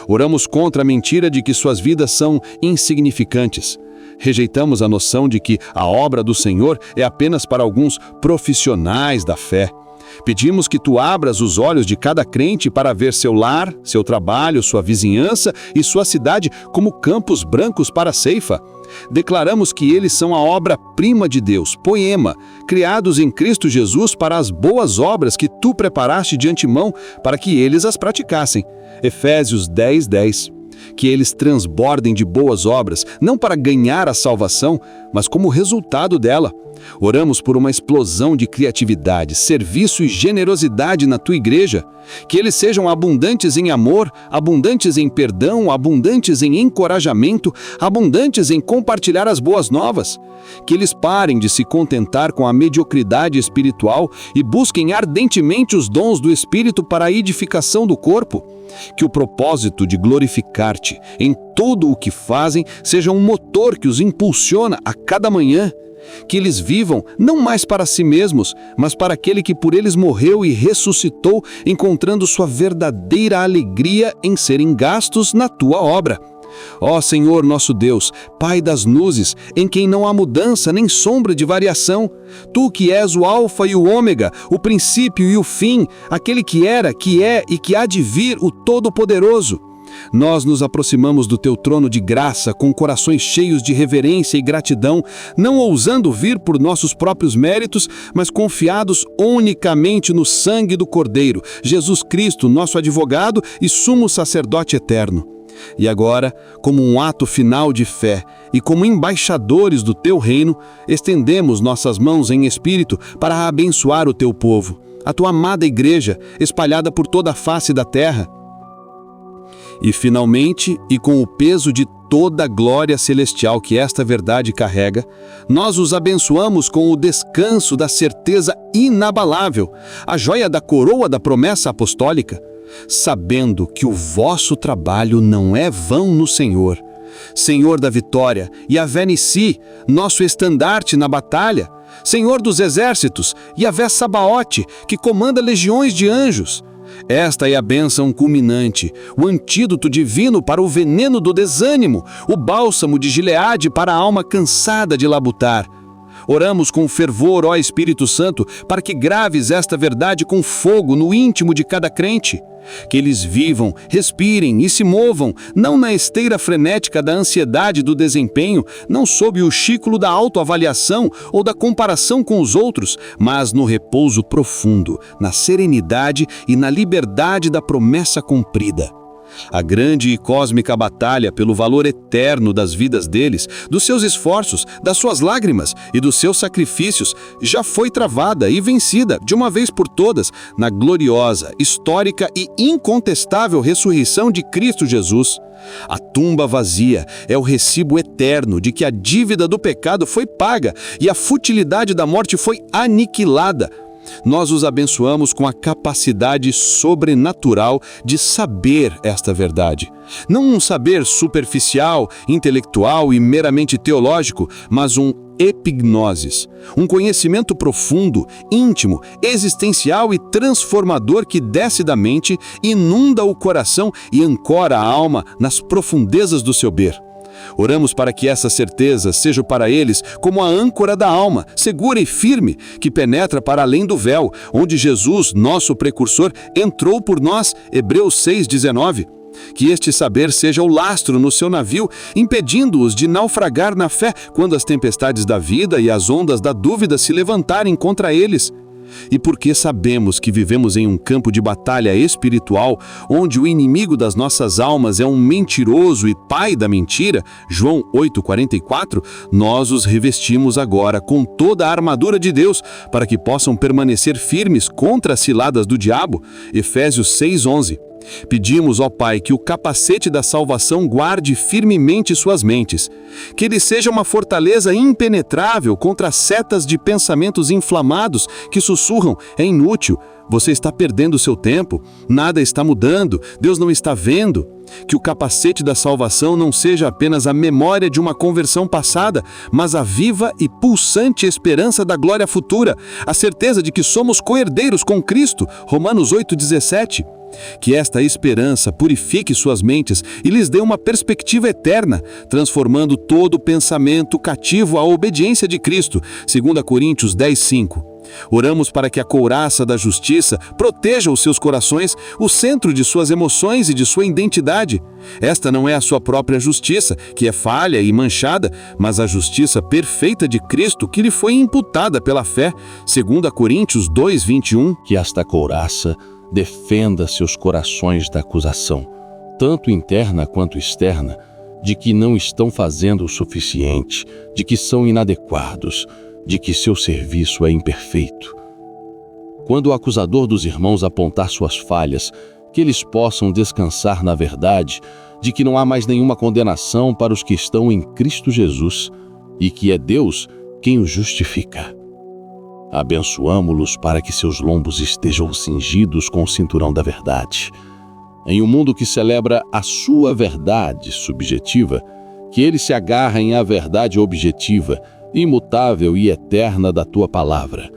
S4: Oramos contra a mentira de que suas vidas são insignificantes. Rejeitamos a noção de que a obra do Senhor é apenas para alguns profissionais da fé. Pedimos que tu abras os olhos de cada crente para ver seu lar, seu trabalho, sua vizinhança e sua cidade como campos brancos para a ceifa. Declaramos que eles são a obra-prima de Deus, poema, criados em Cristo Jesus para as boas obras que tu preparaste de antemão para que eles as praticassem. Efésios 10:10. Que eles transbordem de boas obras, não para ganhar a salvação, mas como resultado dela. Oramos por uma explosão de criatividade, serviço e generosidade na tua igreja. Que eles sejam abundantes em amor, abundantes em perdão, abundantes em encorajamento, abundantes em compartilhar as boas novas. Que eles parem de se contentar com a mediocridade espiritual e busquem ardentemente os dons do Espírito para a edificação do corpo. Que o propósito de glorificar-te em tudo o que fazem seja um motor que os impulsiona a cada manhã. Que eles vivam não mais para si mesmos, mas para aquele que por eles morreu e ressuscitou, encontrando sua verdadeira alegria em serem gastos na tua obra. Ó Senhor nosso Deus, Pai das luzes, em quem não há mudança nem sombra de variação, tu que és o Alfa e o Ômega, o princípio e o fim, aquele que era, que é e que há de vir, o Todo-Poderoso. Nós nos aproximamos do teu trono de graça com corações cheios de reverência e gratidão, não ousando vir por nossos próprios méritos, mas confiados unicamente no sangue do Cordeiro, Jesus Cristo, nosso advogado e sumo sacerdote eterno. E agora, como um ato final de fé e como embaixadores do teu reino, estendemos nossas mãos em espírito para abençoar o teu povo, a tua amada igreja, espalhada por toda a face da terra. E finalmente, e com o peso de toda a glória celestial que esta verdade carrega, nós os abençoamos com o descanso da certeza inabalável, a joia da coroa da promessa apostólica, sabendo que o vosso trabalho não é vão no Senhor. Senhor da vitória, Yahvé Nissi, nosso estandarte na batalha, Senhor dos exércitos, Yahvé Sabaote, que comanda legiões de anjos. Esta é a bênção culminante, o antídoto divino para o veneno do desânimo, o bálsamo de Gileade para a alma cansada de labutar. Oramos com fervor, ó Espírito Santo, para que graves esta verdade com fogo no íntimo de cada crente. Que eles vivam, respirem e se movam, não na esteira frenética da ansiedade do desempenho, não sob o ciclo da autoavaliação ou da comparação com os outros, mas no repouso profundo, na serenidade e na liberdade da promessa cumprida. A grande e cósmica batalha pelo valor eterno das vidas deles, dos seus esforços, das suas lágrimas e dos seus sacrifícios já foi travada e vencida de uma vez por todas na gloriosa, histórica e incontestável ressurreição de Cristo Jesus. A tumba vazia é o recibo eterno de que a dívida do pecado foi paga e a futilidade da morte foi aniquilada. Nós os abençoamos com a capacidade sobrenatural de saber esta verdade. Não um saber superficial, intelectual e meramente teológico, mas um epignosis, um conhecimento profundo, íntimo, existencial e transformador que desce da mente, inunda o coração e ancora a alma nas profundezas do seu ser. Oramos para que essa certeza seja para eles como a âncora da alma, segura e firme, que penetra para além do véu, onde Jesus, nosso precursor, entrou por nós, Hebreus 6,19. Que este saber seja o lastro no seu navio, impedindo-os de naufragar na fé quando as tempestades da vida e as ondas da dúvida se levantarem contra eles. E porque sabemos que vivemos em um campo de batalha espiritual, onde o inimigo das nossas almas é um mentiroso e pai da mentira, João 8,44, nós os revestimos agora com toda a armadura de Deus, para que possam permanecer firmes contra as ciladas do diabo, Efésios 6,11. Pedimos, ó Pai, que o capacete da salvação guarde firmemente suas mentes, que ele seja uma fortaleza impenetrável contra as setas de pensamentos inflamados que sussurram: é inútil, você está perdendo seu tempo, nada está mudando, Deus não está vendo. Que o capacete da salvação não seja apenas a memória de uma conversão passada, mas a viva e pulsante esperança da glória futura, a certeza de que somos co-herdeiros com Cristo, Romanos 8,17. Que esta esperança purifique suas mentes e lhes dê uma perspectiva eterna, transformando todo pensamento cativo à obediência de Cristo, 2 Coríntios 10:5. Oramos para que a couraça da justiça proteja os seus corações, o centro de suas emoções e de sua identidade. Esta não é a sua própria justiça, que é falha e manchada, mas a justiça perfeita de Cristo que lhe foi imputada pela fé, 2 Coríntios 2:21.
S1: Que esta couraça defenda seus corações da acusação, tanto interna quanto externa, de que não estão fazendo o suficiente, de que são inadequados, de que seu serviço é imperfeito. Quando o acusador dos irmãos apontar suas falhas, que eles possam descansar na verdade de que não há mais nenhuma condenação para os que estão em Cristo Jesus e que é Deus quem os justifica. Abençoamo-los para que seus lombos estejam cingidos com o cinturão da verdade. Em um mundo que celebra a sua verdade subjetiva, que eles se agarrem à verdade objetiva, imutável e eterna da tua palavra,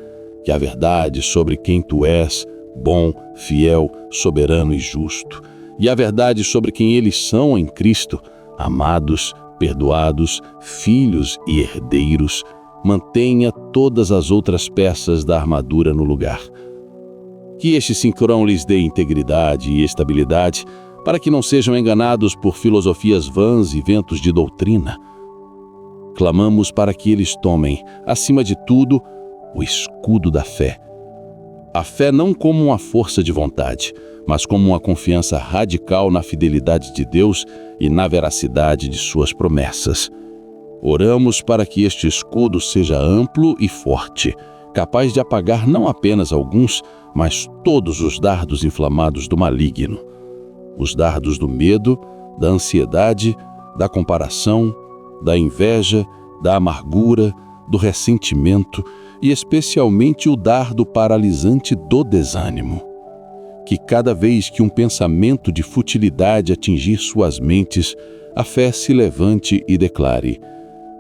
S1: que a verdade sobre quem tu és, bom, fiel, soberano e justo, e a verdade sobre quem eles são em Cristo, amados, perdoados, filhos e herdeiros, mantenha todas as outras peças da armadura no lugar. Que este cinturão lhes dê integridade e estabilidade, para que não sejam enganados por filosofias vãs e ventos de doutrina. Clamamos para que eles tomem, acima de tudo, o escudo da fé. A fé não como uma força de vontade, mas como uma confiança radical na fidelidade de Deus e na veracidade de suas promessas. Oramos para que este escudo seja amplo e forte, capaz de apagar não apenas alguns, mas todos os dardos inflamados do maligno. Os dardos do medo, da ansiedade, da comparação, da inveja, da amargura, do ressentimento e especialmente o dardo paralisante do desânimo. Que cada vez que um pensamento de futilidade atingir suas mentes, a fé se levante e declare: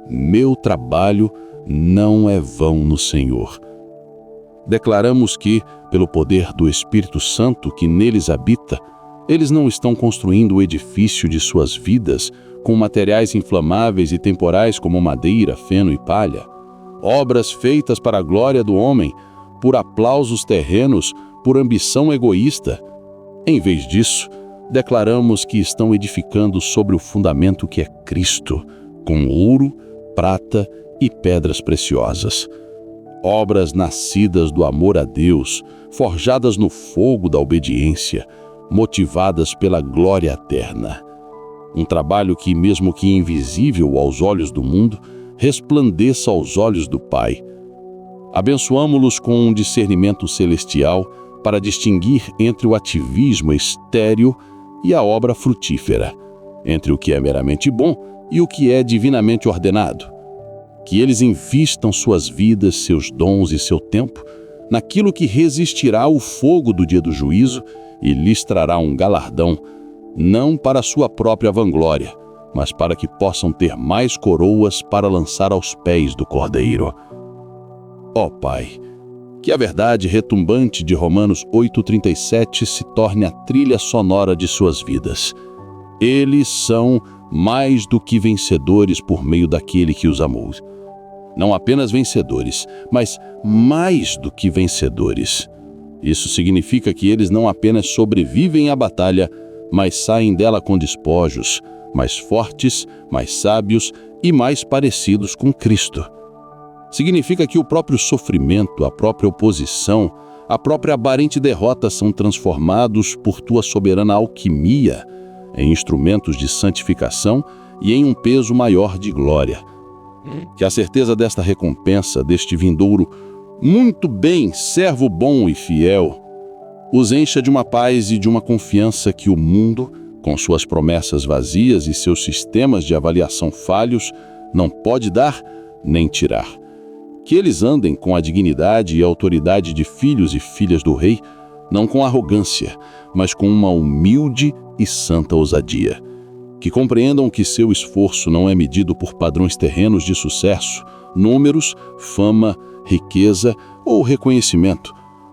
S1: meu trabalho não é vão no Senhor. Declaramos que, pelo poder do Espírito Santo que neles habita, eles não estão construindo o edifício de suas vidas com materiais inflamáveis e temporais como madeira, feno e palha, obras feitas para a glória do homem, por aplausos terrenos, por ambição egoísta. Em vez disso, declaramos que estão edificando sobre o fundamento que é Cristo, com ouro, prata e pedras preciosas. Obras nascidas do amor a Deus, forjadas no fogo da obediência, motivadas pela glória eterna. Um trabalho que, mesmo que invisível aos olhos do mundo, resplandeça aos olhos do Pai. Abençoamo-los com um discernimento celestial para distinguir entre o ativismo estéril e a obra frutífera, entre o que é meramente bom e o que é divinamente ordenado. Que eles invistam suas vidas, seus dons e seu tempo naquilo que resistirá ao fogo do dia do juízo e lhes trará um galardão, não para sua própria vanglória, mas para que possam ter mais coroas para lançar aos pés do Cordeiro. Ó Pai, que a verdade retumbante de Romanos 8,37 se torne a trilha sonora de suas vidas. Eles são mais do que vencedores por meio daquele que os amou. Não apenas vencedores, mas mais do que vencedores. Isso significa que eles não apenas sobrevivem à batalha, mas saem dela com despojos, mais fortes, mais sábios e mais parecidos com Cristo. Significa que o próprio sofrimento, a própria oposição, a própria aparente derrota são transformados por tua soberana alquimia em instrumentos de santificação e em um peso maior de glória. Que a certeza desta recompensa, deste vindouro, muito bem, servo bom e fiel,
S2: Os encha de uma paz e de uma confiança que o mundo, com suas promessas vazias e seus sistemas de avaliação falhos, não pode dar nem tirar. Que eles andem com a dignidade e autoridade de filhos e filhas do Rei, não com arrogância, mas com uma humilde e santa ousadia. Que compreendam que seu esforço não é medido por padrões terrenos de sucesso, números, fama, riqueza ou reconhecimento,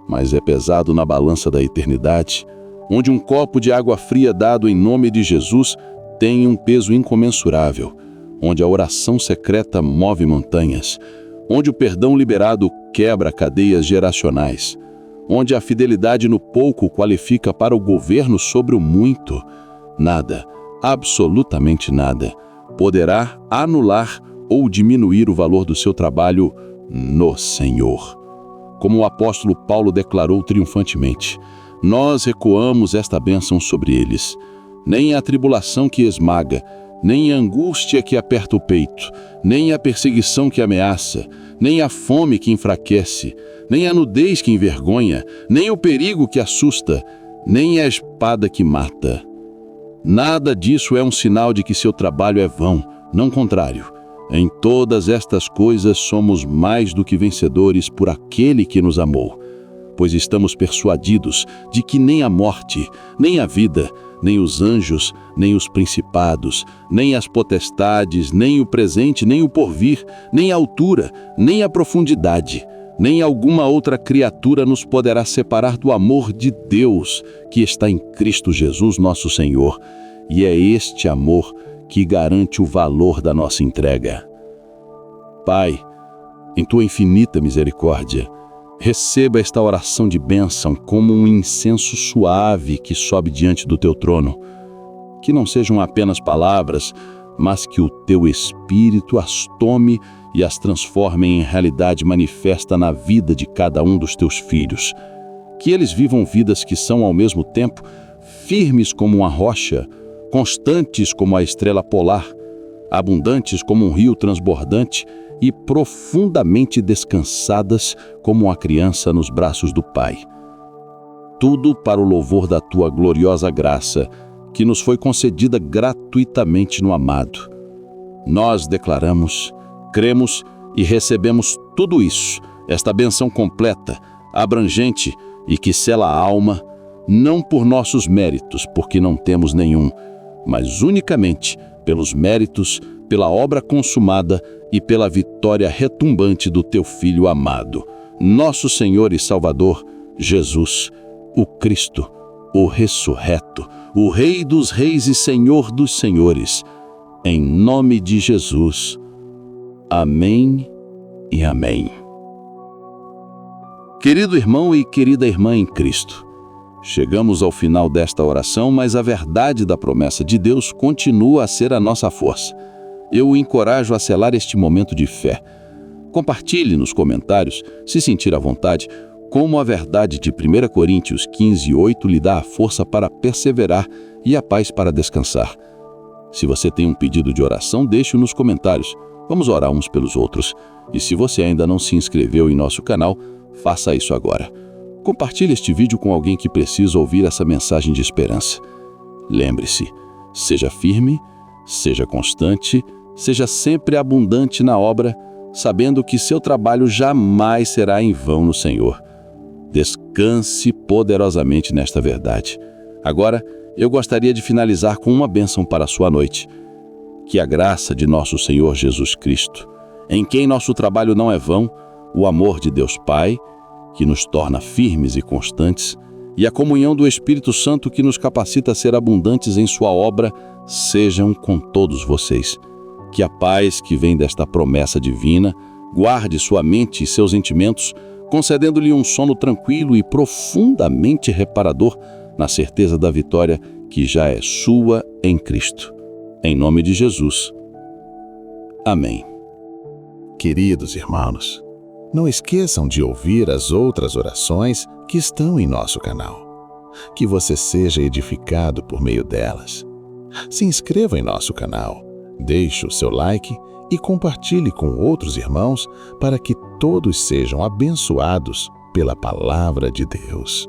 S2: mas é pesado na balança da eternidade, onde um copo de água fria dado em nome de Jesus tem um peso incomensurável, onde a oração secreta move montanhas, onde o perdão liberado quebra cadeias geracionais, onde a fidelidade no pouco qualifica para o governo sobre o muito. Nada, absolutamente nada, poderá anular ou diminuir o valor do seu trabalho no Senhor. Como o apóstolo Paulo declarou triunfantemente, nós recuamos esta bênção sobre eles. Nem a tribulação que esmaga, nem a angústia que aperta o peito, nem a perseguição que ameaça, nem a fome que enfraquece, nem a nudez que envergonha, nem o perigo que assusta, nem a espada que mata. Nada disso é um sinal de que seu trabalho é vão, não contrário. Em todas estas coisas somos mais do que vencedores por aquele que nos amou, pois estamos persuadidos de que nem a morte, nem a vida, nem os anjos, nem os principados, nem as potestades, nem o presente, nem o porvir, nem a altura, nem a profundidade, nem alguma outra criatura nos poderá separar do amor de Deus que está em Cristo Jesus, nosso Senhor. E é este amor que garante o valor da nossa entrega. Pai, em tua infinita misericórdia, receba esta oração de bênção como um incenso suave que sobe diante do teu trono. Que não sejam apenas palavras, mas que o teu Espírito as tome e as transforme em realidade manifesta na vida de cada um dos teus filhos. Que eles vivam vidas que são ao mesmo tempo firmes como uma rocha, constantes como a estrela polar, abundantes como um rio transbordante e profundamente descansadas como uma criança nos braços do Pai. Tudo para o louvor da tua gloriosa graça, que nos foi concedida gratuitamente no amado. Nós declaramos, cremos e recebemos tudo isso, esta bênção completa, abrangente e que sela a alma, não por nossos méritos, porque não temos nenhum, mas unicamente pelos méritos, pela obra consumada e pela vitória retumbante do teu Filho amado, nosso Senhor e Salvador, Jesus, o Cristo, o ressurreto, o Rei dos reis e Senhor dos senhores. Em nome de Jesus. Amém e amém. Querido irmão e querida irmã em Cristo, chegamos ao final desta oração, mas a verdade da promessa de Deus continua a ser a nossa força. Eu o encorajo a selar este momento de fé. Compartilhe nos comentários, se sentir à vontade, como a verdade de 1 Coríntios 15:8 lhe dá a força para perseverar e a paz para descansar. Se você tem um pedido de oração, deixe-o nos comentários. Vamos orar uns pelos outros. E se você ainda não se inscreveu em nosso canal, faça isso agora. Compartilhe este vídeo com alguém que precisa ouvir essa mensagem de esperança. Lembre-se, seja firme, seja constante, seja sempre abundante na obra, sabendo que seu trabalho jamais será em vão no Senhor. Descanse poderosamente nesta verdade. Agora, eu gostaria de finalizar com uma bênção para a sua noite. Que a graça de nosso Senhor Jesus Cristo, em quem nosso trabalho não é vão, o amor de Deus Pai, que nos torna firmes e constantes, e a comunhão do Espírito Santo que nos capacita a ser abundantes em sua obra, sejam com todos vocês. Que a paz que vem desta promessa divina guarde sua mente e seus sentimentos, concedendo-lhe um sono tranquilo e profundamente reparador na certeza da vitória que já é sua em Cristo. Em nome de Jesus. Amém.
S3: Queridos irmãos, não esqueçam de ouvir as outras orações que estão em nosso canal. Que você seja edificado por meio delas. Se inscreva em nosso canal, deixe o seu like e compartilhe com outros irmãos para que todos sejam abençoados pela palavra de Deus.